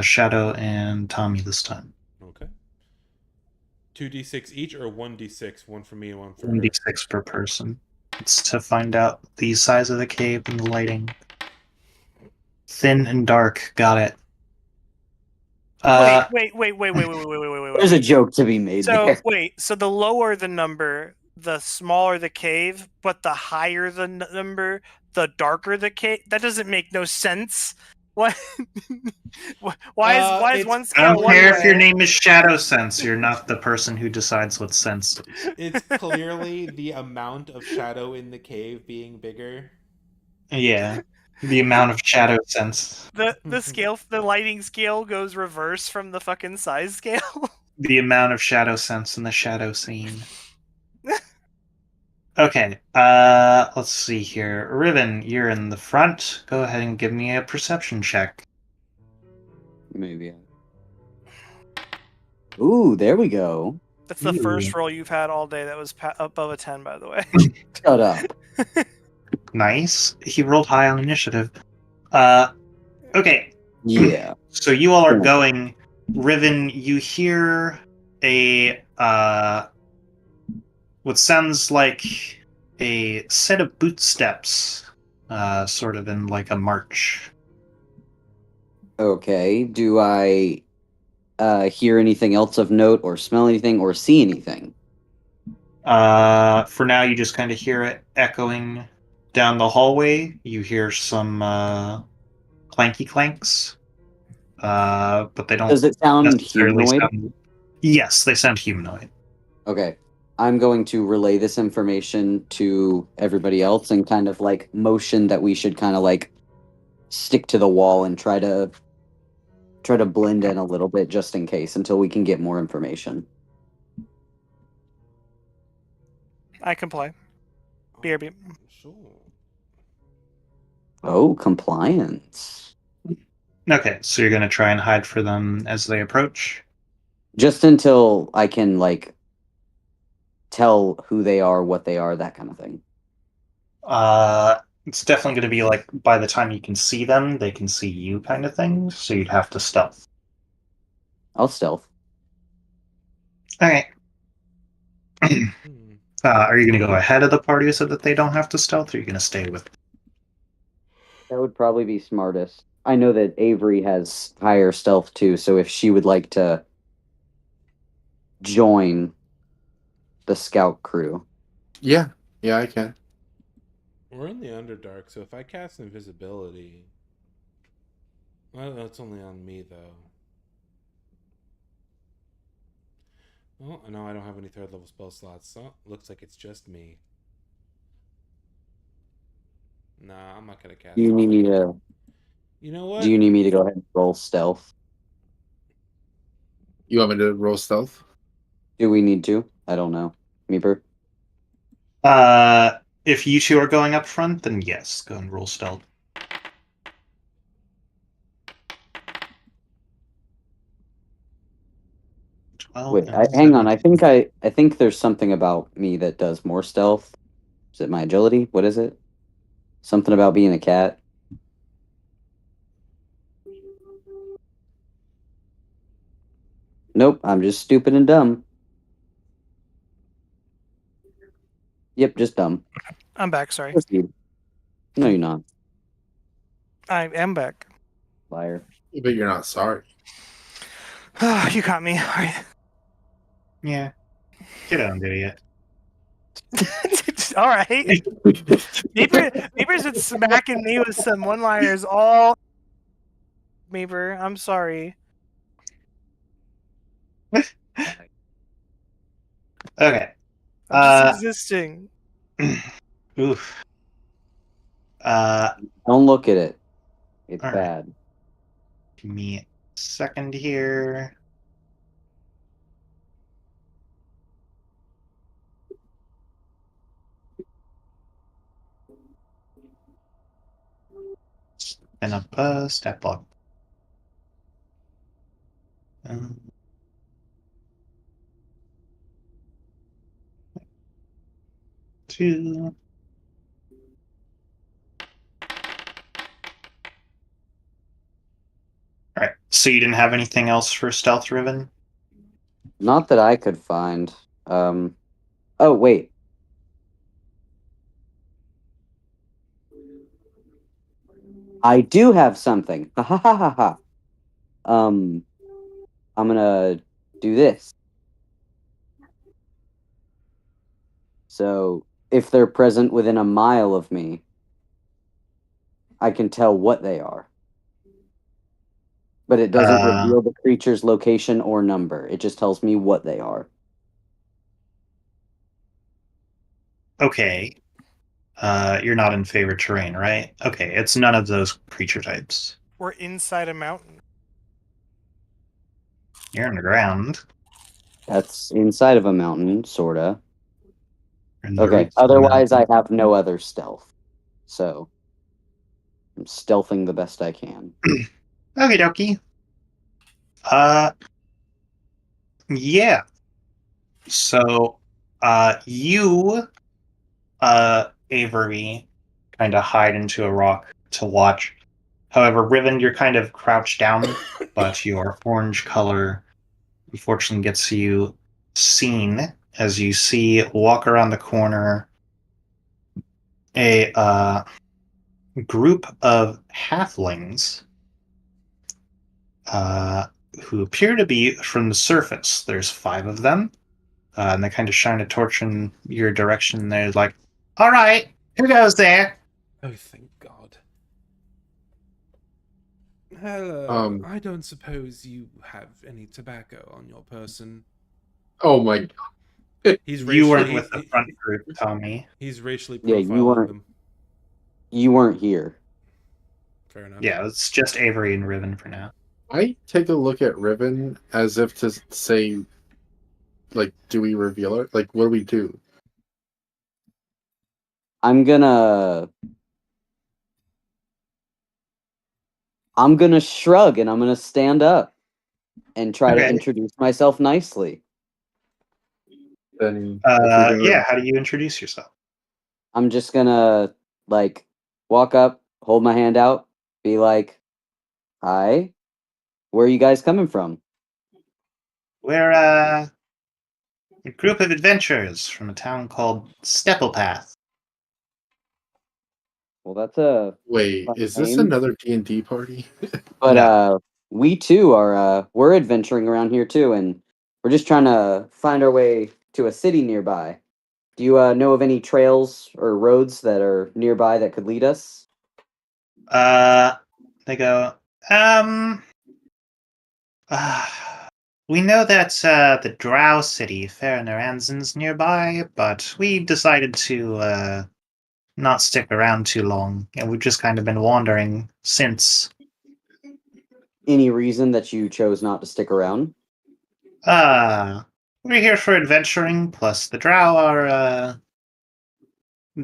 Shadow and Tommy this time. Okay. 2d6 each or 1d6? One for me and one for her. 1d6 per person. It's to find out the size of the cave and the lighting. Thin and dark. Got it. Wait. There's a joke to be made So there. wait, so the lower the number, the smaller the cave, but the higher the number, the darker the cave. That doesn't make no sense. What? why is one I scale don't one care way? if your name is Shadow Sense. You're not the person who decides what sense is. It's clearly the amount of shadow in the cave being bigger. Yeah. The amount of Shadow Sense. The scale, the lighting scale goes reverse from the fucking size scale. The amount of Shadow Sense in the shadow scene. Okay, let's see here. Riven, you're in the front. Go ahead and give me a perception check. Maybe. Ooh, there we go. That's the first Ooh. roll you've had all day that was above a 10, by the way. Shut up. Nice. He rolled high on initiative. Okay, Yeah. so you all are going. Riven, you hear a, what sounds like a set of boot steps, sort of in like a march. Okay. Do I hear anything else of note or smell anything or see anything? For now, you just kind of hear it echoing down the hallway. You hear some clanky clanks, but they don't Does it sound necessarily humanoid? sound. Yes, they sound humanoid. Okay. I'm going to relay this information to everybody else and kind of like motion that we should kind of like stick to the wall and try to blend in a little bit just in case until we can get more information. I comply. BRB. Sure. Oh, compliance. Okay, so you're going to try and hide for them as they approach? Just until I can like tell who they are, what they are, that kind of thing. It's definitely going to be like by the time you can see them, they can see you kind of thing, so you'd have to stealth. I'll stealth. Okay. Are you going to go ahead of the party so that they don't have to stealth, or are you going to stay with them? That would probably be smartest. I know that Avery has higher stealth too, so if she would like to join the scout crew. Yeah, I can. We're in the Underdark, so if I cast invisibility... Well, that's only on me, though. Well, no, I don't have any third level spell slots, so looks like it's just me. Nah, I'm not gonna cast Do you need me to You know what? do you need me to go ahead and roll stealth? You want me to roll stealth? Do we need to? I don't know. Meeper? If you two are going up front, then yes, go and roll stealth. Well, Wait, it is hang on. everything. I think there's something about me that does more stealth. Is it my agility? What is it? Something about being a cat. Nope, I'm just stupid and dumb. Yep, just dumb. I'm back. Sorry, Proceed. No, you're not, I am back. liar. But you're not sorry. You got me. All right. Yeah. Get on, idiot. All right. Meeper's been smacking me with some one-liners all. Meeper, I'm sorry. Okay. I'm just existing. Oof. Don't look at it. It's All right. bad. Give me a second here. Spin up a step block. Two. All right. So you didn't have anything else for stealth, Riven? Not that I could find. Oh, wait. I do have something. Ha ha ha ha ha. I'm gonna do this. So, if they're present within a mile of me, I can tell what they are. But it doesn't reveal the creature's location or number. It just tells me what they are. Okay. You're not in favorite terrain, right? Okay, it's none of those creature types. We're inside a mountain. You're underground. That's inside of a mountain, sorta. You're in the Okay, roots of the otherwise I mountain. have no other stealth. So, I'm stealthing the best I can. Okie dokie. Yeah. So, you, Avery, kind of hide into a rock to watch. However, Riven, you're kind of crouched down, but your orange color unfortunately gets you seen as you see walk around the corner a group of halflings who appear to be from the surface. There's 5 of them, and they kind of shine a torch in your direction. They're like, "All right, who goes there?" Oh, thank God. Hello. Um, I don't suppose you have any tobacco on your person. Oh my He's You weren't racially, with the front group, Tommy. he's racially Yeah, profiling them. you weren't here. Fair enough. Yeah, it's just Avery and Riven for now. I take a look at Riven as if to say, like, do we reveal it? Like, what do we do? I'm gonna shrug and I'm gonna stand up and try to Okay. introduce myself nicely. Then if we do Yeah, how do you introduce yourself? I'm just gonna like walk up, hold my hand out, be like, "Hi, where are you guys coming from?" We're a group of adventurers from a town called Stepplepath. Well, that's a wait, fun is this name. another D&D party? But No. we too are we're adventuring around here too, and we're just trying to find our way to a city nearby. Do you know of any trails or roads that are nearby that could lead us? They go, um, uh, we know that the Drow city, Fernaranzen's nearby, but we decided to not stick around too long, and we've just kind of been wandering since. Any reason that you chose not to stick around? We're here for adventuring, plus the Drow are a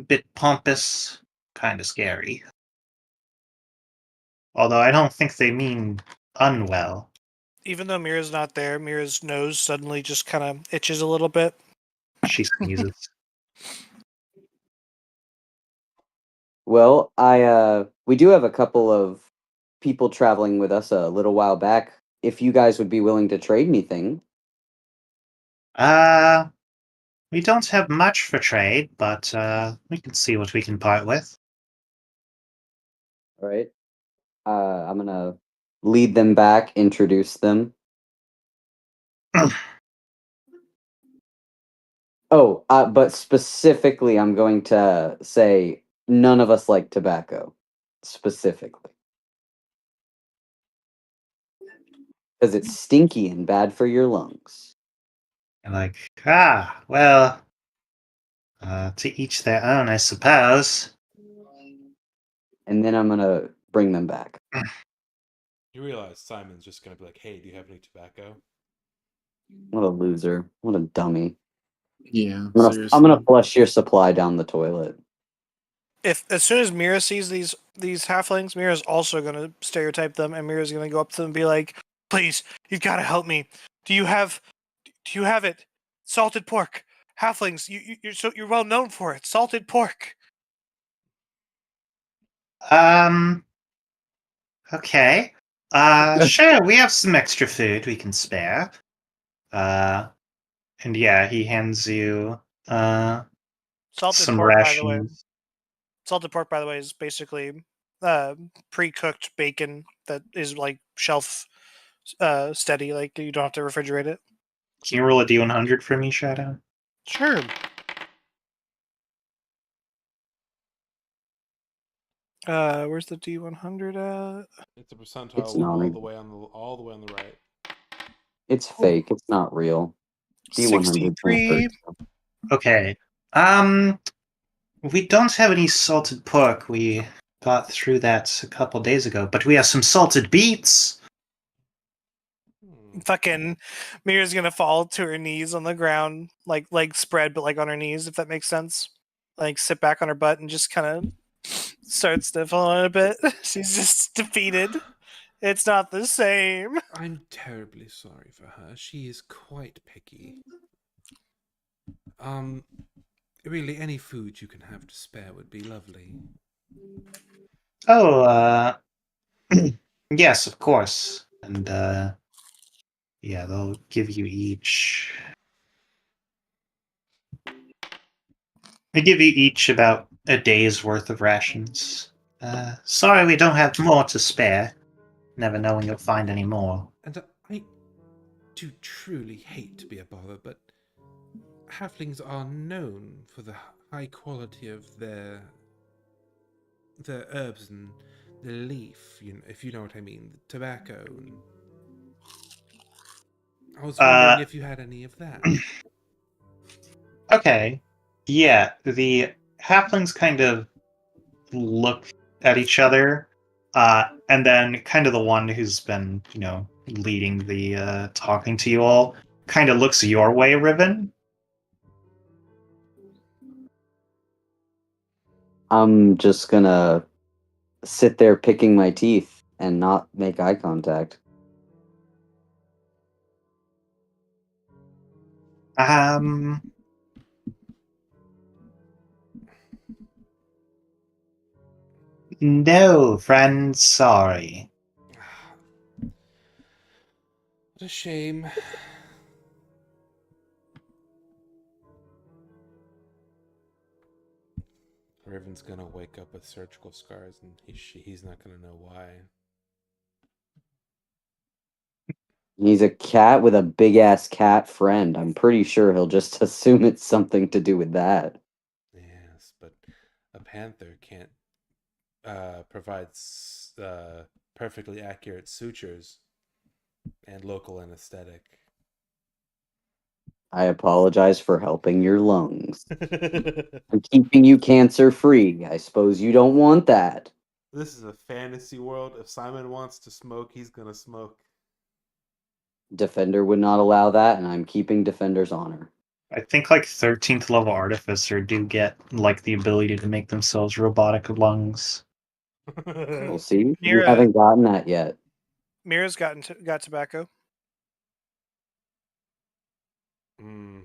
bit pompous, kind of scary. Although I don't think they mean unwell. Even though Mira's not there, Mira's nose suddenly just kind of itches a little bit. She sneezes. Well, we do have a couple of people traveling with us a little while back. If you guys would be willing to trade anything, We don't have much for trade, but we can see what we can part with. all right? I'm gonna lead them back, introduce them. Oh, but specifically, I'm going to say none of us like tobacco. Specifically. Because it's stinky and bad for your lungs. And like, well, to each their own, I suppose. And then I'm going to bring them back. You realize Simon's just gonna be like, "Hey, do you have any tobacco?" What a loser. What a dummy. Yeah, I'm seriously. gonna flush your supply down the toilet. As soon as Mira sees these halflings, Mira's also gonna stereotype them, and Mira's gonna go up to them and be like, "Please, you've got to help me. Do you have it? Salted pork, halflings. You're well known for it. Salted pork." Okay. Sure, we have some extra food we can spare. And yeah, he hands you Salted some pork, by the way. rations. Salted pork, by the way, is basically pre-cooked bacon that is like shelf steady. Like you don't have to refrigerate it. Can you roll a D100 for me, Shadow? Sure. Where's the D100 at? It's a percentile It's one not all real. the way on the right. It's fake. It's not real. D100 63. Okay. We don't have any salted pork. We got through that a couple days ago, but we have some salted beets. Fucking Mira's gonna fall to her knees on the ground, like legs spread, but like on her knees, if that makes sense. Like sit back on her butt and just kind of start sniffling a bit. She's just defeated. It's not the same. I'm terribly sorry for her. She is quite picky. Really, any food you can have to spare would be lovely. Oh, yes, of course. And, yeah, they'll give you each... They give you each about a day's worth of rations. Sorry we don't have more to spare. Never knowing you'll find any more. And I do truly hate to be a bother, but halflings are known for the high quality of their herbs and the leaf, if you know what I mean, the tobacco. And I was wondering if you had any of that. Okay. Yeah, the halflings kind of look at each other, and then kind of the one who's been, leading the talking to you all, kind of looks your way, Riven. I'm just gonna sit there picking my teeth and not make eye contact. No, friend, sorry. What a shame. Riven's gonna wake up with surgical scars, and he's not gonna know why. He's a cat with a big ass cat friend. I'm pretty sure he'll just assume it's something to do with that. Yes, but a panther can't provide perfectly accurate sutures and local anesthetic. I apologize for helping your lungs. I'm keeping you cancer free. I suppose you don't want that. This is a fantasy world. If Simon wants to smoke, he's gonna smoke. Defender would not allow that, and I'm keeping Defender's honor. I think 13th level Artificer do get the ability to make themselves robotic lungs. We'll see. You Mira- haven't gotten that yet. Mira's got tobacco. Hmm.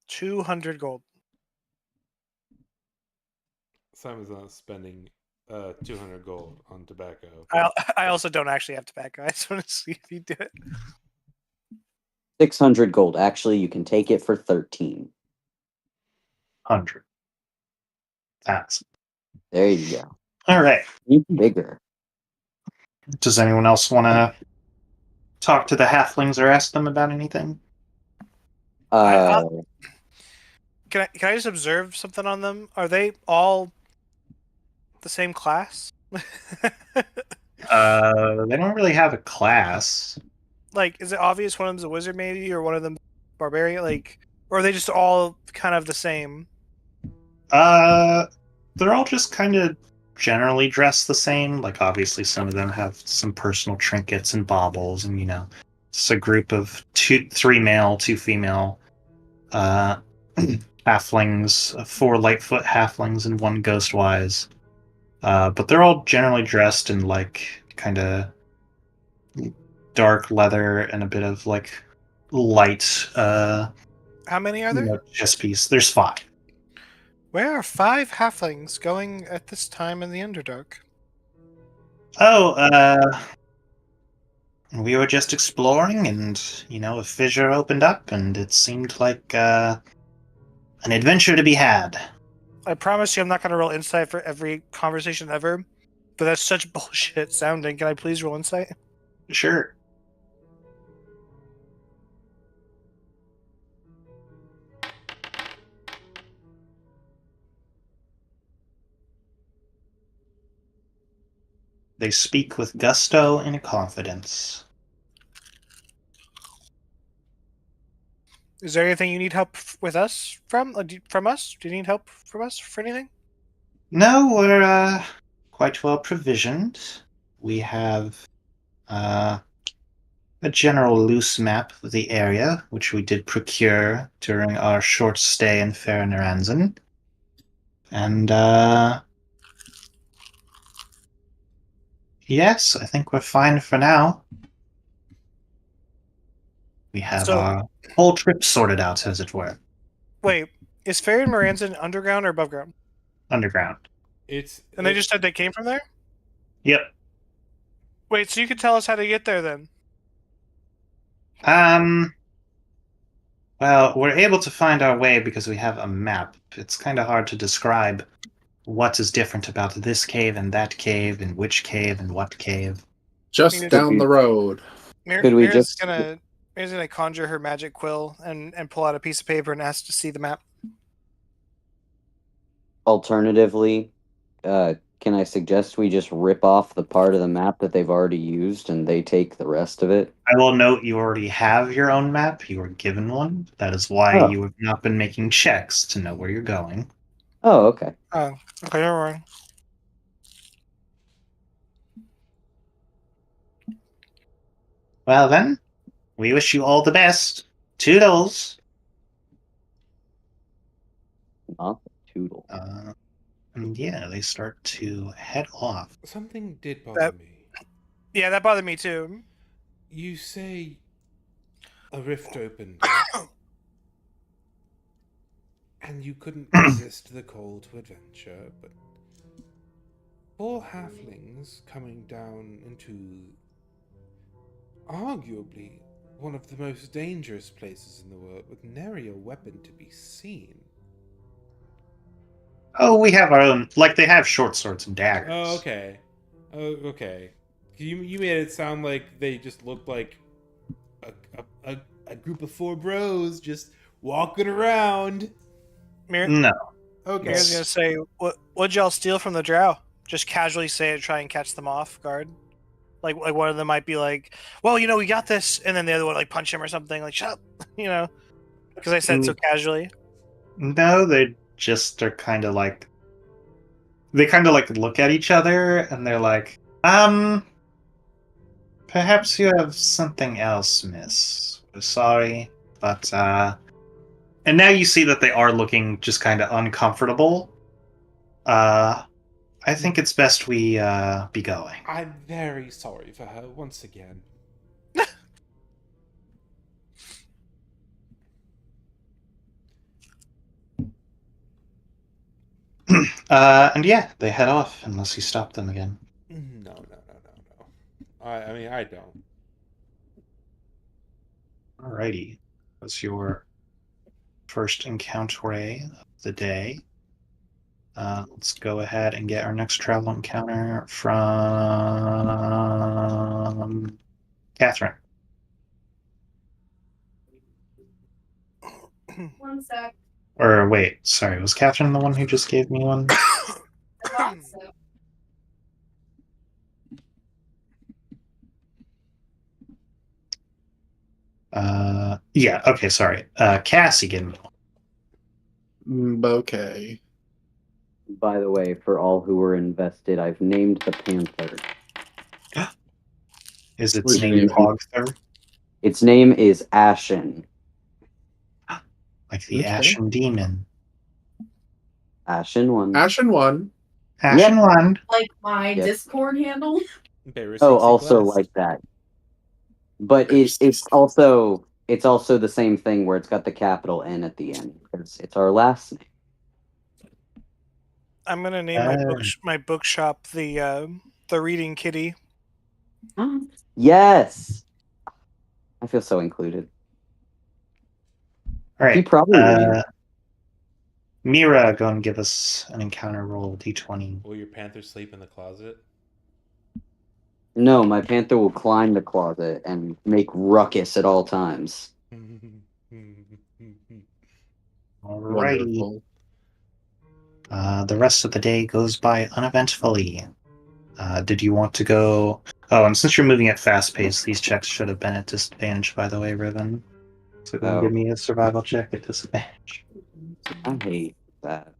200 gold. Simon's not spending 200 gold on tobacco. I also don't actually have tobacco. I just want to see if you do it. 600 gold. Actually, you can take it for 13. 100. That's There you go. all right. Even bigger. Does anyone else want to talk to the halflings or ask them about anything? Uh, Can I just observe something on them? Are they all the same class? They don't really have a class. Like, is it obvious one of them's a wizard, maybe, or one of them barbarian? Like, or are they just all kind of the same? They're all just kind of generally dressed the same. Like, obviously, some of them have some personal trinkets and baubles, and it's a group of three male, two female, halflings, four Lightfoot halflings, and one Ghostwise. But they're all generally dressed in like kind of dark leather and a bit of like light, How many are there? chest piece. There's 5. Where are 5 halflings going at this time in the Underdark? Oh, we were just exploring, and a fissure opened up, and it seemed like an adventure to be had. I promise you, I'm not going to roll insight for every conversation ever, but that's such bullshit sounding. Can I please roll insight? Sure. They speak with gusto and confidence. Is there anything you need help with us from? From us? Do you need help from us for anything? No, we're quite well provisioned. We have a general loose map of the area, which we did procure during our short stay in Fernaranzen. And yes, I think we're fine for now. We have So- our whole trip sorted out, as it were. Wait, is Fair and Moranzan underground or above ground? Underground. And they just said they came from there? Yep. Wait, so you could tell us how to get there then? Well, we're able to find our way because we have a map. It's kind of hard to describe what is different about this cave and that cave and which cave and what cave. Just Could down we- the road. Could we just- Mira's gonna conjure her magic quill and pull out a piece of paper and ask to see the map. Alternatively, can I suggest we just rip off the part of the map that they've already used and they take the rest of it? I will note you already have your own map. You were given one. That is why Oh. you have not been making checks to know where you're going. Oh, okay. Oh, okay, never mind. Well then, we wish you all the best. Toodles. Not the Toodle. And yeah, they start to head off. Something did bother That- me. Yeah, that bothered me too. You say a rift opened, and you couldn't resist the call to adventure, but 4 halflings coming down into arguably one of the most dangerous places in the world with nary a weapon to be seen. Oh, we have our own. Like, they have short swords and daggers. Oh, okay. Oh, okay. You made it sound like they just looked like a group of 4 bros just walking around. No. Okay. Mira's gonna say, what'd y'all steal from the drow? Just casually say it to try and catch them off guard. Like one of them might be like, well, we got this, and then the other one like punch him or something, like shut up, because I said so casually. No, they just are kind of like. They kind of like look at each other and they're like, perhaps you have something else, miss. We're sorry, but, and now you see that they are looking just kind of uncomfortable. I think it's best we, be going. I'm very sorry for her once again. And yeah, they head off unless you stop them again. No. I mean, I don't. Alrighty. That's your first encounter of the day. Let's go ahead and get our next travel encounter from Catherine. One sec. Or wait, sorry, was Catherine the one who just gave me one? I thought so. Yeah, okay, sorry. Cassie gave me one. Okay. By the way, for all who were invested, I've named the panther. Is its What'd you name name it? Hogther? Its name is Ashen. Like the Okay. Ashen Demon. Ashen one. Ashen one. Ashen Yep. Wand. Like my Yep. Discord handle. Oh, also like that. But it's also the same thing where it's got the capital N at the end because it's our last name. I'm gonna name my bookshop the Reading Kitty. Yes. I feel so included. All right. He probably reads. Mira, go and give us an encounter roll, d20. Will your panther sleep in the closet? No, my panther will climb the closet and make ruckus at all times. Alrighty. Wonderful. The rest of the day goes by uneventfully. Did you want to go? Oh, and since you're moving at fast pace, these checks should have been at disadvantage, by the way, Riven. So go and give me a survival check at disadvantage. I hate that.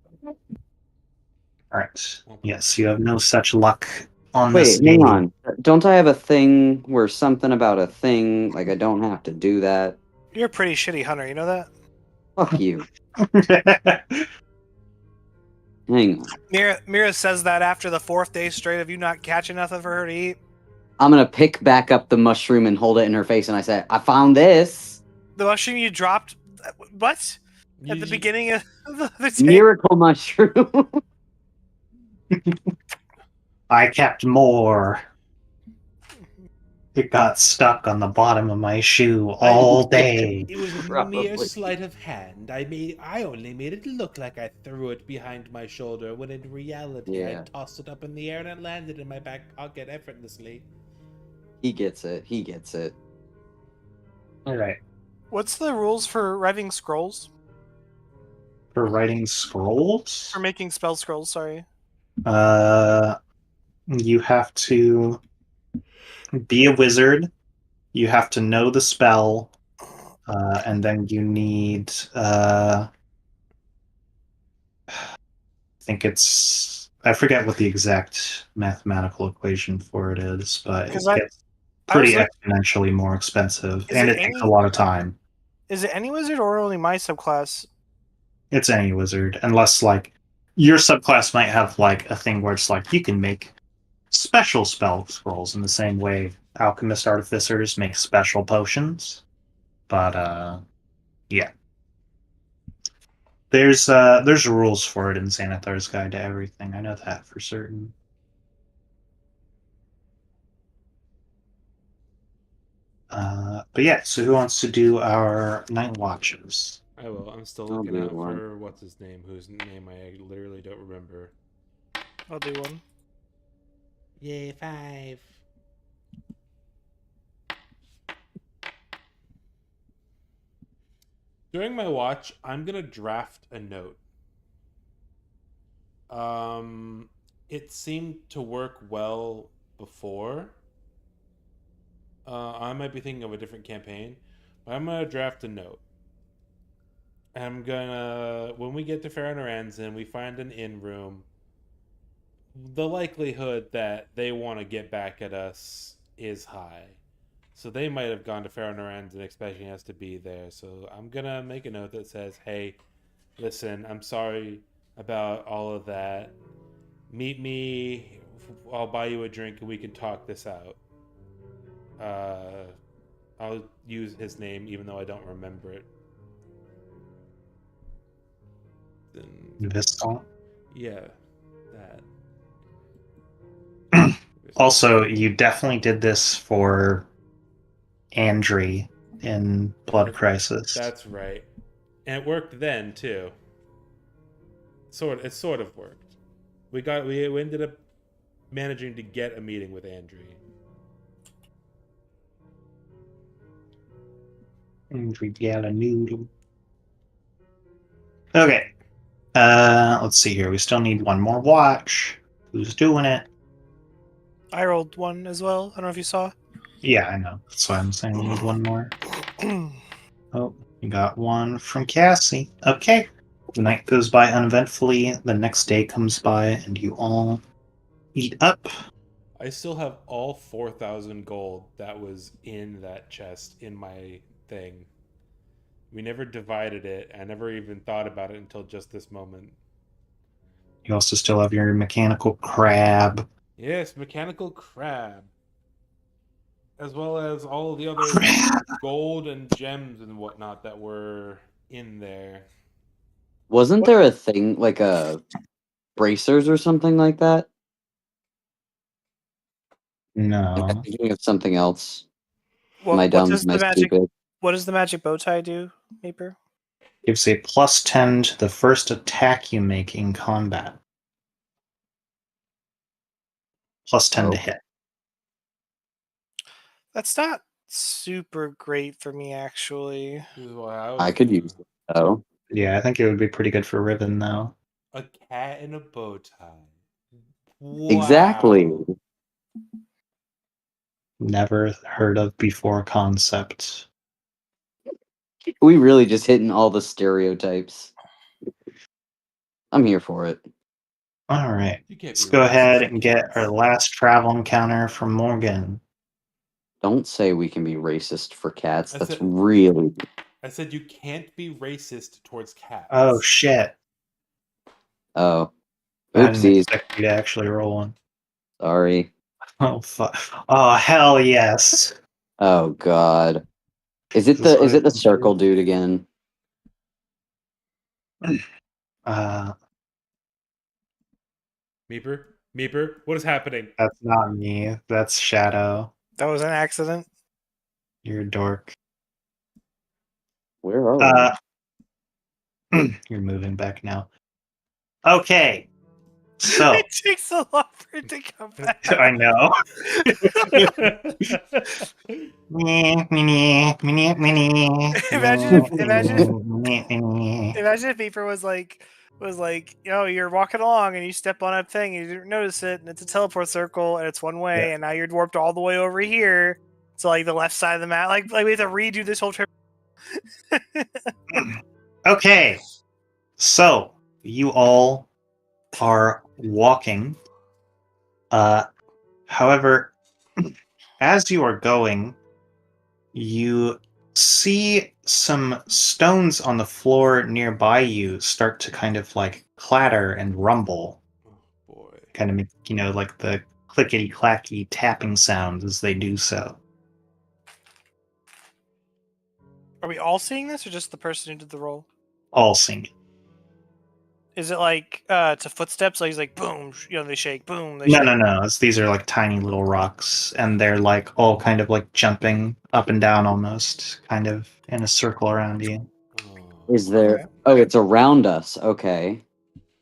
Alright. Yes, you have no such luck on this Wait, day. hang on. Don't I have a thing where something about a thing, like I don't have to do that? You're a pretty shitty hunter, you know that? Fuck you. Hang on. Mira says that after the 4th day straight of you not catching nothing for her to eat. I'm gonna pick back up the mushroom and hold it in her face, and I say, "I found this The mushroom you dropped, what? At the beginning of the other day? miracle mushroom." I kept more. It got stuck on the bottom of my shoe all day. It was a mere sleight of hand. I only made it look like I threw it behind my shoulder, when in reality I tossed it up in the air and it landed in my back pocket effortlessly. He gets it. He gets it. Alright. What's the rules for writing scrolls? For writing scrolls? For making spell scrolls, sorry. You have to be a wizard. You have to know the spell. And then you need I think I forget what the exact mathematical equation for it is, but it gets pretty exponentially more expensive, and it takes a lot of time. Is it any wizard or only my subclass? It's any wizard, unless like your subclass might have like a thing where it's like you can make special spell scrolls in the same way alchemist artificers make special potions. But yeah. There's rules for it in Xanathar's Guide to Everything. I know that for certain. But yeah, so who wants to do our night watches? I will. I'm still looking out for what's his name, whose name I literally don't remember. I'll do one. Yay, 5. During my watch, I'm gonna draft a note. It seemed to work well before. I might be thinking of a different campaign, but I'm gonna draft a note. I'm gonna, when we get to Farron and we find an inn room, the likelihood that they want to get back at us is high. So they might have gone to Farron and expecting us to be there. So I'm gonna make a note that says, "Hey, listen, I'm sorry about all of that. Meet me. I'll buy you a drink and we can talk this out." I'll use his name even though I don't remember it. Viscount? Yeah, that. Also, you definitely did this for Andre in Blood Crisis. That's right. And it worked then too. It sort of worked. We ended up managing to get a meeting with Andre. Andre Noodle. Okay. Let's see here. We still need one more watch. Who's doing it? I rolled one as well. I don't know if you saw. Yeah, I know. That's why I'm saying we need one more. Oh, you got one from Cassie. Okay. The night goes by uneventfully. The next day comes by, and you all eat up. I still have all 4,000 gold that was in that chest in my thing. We never divided it. I never even thought about it until just this moment. You also still have your mechanical crab. Yes, mechanical crab. As well as all the other Crab! gold and gems and whatnot that were in there. Wasn't there a thing like a bracers or something like that? Am I No. thinking of something else? Am What I what dumb? does Am I the magic stupid? what does the magic bow tie do, Maper? Gives a plus 10 to the first attack you make in combat. Plus 10 to Oh. hit. That's not super great for me, actually. This is why I could use it though. Yeah, I think it would be pretty good for Riven, though. a cat in a bow tie. Wow. Exactly. Never heard of before concept. We really just hitting all the stereotypes. I'm here for it. All right. You can't Let's be go ahead racist and to get cats. our last travel encounter from Morgan. Don't say we can be racist for cats. I That's said- really I said you can't be racist towards cats. Oh, shit. oh. I didn't Oopsies. expect you to actually roll one. Sorry. Oh, fuck. Oh, hell yes. Oh god. Is it This the what I circle dude again? Uh, Meeper, what is happening? that's not me. That's Shadow. That was an accident. You're a dork. Where are we? You're moving back now. Okay. So, It takes a lot for it to come back. I know. Imagine if Beeper was like, you're walking along and you step on a thing and you didn't notice it, and it's a teleport circle and it's one way, Yeah. and now you're warped all the way over here to like the left side of the map. Like we have to redo this whole trip. Okay. So, you all are walking. However, as you are going, you see some stones on the floor nearby you start to kind of like clatter and rumble. Oh boy. Kind of make, like the clickety clacky tapping sounds as they do so. Are we all seeing this, or just the person who did the roll? All singing. Is it like to footsteps? Like he's like boom, they shake, boom, they No, shake. no. These are like tiny little rocks, and they're like all kind of like jumping up and down almost, kind of in a circle around you. Is there Okay. Oh, it's around us. Okay.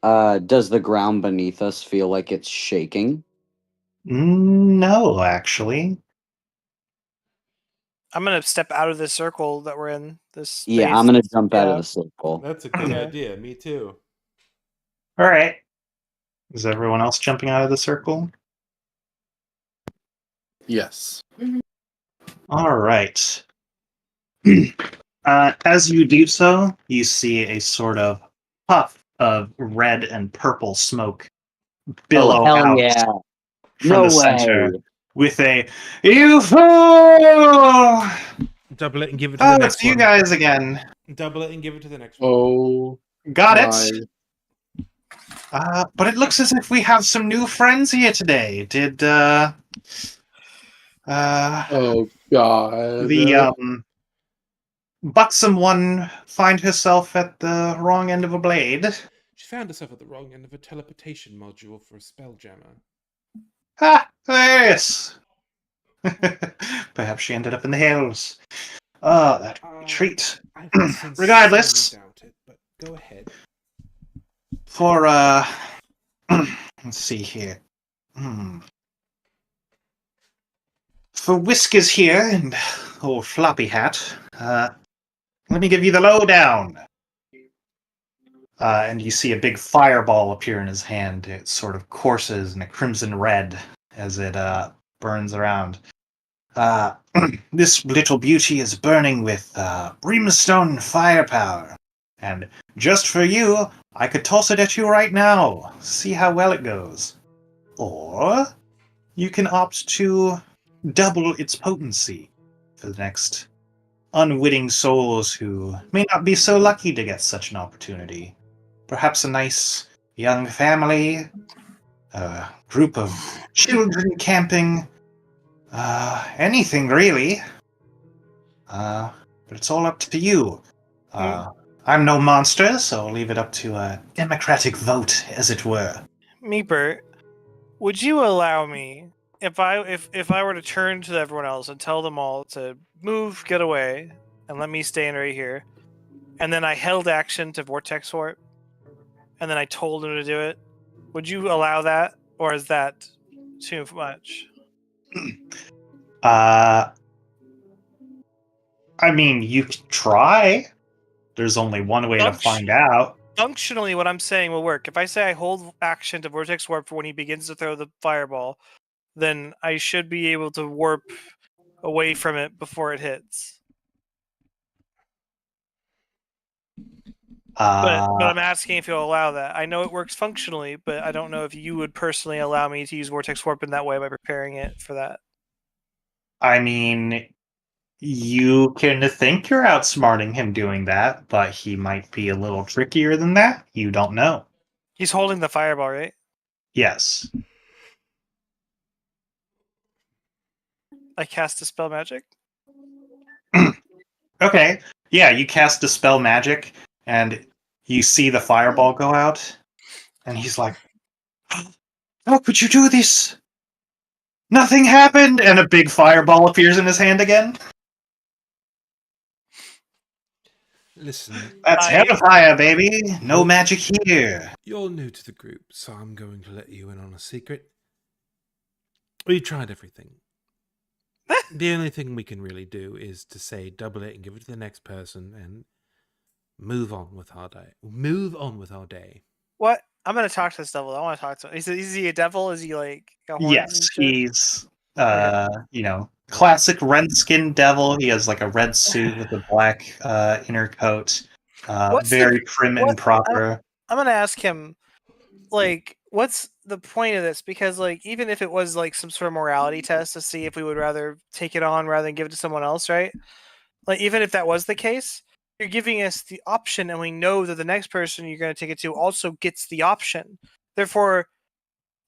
Does the ground beneath us feel like it's shaking? No, actually. I'm gonna step out of this circle that we're in. This space. Yeah, I'm gonna jump out of Yeah. the circle. That's a good Yeah. idea. Me too. All right. Is everyone else jumping out of the circle? Yes. All right. As you do so, you see a sort of puff of red and purple smoke billow Oh hell out yeah! from No the center way! with a UFO! Double it and give it to the Oh, next it's you one. guys again. Double it and give it to the next one. Oh Got my. it. But it looks as if we have some new friends here today. Did Oh god. the buxom one find herself at the wrong end of a blade? She found herself at the wrong end of a teleportation module for a spelljammer. Ah, yes. Perhaps she ended up in the hills. Oh, that would be a treat. I sincerely Regardless, doubt it, but go ahead. for let's see here. For Whiskers here and old Floppy Hat, let me give you the lowdown. And you see a big fireball appear in his hand. It sort of courses in a crimson red as it burns around. This little beauty is burning with brimstone firepower. And just for you, I could toss it at you right now. See how well it goes. Or you can opt to double its potency for the next unwitting souls who may not be so lucky to get such an opportunity. Perhaps a nice young family, a group of children camping, anything really. But it's all up to you. I'm no monster, so I'll leave it up to a democratic vote, as it were. Meeper, would you allow me if I were to turn to everyone else and tell them all to move, get away, and let me stay in right here, and then I held action to Vortex Warp, and then I told him to do it? Would you allow that, or is that too much? I mean, you can try. There's only one way to find out. Functionally, what I'm saying will work. If I say I hold action to Vortex Warp for when he begins to throw the fireball, then I should be able to warp away from it before it hits. But I'm asking if you'll allow that. I know it works functionally, but I don't know if you would personally allow me to use Vortex Warp in that way by preparing it for that. I mean, you can think you're outsmarting him doing that, but he might be a little trickier than that. You don't know. He's holding the fireball, right? Yes. I cast Dispel Magic. Okay. Yeah, you cast Dispel Magic, and you see the fireball go out, and he's like, how could you do this? Nothing happened! And a big fireball appears in his hand again. Listen, That's Hellfire, baby! No magic here! You're new to the group, so I'm going to let you in on a secret. We tried everything. The only thing we can really do is to say double it and give it to the next person and move on with our day. What? I'm gonna talk to this devil. I want to talk to him. Is he a devil? Is he like got horns Yes, and shit? he's classic red skin devil. He has like a red suit with a black inner coat. Very prim and proper. I'm gonna ask him, like, what's the point of this? Because like, even if it was like some sort of morality test to see if we would rather take it on rather than give it to someone else, right? Like, even if that was the case, you're giving us the option, and we know that the next person you're going to take it to also gets the option. Therefore,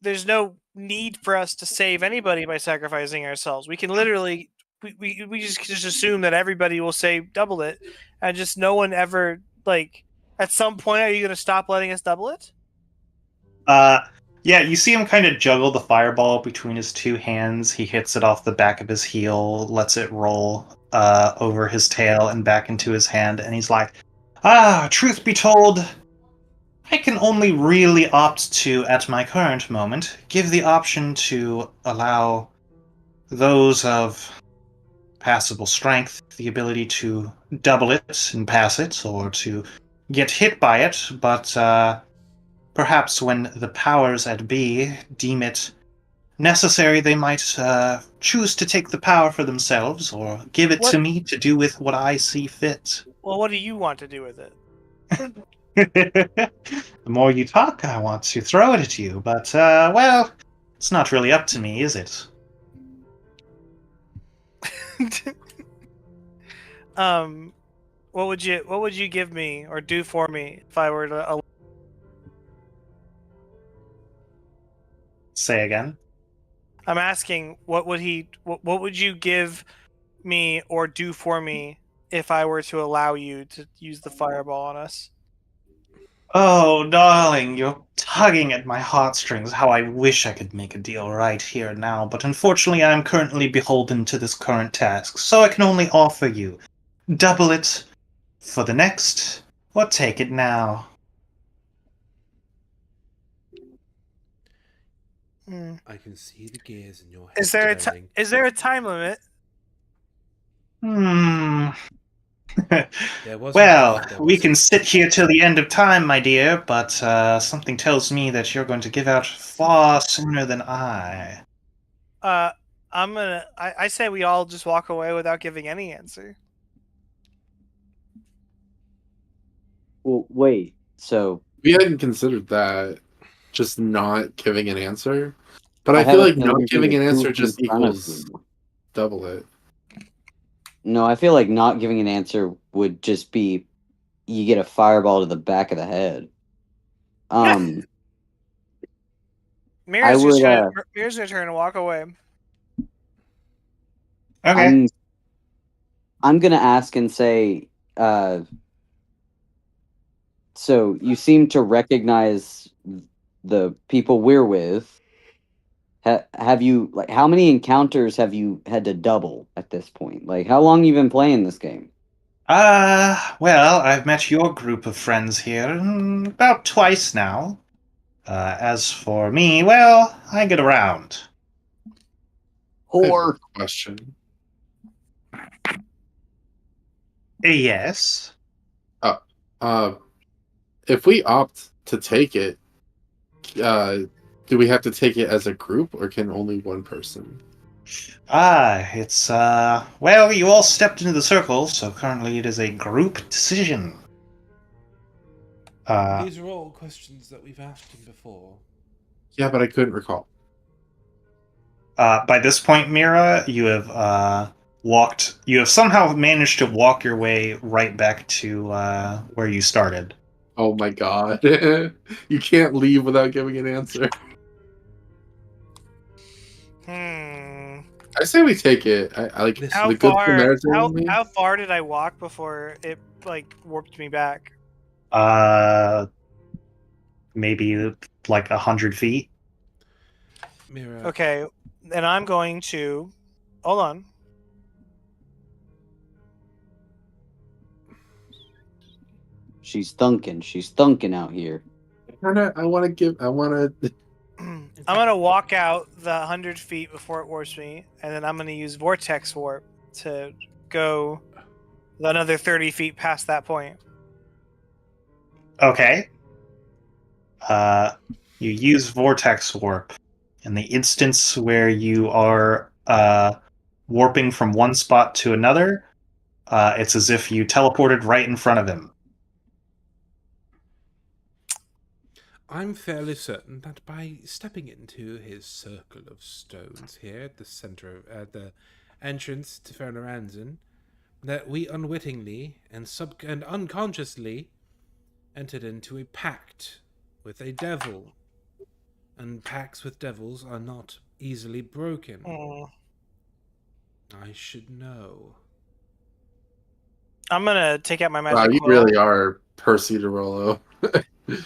there's no need for us to save anybody by sacrificing ourselves. We can literally, we just assume that everybody will say double it, and just no one ever, like, at some point, are you going to stop letting us double it? Yeah, you see him kind of juggle the fireball between his two hands. He hits it off the back of his heel, lets it roll over his tail and back into his hand, and he's like, truth be told, I can only really opt to, at my current moment, give the option to allow those of passable strength the ability to double it and pass it, or to get hit by it, but perhaps when the powers at be deem it necessary, they might choose to take the power for themselves, or give it to me to do with what I see fit. Well, what do you want to do with it? The more you talk, I want to throw it at you, but, well, it's not really up to me, is it? What would you give me or do for me if I were to? Say again. I'm asking, what would you give me or do for me if I were to allow you to use the fireball on us? Oh, darling, you're tugging at my heartstrings. How I wish I could make a deal right here now, but unfortunately I am currently beholden to this current task, so I can only offer you double it for the next, or take it now. Hmm. I can see the gears in your head Is there turning. is there a time limit? Hmm. There wasn't Well, if there we was can if. sit here till the end of time, my dear, but something tells me that you're going to give out far sooner than I. Uh, I say we all just walk away without giving any answer. Well, wait. So We hadn't considered that. Just not giving an answer. But I I feel have a like not feeling giving the an answer proof in just front of equals you. double it. No, I feel like not giving an answer would just be you get a fireball to the back of the head. I Mira's would. Mira's gonna turn and walk away. Okay. I'm gonna ask and say. So you seem to recognize the people we're with. Have you like how many encounters have you had to double at this point? Like how long you been playing this game? Well, I've met your group of friends here about twice now. As for me, well, I get around. I have Whore. a question. Yes. Uh, if we opt to take it, do we have to take it as a group or can only one person? It's, well, you all stepped into the circle, so currently it is a group decision. These are all questions that we've asked him before. Yeah, but I couldn't recall. By this point, Mira, you have somehow managed to walk your way right back to, where you started. Oh my god. You can't leave without giving an answer. I say we take it. I like This- How the good far? Samaritan in me. How far did I walk before it like warped me back? Maybe like 100 feet. Mira, Okay, and I'm going to hold on. She's thunking. She's thunking out here. I want to. I'm gonna walk out the 100 feet before it warps me, and then I'm gonna use vortex warp to go another 30 feet past that point. Okay. You use vortex warp. In the instance where you are warping from one spot to another, it's as if you teleported right in front of him. I'm fairly certain that by stepping into his circle of stones here at the center at the entrance to Fernaranzen, that we unwittingly and unconsciously entered into a pact with a devil. And pacts with devils are not easily broken. I should know. I'm gonna take out my magic Wow, you quill. really are Percy DeRollo.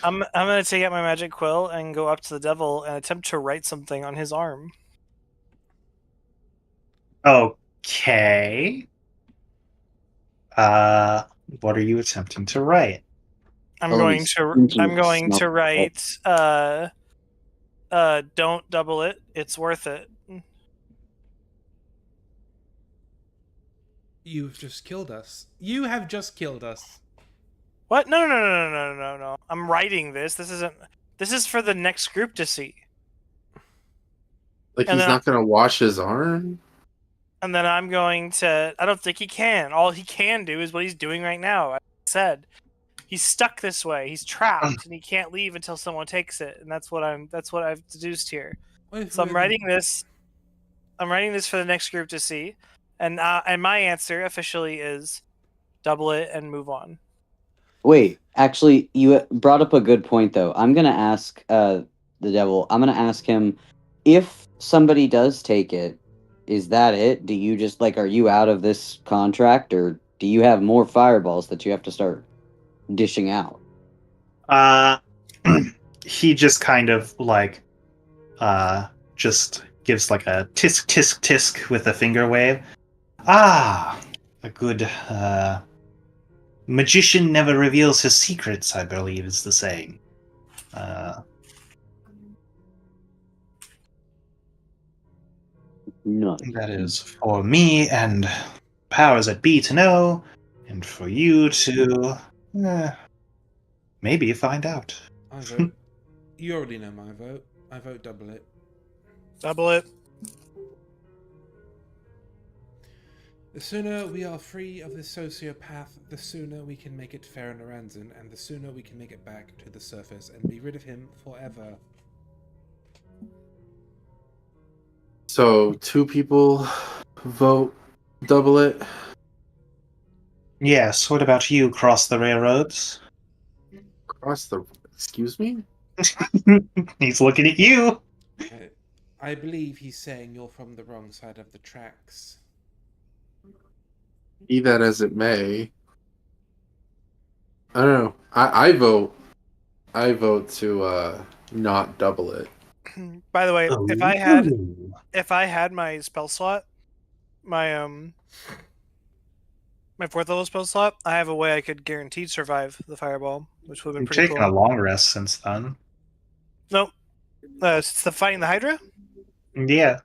I'm gonna take out my magic quill and go up to the devil and attempt to write something on his arm. Okay. What are you attempting to write? I'm Oh, going he's to thinking I'm of going to snuff. write don't double it. It's worth it. You've just killed us. You have just killed us. What? No. I'm writing this. This is for the next group to see. Like And he's then not gonna wash his arm. And then I'm going to I don't think he can. All he can do is what he's doing right now. I said he's stuck this way. He's trapped and he can't leave until someone takes it. And that's what I've deduced here. So I'm writing this for the next group to see. And my answer officially is double it and move on. Wait, actually, you brought up a good point, though. I'm going to ask the devil, I'm going to ask him if somebody does take it, is that it? Do you just, like, are you out of this contract, or do you have more fireballs that you have to start dishing out? He just kind of like just gives like a tisk tisk tisk with a finger wave. Ah, a good magician never reveals his secrets, I believe is the saying. No. That is for me and powers that be to know, and for you to maybe find out. I vote. You already know my vote. I vote double it. Double it. The sooner we are free of this sociopath, the sooner we can make it fair and Aranzan, and the sooner we can make it back to the surface and be rid of him forever. So 2 people vote double it. Yes, what about you, Cross the Railroads? Across the. Excuse me? He's looking at you. I believe he's saying you're from the wrong side of the tracks. Be that as it may. I don't know. I vote. I vote to not double it. By the way, Ooh. if I had my spell slot, my my 4th level spell slot, I have a way I could guaranteed survive the fireball, which would have been You've pretty taken cool. a long rest since then. Nope. It's the fighting the Hydra? Yeah.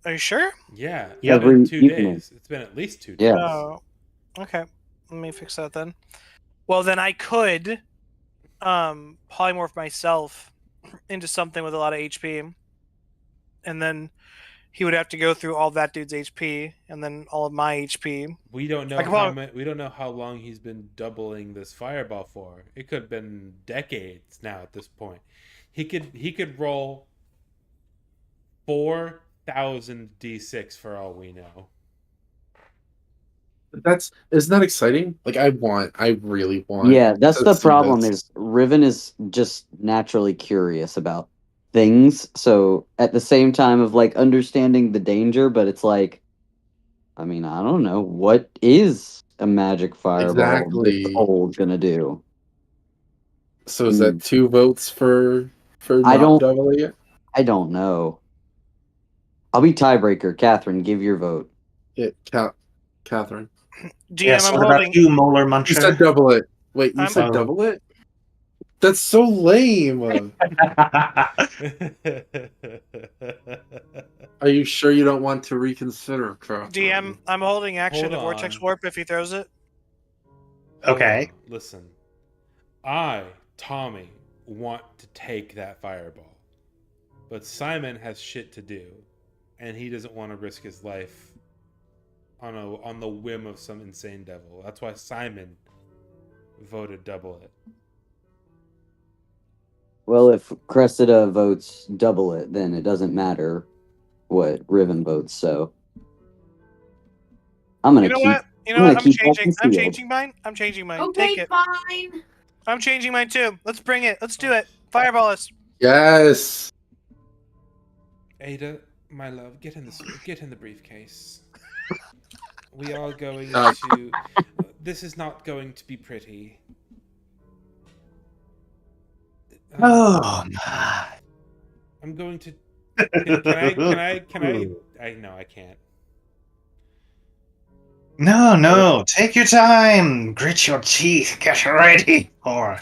Are you sure? Yeah, it's Yep. been Every 2 evening. days. It's been at least 2 days. Yes. Oh. Okay. Let me fix that then. Well, then I could polymorph myself into something with a lot of HP. And then he would have to go through all that dude's HP and then all of my HP. We don't know Like, well- we don't know how long he's been doubling this fireball for. It could have been decades now at this point. He could roll 4,000 d6 for all we know. Isn't that exciting? Like I really want. Yeah, that's to the see problem. this. Is Riven is just naturally curious about things. So at the same time of like understanding the danger, but it's like, I mean, I don't know, what is a magic fireball Exactly. this old gonna do? So is that 2 votes for I not don't- doubling it? I don't know. I'll be tiebreaker. Catherine, give your vote. Yeah, Catherine. GM, Yes, I'm what holding. about you, Molar You Muncher? said double it. Wait, you I'm- said Oh. double it? That's so lame. Are you sure you don't want to reconsider, Catherine? DM, I'm holding action Hold to Vortex on. Warp if he throws it. Okay. Hold on, listen. I, Tommy, want to take that fireball. But Simon has shit to do. And he doesn't want to risk his life on the whim of some insane devil. That's why Simon voted double it. Well, if Cressida votes double it, then it doesn't matter what Riven votes. So I'm gonna You know keep. what? You know I'm what? gonna I'm keep that changing. I'm concealed. changing mine. I'm changing mine. Okay, Take it. fine. I'm changing mine too. Let's bring it. Let's do it. Fireball us. Yes. Ada, my love, get in the briefcase. We are going No. to. This is not going to be pretty. Oh, my. I'm going to. Can I? No, I can't. No, take your time. Grit your teeth. Get ready for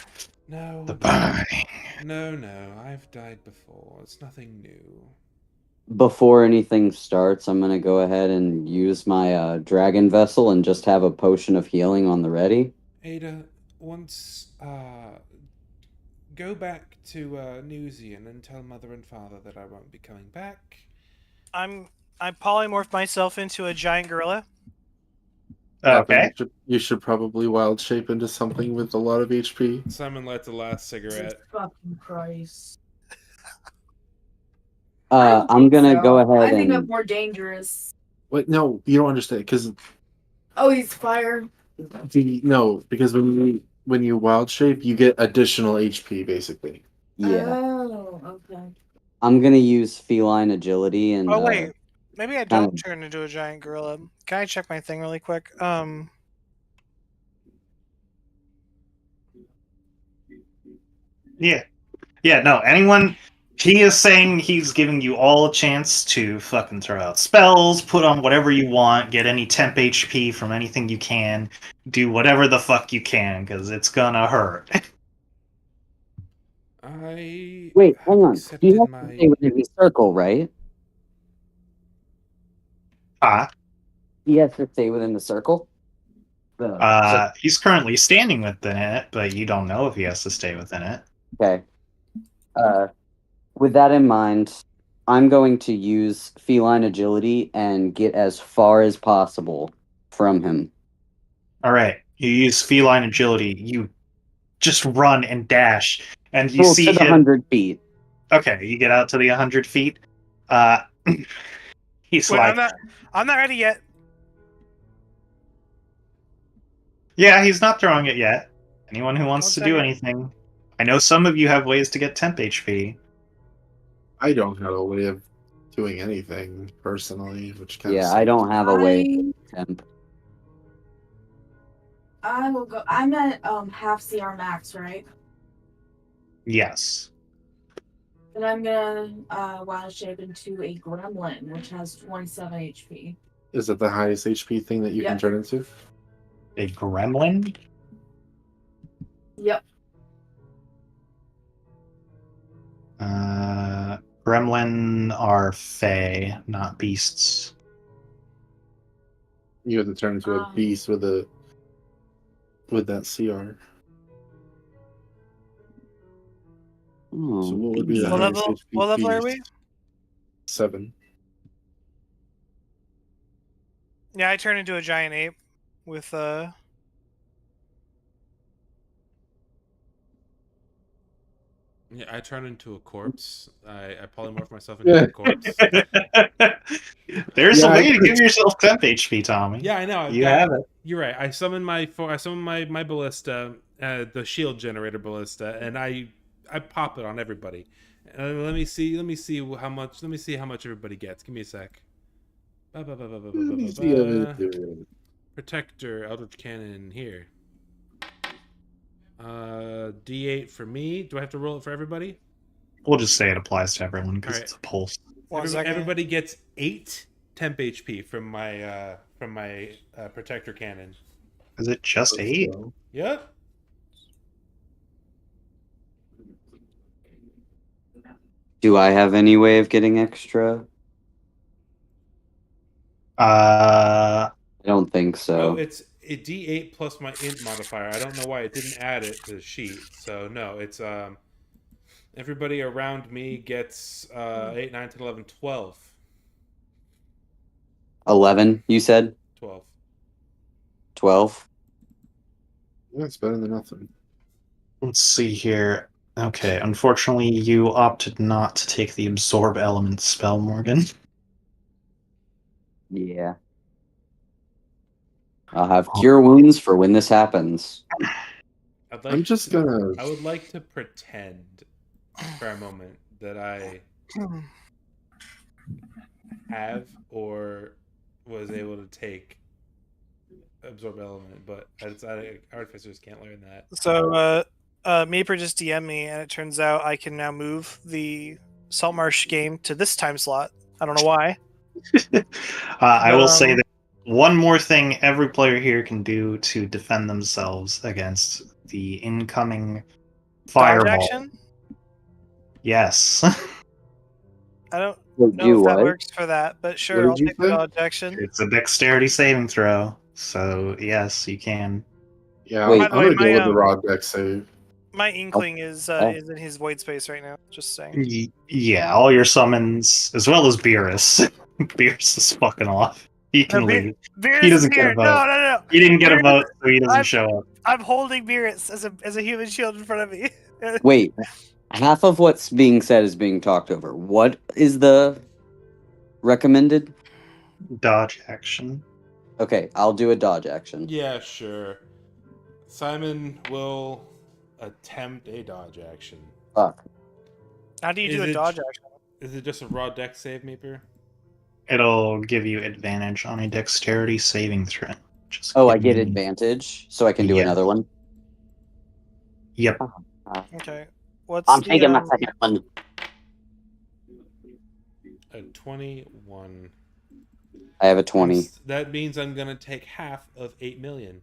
No. the burning. No, I've died before. It's nothing new. Before anything starts, I'm gonna go ahead and use my dragon vessel and just have a potion of healing on the ready. Ada, once go back to Newsian and tell mother and father that I won't be coming back. I polymorphed myself into a giant gorilla. Okay. You should probably wild shape into something with a lot of HP. Simon lights a last cigarette. Fucking Christ. I'm gonna go ahead I think I'm and more dangerous. Wait, no, you don't understand because Oh, he's fire. because when you wild shape, you get additional HP basically. yeah, Oh, okay. I'm gonna use feline agility and Oh wait, maybe I don't um, turn into a giant gorilla. Can I check my thing really quick? Yeah. Yeah, no, anyone. He is saying he's giving you all a chance to fucking throw out spells, put on whatever you want, get any temp HP from anything you can, do whatever the fuck you can, because it's gonna hurt. I Wait, have hang on. He accepted has to stay my. within the circle, right? Ah, He has to stay within the circle. he's currently standing within it, but you don't know if he has to stay within it. Okay. With that in mind, I'm going to use feline agility and get as far as possible from him. All right, you use feline agility. You just run and dash, and you Well, see to the him. 100 feet. Okay, you get out to the 100 feet. He's Wait, like, I'm not ready yet. yeah, he's not throwing it yet. Anyone who wants One to do second. anything. I know some of you have ways to get temp HP. I don't have a way of doing anything personally, which kind of Yeah, I don't have a way to temp. I will go. I'm at half CR max, right? Yes. And I'm gonna wild shape into a gremlin, which has 27 HP. Is it the highest HP thing that you can Yep. turn into? A gremlin? Yep. Gremlin are fae, not beasts. You have to turn into a beast with that CR. Oh, So what would be the What highest level? HP What level are beast? we? 7. Yeah, I turn into a giant ape with Yeah, I turn into a corpse. I polymorph myself into a corpse. There's Yeah, a I way to could- give yourself temp HP, Tommy. Yeah, I know. You have it. You're right. I summon my ballista, the shield generator ballista, and I pop it on everybody. Let me see how much everybody gets. Give me a sec. Protector, Eldritch Cannon here. D8 for me. Do I have to roll it for everybody? We'll just say it applies to everyone because Alright. it's a pulse. Everybody gets 8 temp HP from my protector cannon. Is it just 8? Yep. do I have any way of getting extra? Uh, I don't think Oh, so. it's a D8 plus my int modifier. I don't know why it didn't add it to the sheet. So no, it's everybody around me gets 8, 9, 10, 11, 12. 11, you said? 12. 12? Yeah, it's better than nothing. let's see here. Okay, unfortunately, you opted not to take the absorb element spell, Morgan. Yeah. I'll have cure wounds for when this happens. I'm just gonna. I would like to pretend for a moment that I have or was able to take absorb element, but artificers can't learn that. So Meeper just DM'd me, and it turns out I can now move the Saltmarsh game to this time slot. I don't know why. I will say that one more thing every player here can do to defend themselves against the incoming Dodge fireball. action? Yes. I don't Wait, know if that what? works for that, but sure, did I'll you take the say? dodge action. It's a dexterity saving throw. So, yes, you can. Yeah, Wait. I'm By the way, gonna go with the my, raw deck save. My Inkling is in his void space right now. Just saying. Yeah, all your summons, as well as Beerus. Beerus is fucking off. He can leave. Beerus He doesn't is get a here. vote. No. He didn't get a Beerus- vote, so he doesn't show up. I'm holding Beerus as a human shield in front of me. Wait, half of what's being said is being talked over. What is the recommended? Dodge action. Okay, I'll do a dodge action. Yeah, sure. Simon will attempt a dodge action. Fuck. How do you do Is a it- dodge action? Is it just a raw deck save, Meeper? It'll give you advantage on a dexterity saving throw. Just Oh, I give get me- advantage, so I can do Yeah. another one? Yep. Okay. What's I'm the taking my second one. A 21. I have a 20. That means I'm gonna take half of 8 million.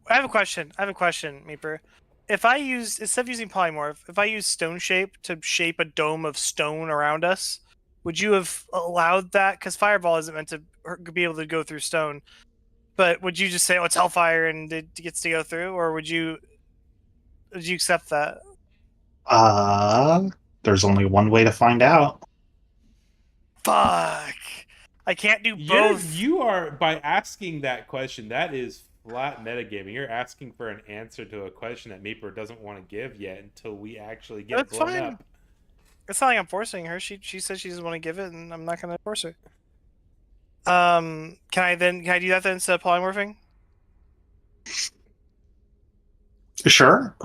I have a question, Meeper. If I use, instead of using polymorph, if I use stone shape to shape a dome of stone around us, would you have allowed that? Because fireball isn't meant to be able to go through stone. But would you just say, "Oh, it's hellfire," and it gets to go through, or would you accept that? There's only one way to find out. Fuck! I can't do both. You are, by asking that question, that is flat metagaming. You're asking for an answer to a question that Meeper doesn't want to give yet until we actually get That's blown fine. up. It's not like I'm forcing her. She says she doesn't want to give it, and I'm not going to force her. Can I do that then instead of polymorphing? Sure.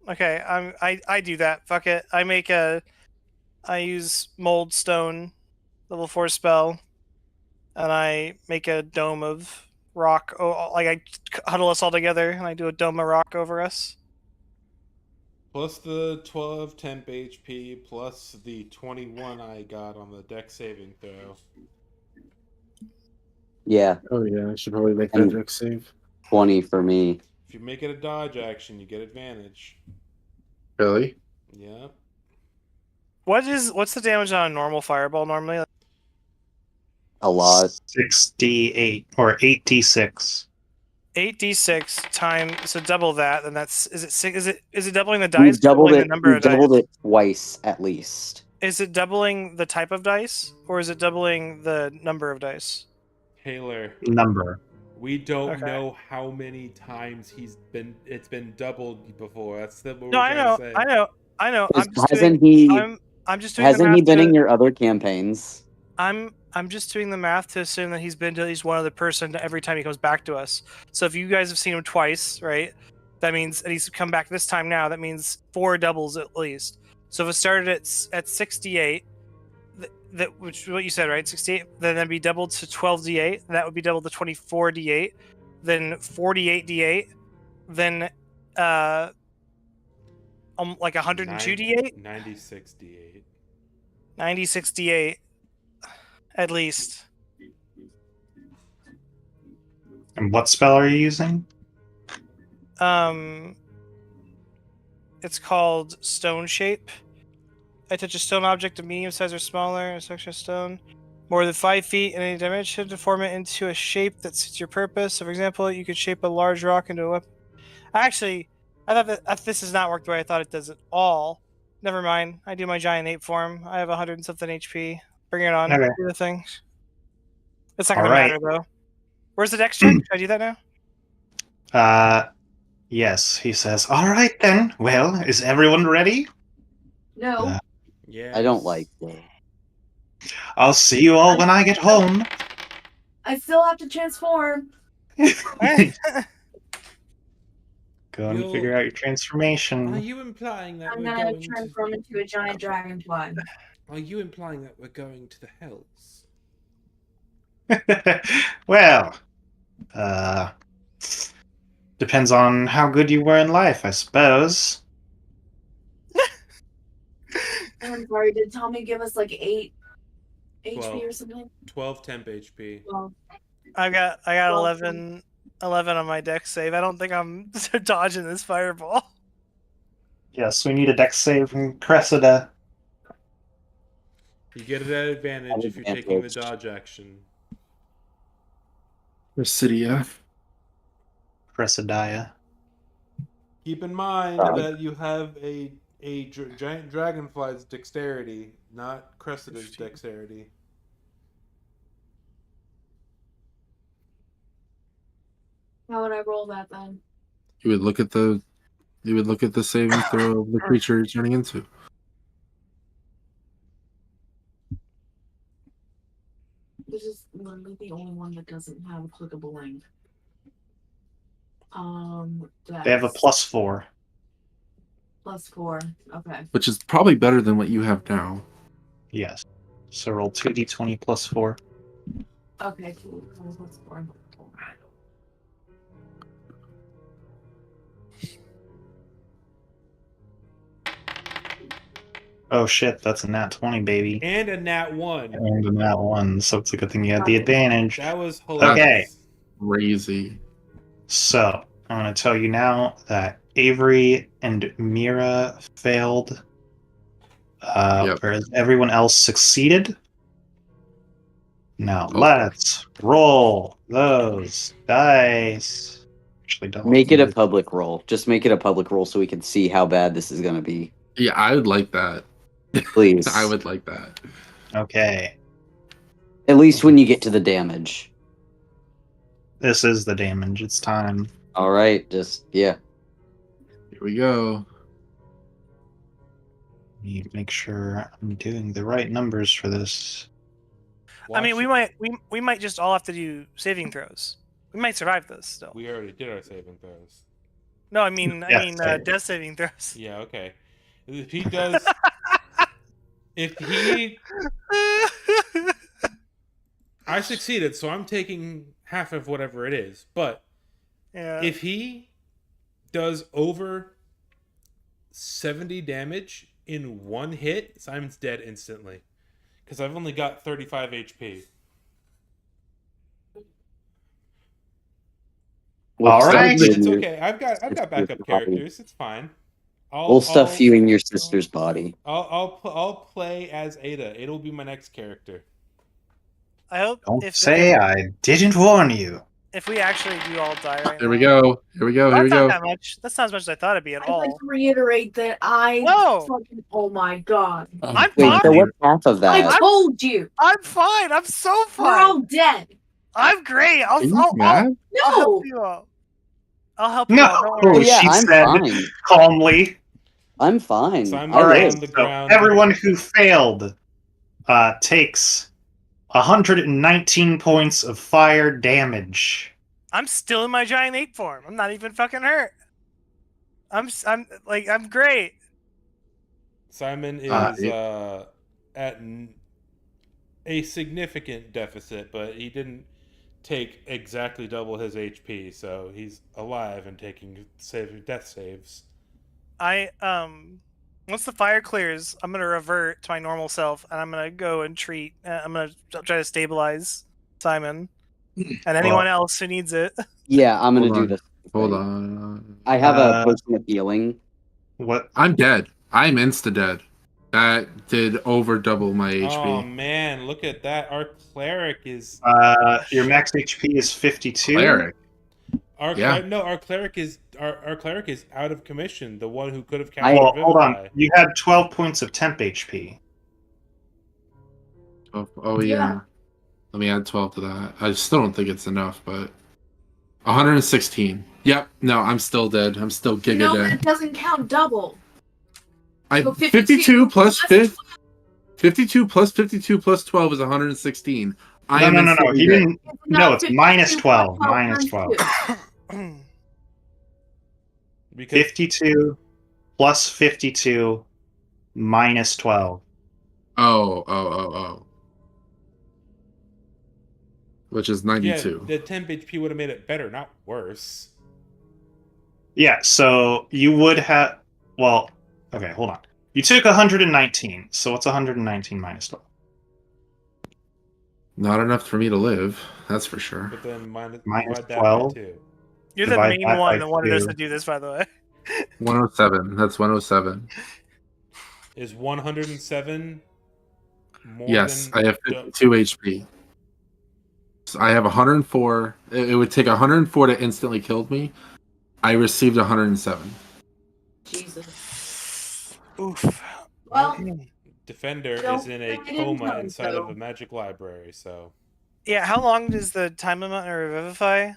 Okay, I do that. Fuck it. I use mold stone, level 4 spell, and I make a dome of rock. Oh, like I huddle us all together, and I do a dome of rock over us. Plus the 12 temp HP, plus the 21 I got on the deck saving throw. Yeah, Oh yeah, I should probably make that And- deck save. 20 for me. If you make it a dodge action, you get advantage. Really? Yeah. What's the damage on a normal fireball normally? A lot. 68 or 8d6. 8d6 times, so double that, then that's is it doubling the We've dice? doubled Doubling it. the number We've of dice? doubled it twice at least. Is it doubling the type of dice, or is it doubling the number of dice? Taylor, Number. we don't Okay. know how many times it's been doubled before. That's what we're No, I trying know, to say. I know. Hasn't he? I'm just doing the Hasn't math. he been in your other campaigns? I'm just doing the math to assume that he's been to at least one other person every time he comes back to us. So if you guys have seen him twice, right? That means, and he's come back this time now. That means 4 doubles at least. So if it started at 68, that which is what you said, right? 68. Then that'd be doubled to 12d8. That would be doubled to 24d8. Then 48d8. Then like 102d8. 96d8. 96d8 at least. And what spell are you using? It's called Stone Shape. I touch a stone object of medium size or smaller, a section of stone, more than 5 feet in any dimension to form it into a shape that suits your purpose. So, for example, you could shape a large rock into a weapon. Actually, I thought that this has not worked the way I thought it does at all. Never mind. I do my giant ape form. I have 100 and something HP. Bring it on. Okay. Do the thing. It's not All gonna right. matter though. Where's the dex check? Should I do that now? Yes, he says. All right then. Well, is everyone ready? No. Yeah. I don't like that. I'll see you all when I get home. I still have to transform. Go and figure out your transformation. Are you implying that I'm we're gonna going transform into a giant dragonfly. Are you implying that we're going to the Hells? Well, depends on how good you were in life, I suppose. I'm sorry, did Tommy give us like 8 HP 12. or something? 12 temp HP. Well, I got Well, 11 on my dex save. I don't think I'm dodging this fireball. Yes, we need a dex save from Cressida. You get it at advantage if you're taking the dodge action. Residia. Cressidia. Keep in mind that you have a giant dragonfly's dexterity, not Cressida's dexterity. how would I roll that then? You would look at the saving throw of the creature you're turning into. This is literally the only one that doesn't have a clickable link. They have a +4. +4. Okay. Which is probably better than what you have now. Yes. So roll 2d20 +4. Okay, cool. +4. Oh shit, that's a nat 20, baby. And a nat 1. And a nat 1, so it's a good thing you had the advantage. That was Okay. hilarious. Crazy. So, I'm going to tell you now that Avery and Mira failed, Yep. whereas everyone else succeeded. Now, Oh. let's roll those dice. Actually, don't Make it a use- public roll. Just make it a public roll so we can see how bad this is going to be. Yeah, I would like that. Please. I would like that. Okay, At least when you get to the damage. this is the damage. It's time. All right, yeah. Here we go. Need to make sure I'm doing the right numbers for this. I mean, Watch- we might just all have to do saving throws. We might survive this still. We already did our saving throws. No, I mean, Yes, I- death saving throws. Yeah, okay. If he does, if he, I succeeded, so I'm taking half of whatever it is. But Yeah. if he does over 70 damage in one hit, Simon's dead instantly. Because I've only got 35 HP. All right. It's okay. I've got backup characters. It's fine. We'll stuff you in your sister's body. I'll play as Ada. Ada will be my next character. I hope Don't if say I didn't warn you. if we actually do all die right Here we now- go. Here we go. Here That's we not go. that much. That's not as much as I thought it'd be at I'd like all. to reiterate that I No! fucking, oh my god. I'm Wait, fine. so what's half of I that? told you. I'm fine. I'm so We're fine. all dead. I'm great. Are you mad? I'll No. help you out. I'll help you No. out. Don't Oh worry. yeah, she I'm said- fine. Calmly. I'm fine. Simon's I All right. live. on the So ground. everyone who failed takes 119 points of fire damage. I'm still in my giant ape form. I'm not even fucking hurt. I'm great. Simon is at a significant deficit, but he didn't take exactly double his HP, so he's alive and taking death saves. Once the fire clears, I'm gonna revert to my normal self, and I'm gonna go and treat. I'm gonna try to stabilize Simon and anyone else who needs it. Yeah, I'm gonna Hold do on. this. Hold thing. on. I have a Uh, potion of healing. What? I'm dead. I'm insta dead. That did over double my HP. Oh man, look at that! Our cleric is Your max HP is 52. Cleric. our Yeah. our cleric is our cleric is out of commission. The one who could have I- cast Well, hold on. Revivify. You had 12 points of temp HP. Oh yeah. Yeah. Let me add 12 to that. I still don't think it's enough, but 116. Yep. No, I'm still dead. I'm still giga No, dead. that doesn't count double. I So 52 plus 52 52 plus 52 plus 12 is 116. I No, am no. instantly He dead. didn't. No, it's minus 12. Minus 12. 52 plus 52 minus 12. Oh. Which is 92. Yeah, the temp HP would have made it better, not worse. Yeah, so you would have. Well, okay, hold on. You took 119, so what's 119 minus 12? Not enough for me to live, that's for sure. But then Minus divide that by 12? 2. You're the Divide main that one by that wanted us 2. to do this, by the way. 107. That's 107. Is 107 more Yes, than I have 52 HP. So I have 104. It would take 104 to instantly kill me. I received 107. Jesus. Oof. Well, Defender Don't is in a say it in coma tongues, inside of though. a magic library, so Yeah, how long does the time limit on Revivify?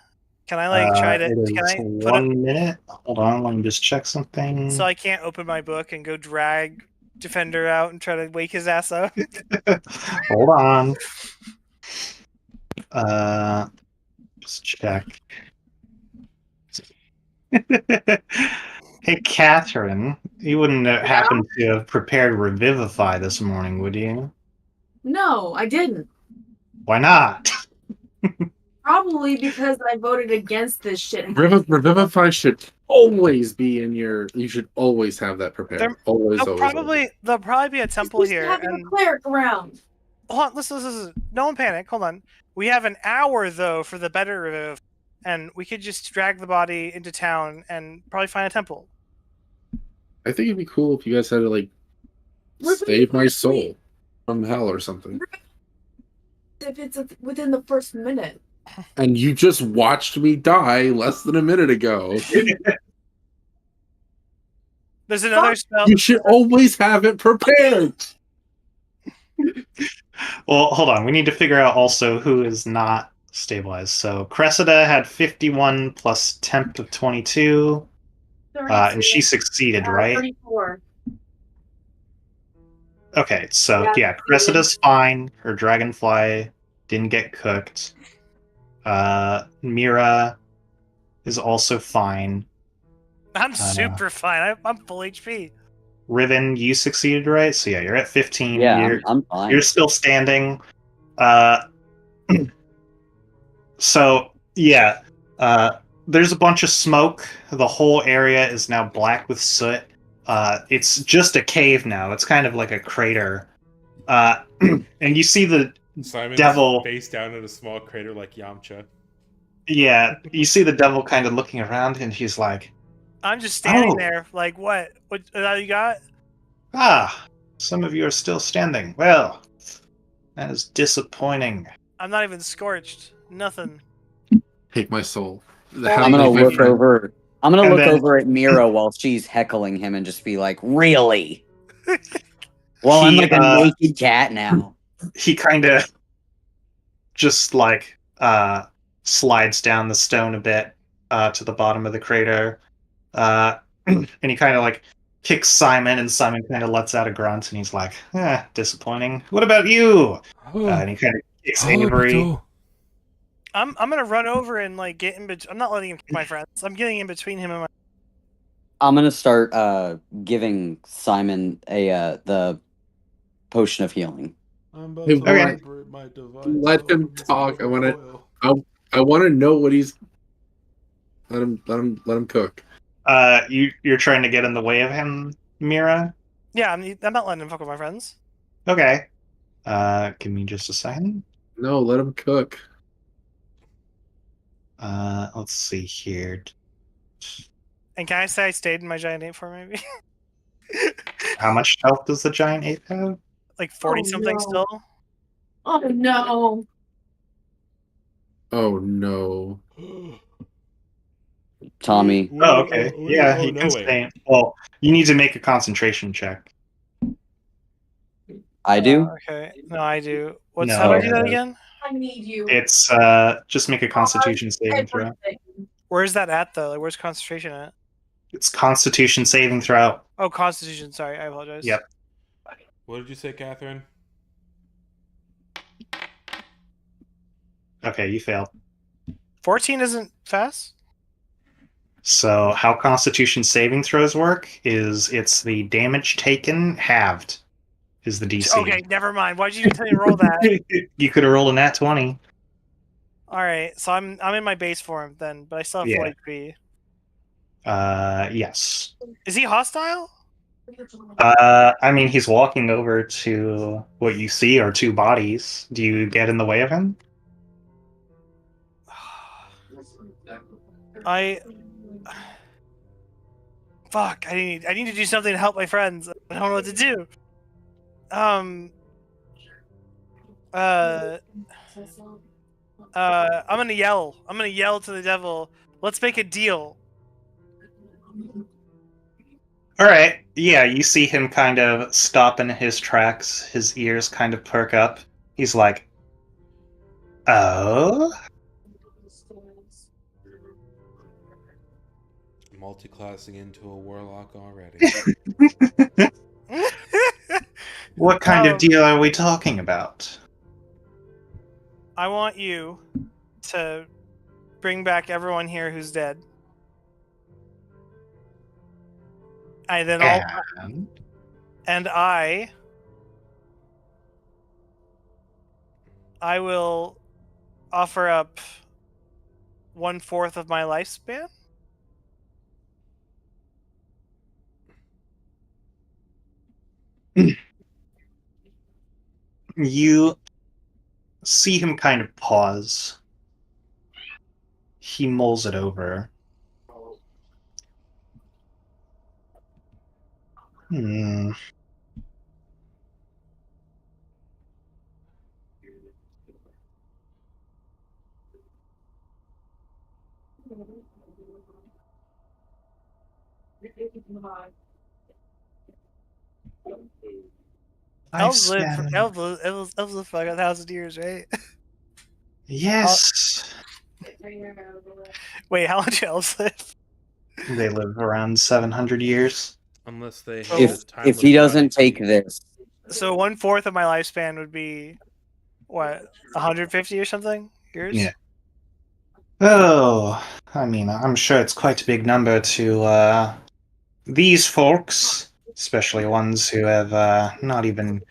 Can I try to? It is Can I put it 1 minute. Hold on, let me just check something. so I can't open my book and go drag Defender out and try to wake his ass up? Hold on. Just check. Hey, Catherine, you wouldn't happen to have prepared Revivify this morning, would you? no, I didn't. Why not? Probably because I voted against this shit. Revivify should always be in your. You should always have that prepared. There- Always, There'll always. probably be a temple Just here, having and a cleric around. hold on, listen. No one panic. Hold on. We have an hour though for the better of, and we could just drag the body into town and probably find a temple. I think it'd be cool if you guys had to like save my soul from hell or something. If it's within the first minute. And you just watched me die less than a minute ago. There's another spell. You should always have it prepared. Well, hold on. We need to figure out also who is not stabilized. So Cressida had 51 plus temp of 22, and she succeeded, right? 34. Okay, so Yeah, yeah, Cressida's fine. Her dragonfly didn't get cooked. Mira is also fine. I'm super fine. I'm full HP. Riven, you succeeded, right? So yeah, you're at 15. Yeah, I'm fine. You're still standing. So yeah, there's a bunch of smoke. The whole area is now black with soot. It's just a cave now. It's kind of like a crater. And you see the Simon's devil. face down in a small crater like Yamcha. Yeah, you see the devil kind of looking around, and he's like, I'm just standing Oh. there, like, what? What you got? "Ah, some of you are still standing. Well, that is disappointing." I'm not even scorched. Nothing. Take my soul. I'm I'm gonna Leave my look friend. over. I'm gonna And look then- over at Mira while she's heckling him and just be like, "Really? Well, I'm He, like a naked cat now." He kind of just like slides down the stone a bit to the bottom of the crater, and he kind of like kicks Simon, and Simon kind of lets out a grunt, and he's like, disappointing. What about you? And he kind of kicks Avery. I'm gonna run over and like get in between. I'm not letting him kick my friends. I'm getting in between him and my. I'm gonna start giving Simon the potion of healing. I'm about Hey, to okay. vibrate my device. Let him Open talk. I some wanna- oil. I want to know what he's. Let him cook. You're trying to get in the way of him, Mira? Yeah, I'm not letting him fuck with my friends. Okay. Give me just a second. No, let him cook. Let's see here. And can I say I stayed in my giant ape form, maybe? How much health does the giant ape have? Like 40 Oh, something no. still. Oh no. Oh no. Tommy, Oh, okay. Yeah, he no can way. stay. Well, you need to make a concentration check. I do. Okay. No, I do. No, How do I do that again? I need you. It's just make a Constitution saving throw. Everything. Where's that at though? Like, where's concentration at? It's Constitution saving throw. Oh, Constitution. Sorry, I apologize. Yep. What did you say, Catherine? Okay, you failed. 14 isn't fast. So how Constitution saving throws work is it's the damage taken halved is the DC. Okay, never mind. Why'd you tell me to roll that? You could have rolled a nat 20. All right, so I'm in my base form then, but I still have Yeah. 4 HP. Yes. Is he hostile? I mean, he's walking over to what you see are two bodies. Do you get in the way of him? Fuck! I need to do something to help my friends. I don't know what to do. I'm gonna yell. I'm gonna yell to the devil. Let's make a deal. All right. Yeah, you see him kind of stop in his tracks. His ears kind of perk up. He's like, "Oh." Multiclassing into a warlock already. What kind of deal are we talking about? I want you to bring back everyone here who's dead. And then I will offer up 1/4 of my lifespan. You see him kind of pause. He mulls it over. Hmm. Elves live for Lifespan. elves live for like 1,000 years, right? Yes. Wait, how much elves live? They live around 700 years. Unless they So- hit a If timeless he doesn't prophecy. take this, So 1/4 of my lifespan would be what, 150 or something years? Yeah. Oh, I mean, I'm sure it's quite a big number to these folks, especially ones who have not even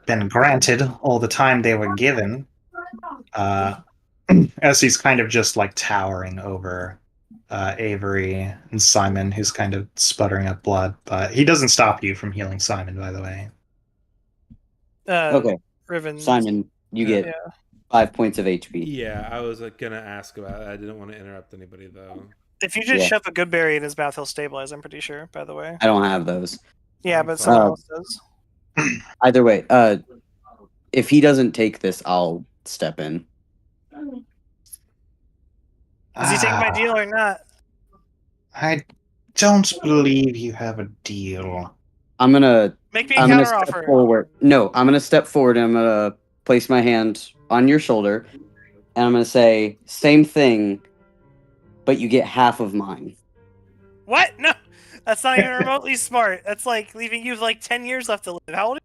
been granted all the time they were given. Uh, as he's kind of just like towering over Avery and Simon, who's kind of sputtering up blood, but he doesn't stop you from healing Simon, by the way. okay, Riven. Simon, you Yeah. get 5 points of HP. Yeah, I was gonna ask about it. I didn't want to interrupt anybody though. If you just Yeah. shove a good berry in his mouth, he'll stabilize. I'm pretty sure. By the way. I don't have those. Yeah, I'm but fine. someone else does. Either way, if he doesn't take this, I'll step in. Is he taking my deal or not? I don't believe you have a deal. I'm gonna Make me a I'm gonna counter step offer. forward. No, I'm gonna step forward and I'm gonna place my hand on your shoulder and I'm gonna say, same thing, but you get half of mine. What? No, that's not even remotely smart. That's like leaving you with like 10 years left to live. How old?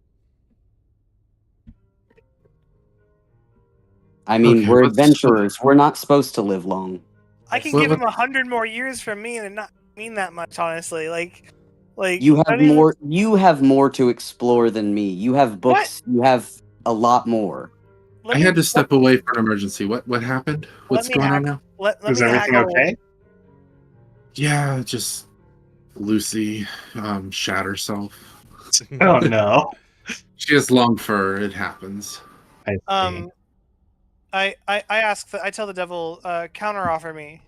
I mean, Okay, we're what's- adventurers. We're not supposed to live long. I can What- give him what- 100 more years from me, and it not mean that much, honestly. Like You have don't even- more you have more to explore than me. You have books, you have a lot more. let I me- had to step away for an emergency. What happened? What's me going on hack- now? Let Is me everything haggle- okay? Yeah, just Lucy shat herself. Oh no. She has long fur. It happens. I see. I ask. I tell the devil, counter offer me.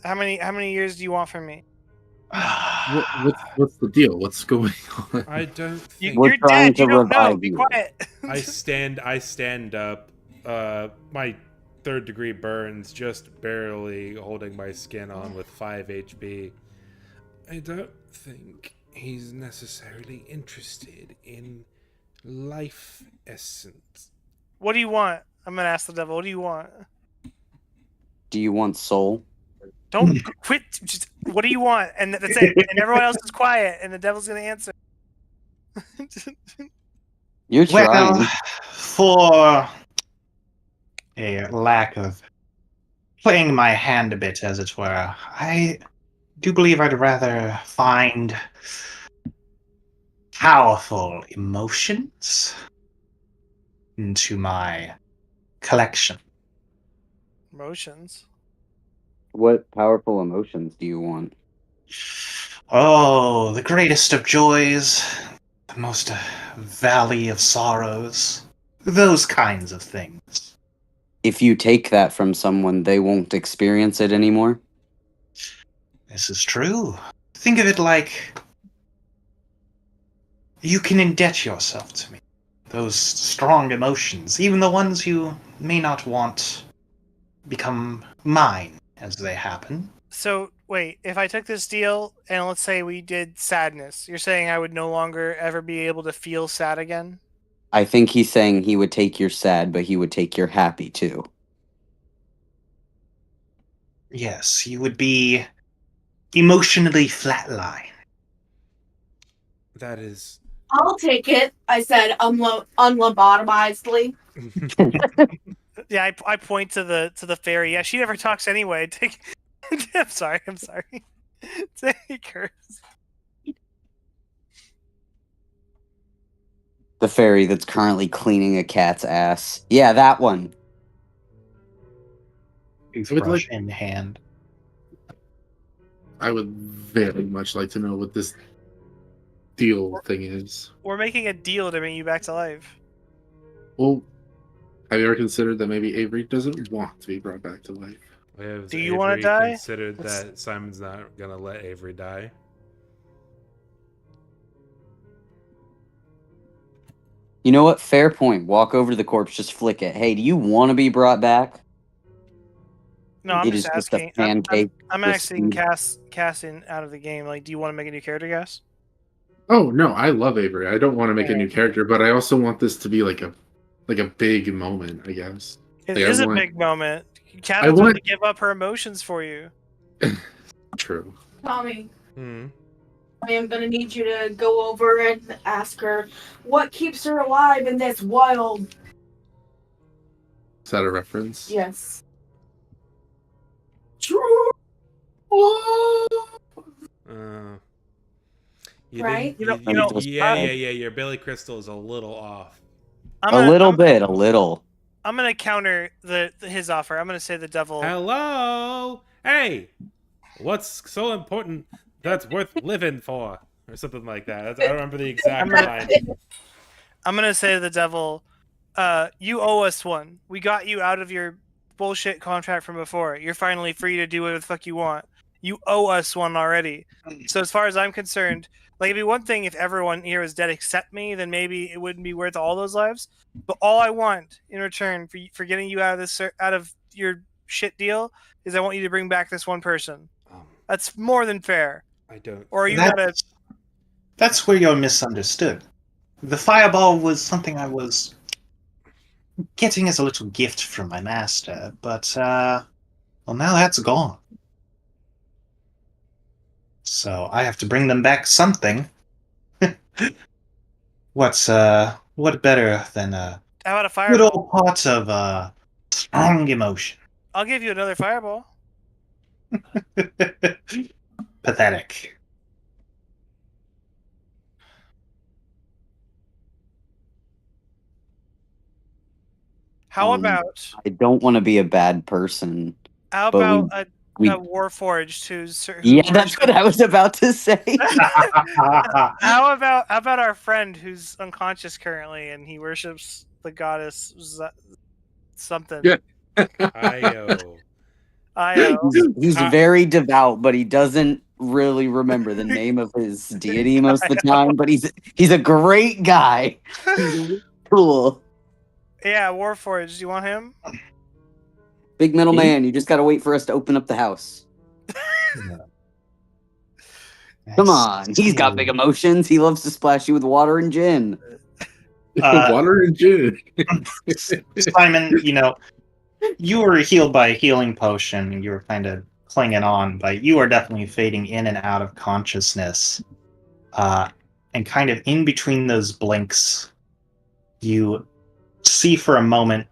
How many years do you want from me? What's the deal? What's going on? I don't think We're You're trying dead. to You don't know. revive Be you. quiet. I stand up. My 3rd degree burns, just barely holding my skin on with 5 HP. I don't think he's necessarily interested in life essence. What do you want? I'm gonna ask the devil. What do you want? Do you want soul? Don't quit. Just what do you want? And that's it. And everyone else is quiet. And the devil's gonna answer. You're trying. Well, for a lack of playing my hand a bit, as it were, I do believe I'd rather find powerful emotions into my collection. Emotions. What powerful emotions do you want? Oh, the greatest of joys, the most valley of sorrows, those kinds of things. If you take that from someone, they won't experience it anymore. This is true. Think of it like you can indebt yourself to me. Those strong emotions, even the ones you may not want, become mine as they happen. So wait, if I took this deal and let's say we did sadness, you're saying I would no longer ever be able to feel sad again? I think he's saying he would take your sad, but he would take your happy too. Yes, you would be emotionally flatline. That is. I'll take it. I said unlobotomizedly. Yeah, I point to the fairy. Yeah, she never talks anyway. I'm sorry. Take her. The fairy that's currently cleaning a cat's ass. Yeah, that one. Toothbrush in hand. I would very much like to know what this deal thing is. We're making a deal to bring you back to life. Well, have you ever considered that maybe Avery doesn't want to be brought back to life? Has Do you wanna Avery die? considered Let's- that Simon's not gonna let Avery die? You know what? Fair point. Walk over to the corpse, just flick it. Hey, do you want to be brought back? No, I'm It just is just a asking. pancake. I'm crispy. actually casting out of the game. Like, do you want to make a new character, guess? Oh no, I love Avery. I don't want to make a Alright. new character, but I also want this to be like a big moment, I guess. It Like, is I a want- big moment. I Catherine's want- willing to give up her emotions for you. True. Tommy, Hmm. I am gonna need you to go over and ask her what keeps her alive in this wild. Is that a reference? Yes. You Right? didn't- You know, yeah. Your Billy Crystal is a little off. I'm A gonna, little I'm, bit, a little. I'm gonna counter his offer. I'm gonna say the devil. Hello, hey, what's so important that's worth living for, or something like that. I don't remember the exact line. I'm gonna say to the devil, you owe us one. We got you out of your bullshit contract from before. You're finally free to do whatever the fuck you want. You owe us one already. So as far as I'm concerned, like it'd be one thing if everyone here was dead except me, then maybe it wouldn't be worth all those lives. But all I want in return for getting you out of your shit deal is I want you to bring back this one person. That's more than fair. I don't. Or you gotta. That's where you're misunderstood. The fireball was something I was getting as a little gift from my master, but well, now that's gone. So I have to bring them back something. What better than a How about a good fireball? old pot of strong emotion? I'll give you another fireball. Pathetic. How about I don't want to be a bad person. how but about we- a Warforged who's Yeah, that's what I was about to say. how about our friend who's unconscious currently and he worships the goddess something? Yeah. Io. He's very devout, but he doesn't really remember the name of his deity most of the time. But he's a great guy. He's cool. Yeah, Warforged. Do you want him? Big metal man, you just gotta wait for us to open up the house. Come on, he's got big emotions. He loves to splash you with water and gin. Water and gin. Simon, you were healed by a healing potion. You were kind of clinging on, but you are definitely fading in and out of consciousness. And kind of in between those blinks, you see for a moment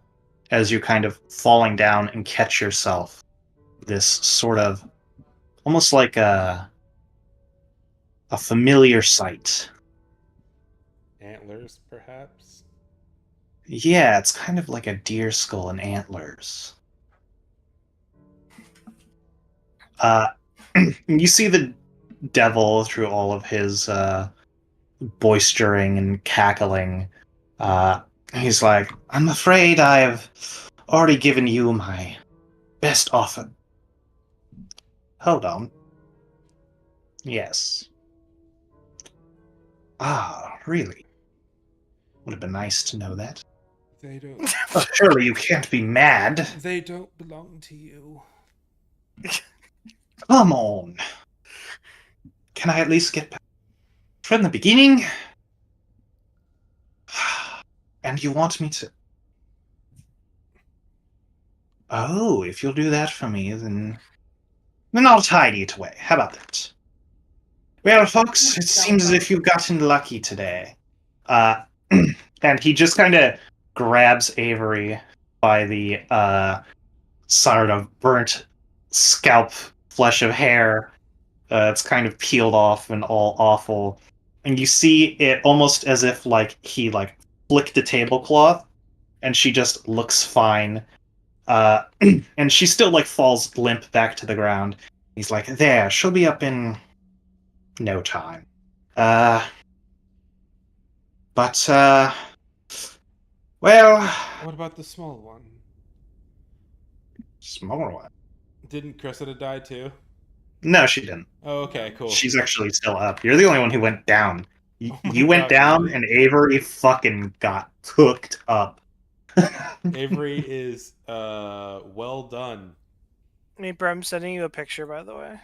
as you're kind of falling down and catch yourself. This sort of almost like a familiar sight. Antlers, perhaps. Yeah, it's kind of like a deer skull and antlers. You see the devil through all of his boistering and cackling. He's like, I'm afraid I have already given you my best offer. Hold on. Yes. Ah, really? Would have been nice to know that. They don't. Oh, surely you can't be mad. They don't belong to you. Come on. Can I at least get back from the beginning? And you want me to... Oh, if you'll do that for me, then I'll tidy it away. How about that? Well, folks, it seems as if you've gotten lucky today. And he just kind of grabs Avery by the sort of burnt scalp flesh of hair. It's kind of peeled off and all awful. And you see it almost as if he flicked a tablecloth, and she just looks fine. And she still falls limp back to the ground. He's like, there, she'll be up in no time. But Well, What about the small one? smaller one. Didn't Cressida die too? No, she didn't. Oh, okay, cool. She's actually still up. You're the only one who went down. Oh my You went God, down, really? and Avery fucking got cooked up. Avery is well done. Meeper, I'm sending you a picture, by the way.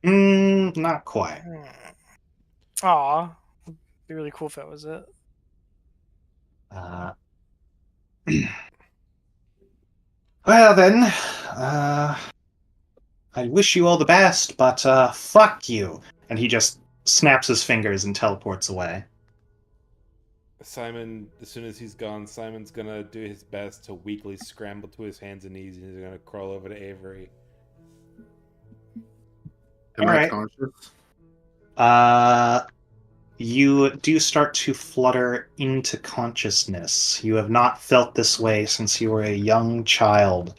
Not quite. Aw. It'd be really cool if that was it. Well then, I wish you all the best, but fuck you. And he just snaps his fingers and teleports away. Simon, as soon as he's gone, Simon's gonna do his best to weakly scramble to his hands and knees, and he's gonna crawl over to Avery. Am All I right. conscious? You do start to flutter into consciousness. You have not felt this way since you were a young child.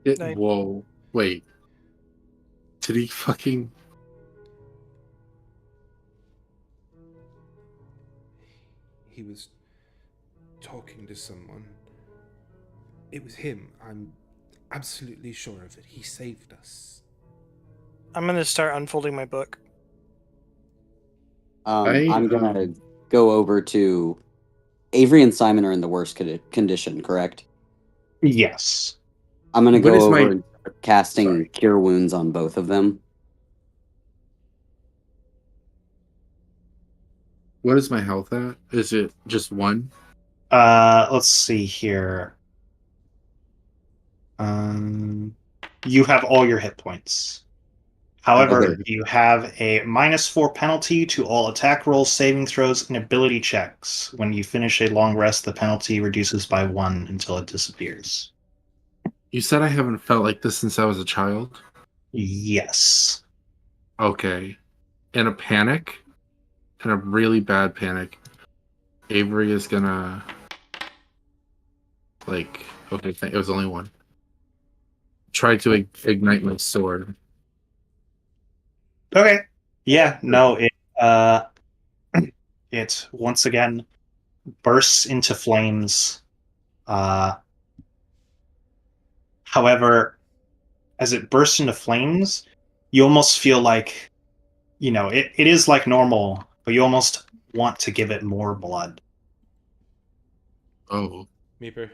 Nice. Whoa. Wait. Did he fucking... He was talking to someone. It was him. I'm absolutely sure of it. He saved us. I'm gonna start unfolding my book. I'm gonna go over to Avery and Simon are in the worst condition, correct? Yes. I'm gonna What go is over my- and start casting Sorry. Cure Wounds on both of them. What is my health at? Is it just 1? Let's see here. You have all your hit points. However, Okay. you have a -4 penalty to all attack rolls, saving throws, and ability checks. When you finish a long rest, the penalty reduces by 1 until it disappears. You said I haven't felt like this since I was a child? Yes. Okay. In a panic, in a really bad panic, Avery is gonna... Like, okay, it was only 1. Try to ignite my sword. Okay. Yeah, no, it once again bursts into flames. However, as it bursts into flames, you almost feel like, it is like normal, but you almost want to give it more blood. Oh. Meeper.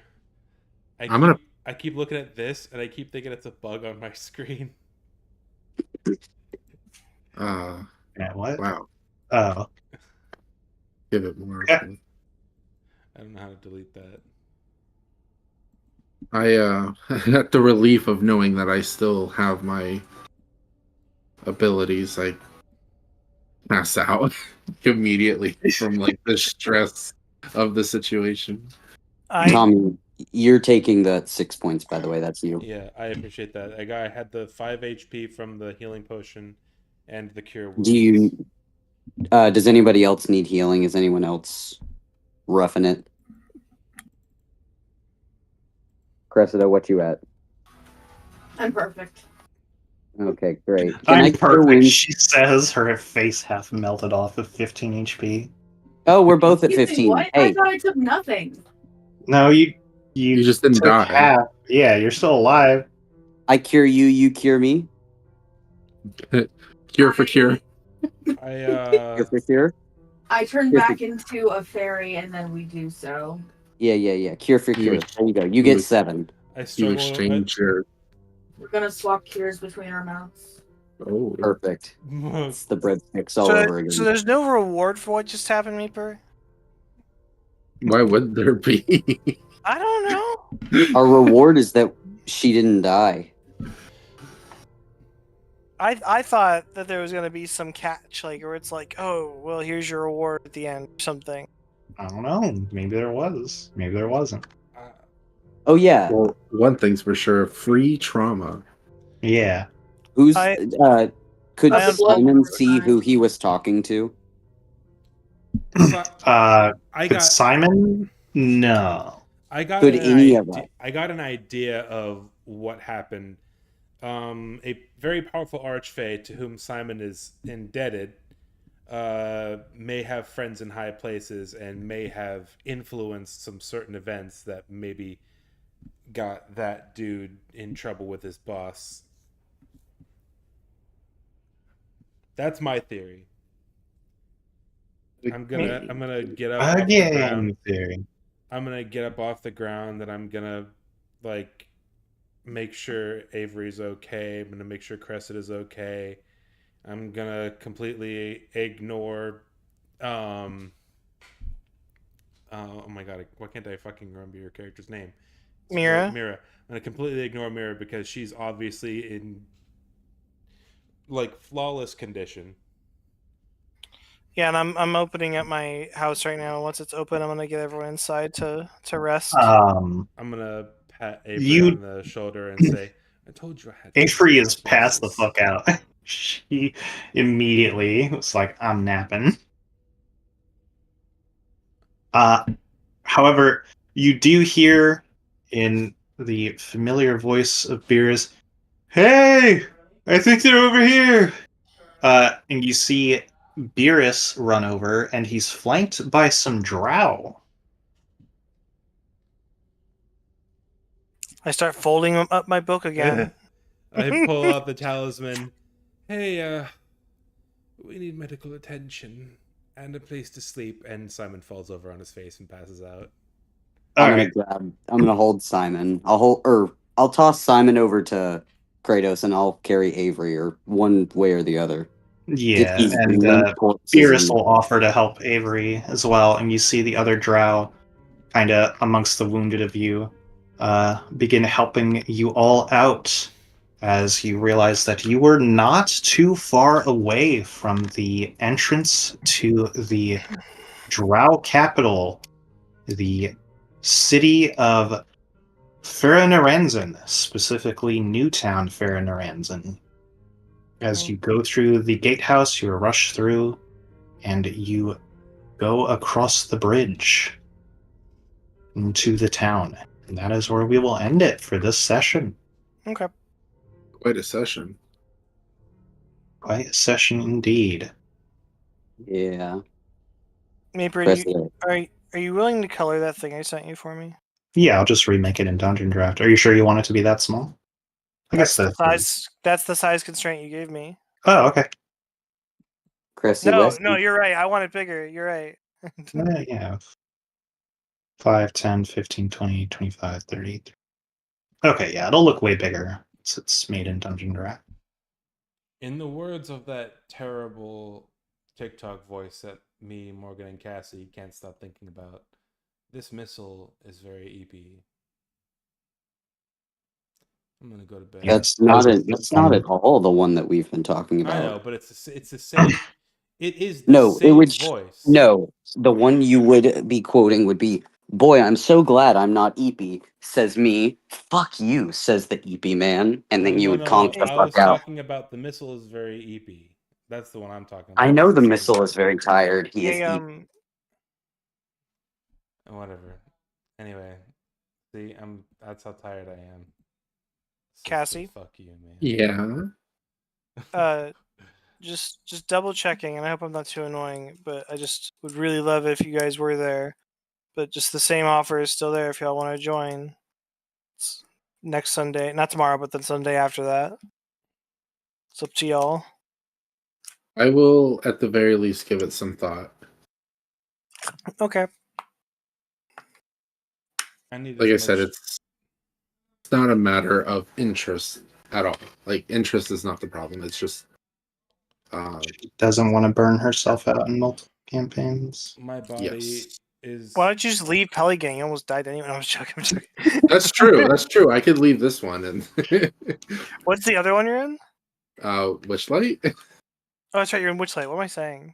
I'm I keep looking at this, and I keep thinking it's a bug on my screen. Yeah, what? Wow. Oh. Give it more. Yeah. I don't know how to delete that. At the relief of knowing that I still have my abilities, I pass out immediately from like the stress of the situation. Tommy, you're taking the 6 points, by the way. That's you. Yeah, I appreciate that. I had the 5 HP from the healing potion and the cure wounds. Do you? Does anybody else need healing? Is anyone else roughing it? Cressida, what you at? I'm perfect. Okay, great. I'm Cure perfect, Wounds? she says, her face half melted off of 15 HP. Oh, we're both at Excuse me, 15. what? Hey, I thought I took nothing. No, you just didn't took die. half. Yeah, you're still alive. I cure you, you cure me. Cure for cure. Cure for cure? I turn Yes, back into a fairy and then we do so. Yeah. Cure for You cure. ex- There you go. You you get ex- 7. I You struggle. exchange your... We're gonna swap cures between our mouths. Oh. Perfect. It's the breadsticks all So, over again. so there's no reward for what just happened, Meeper? Why would there be? I don't know. Our reward is that she didn't die. I thought that there was gonna be some catch, like, where it's like, oh, well, here's your reward at the end, or something. I don't know. Maybe there was. Maybe there wasn't. Oh yeah. Well, one thing's for sure, free trauma. Yeah. Who's I- could I Simon see who he was talking to? I Could got Simon? No. I got Could an any of idea, us? I got an idea of what happened. a very powerful archfey to whom Simon is indebted may have friends in high places and may have influenced some certain events that maybe got that dude in trouble with his boss. That's my theory. I'm gonna get up off the ground. Again, theory. I'm gonna get up off the ground and I'm gonna like make sure Avery's okay. I'm gonna make sure Crescent is okay. I'm gonna completely ignore oh my god, why can't I fucking remember your character's name? Mira. Mira. I'm gonna completely ignore Mira because she's obviously in like flawless condition. Yeah, and I'm opening up my house right now. Once it's open, I'm gonna get everyone inside to rest. I'm gonna pat Avery on You the shoulder and say, "I told you I had." Avery is passed the resources." fuck out. She immediately was like, "I'm napping." However, you do hear in the familiar voice of Beerus, "Hey, I think they're over here." And you see Beerus run over, and he's flanked by some drow. I start folding up my book again. I pull out the talisman. Hey, we need medical attention and a place to sleep. And Simon falls over on his face and passes out. I'm Alright. gonna hold Simon. I'll toss Simon over to Kratos and I'll carry Avery or one way or the other. Yeah, Get these and limp corpses Beerus in- will offer to help Avery as well, and you see the other drow kind of amongst the wounded of you begin helping you all out as you realize that you were not too far away from the entrance to the drow capital, the city of Ferrenarenzen, specifically Newtown Ferrenarenzen. As you go through the gatehouse, you rush through, and you go across the bridge into the town. And that is where we will end it for this session. Okay. Quite a session. Quite a session indeed. Yeah. Maper, President. are you willing to color that thing I sent you for me? Yeah, I'll just remake it in Dungeon Draft. Are you sure you want it to be that small? I guess That's the size. That's the size constraint you gave me. Oh, okay. Cressy No, West. no, you're right. I want it bigger. You're right. Yeah. 5, 10, 15, 20, 25, 30. Okay, yeah, it'll look way bigger. It's made in Dungeon Draft. In the words of that terrible TikTok voice that me, Morgan, and Cassie can't stop thinking about, this missile is very EP. I'm gonna go to bed. That's not at all the one that we've been talking about. I know, but it's the same. It is the No, same it would voice. no. The one you would be quoting would be, "Boy, I'm so glad I'm not Eepy," says me. "Fuck you," says the Eepy man, and then you would conk the I was fuck out. talking about the missile is very EP. That's the one I'm talking about. I know It's the same missile voice. is very tired. He is Hey, Eepy. Whatever. Anyway, see, that's how tired I am. So Cassie? fuck you, man. Yeah. Just double checking, and I hope I'm not too annoying, but I just would really love it if you guys were there. But just the same offer is still there if y'all want to join. It's next Sunday, not tomorrow, but the Sunday after that. It's up to y'all. I will, at the very least, give it some thought. Okay. Like I said, it's not a matter of interest at all. Like, interest is not the problem. It's just Doesn't want to burn herself out in multiple campaigns. My body yes. is. Why don't you just leave Pelican? You almost died anyway. I was joking. I'm joking. That's true. That's true. I could leave this one and What's the other one you're in? Witchlight? Oh, that's right. You're in Witchlight. What am I saying?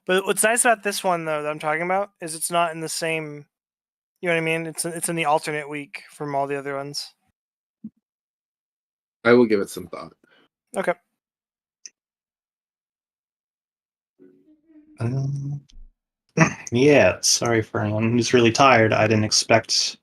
But what's nice about this one, though, that I'm talking about, is it's not in the same. You know what I mean? It's in the alternate week from all the other ones. I will give it some thought. Okay. Yeah, sorry for anyone who's really tired. I didn't expect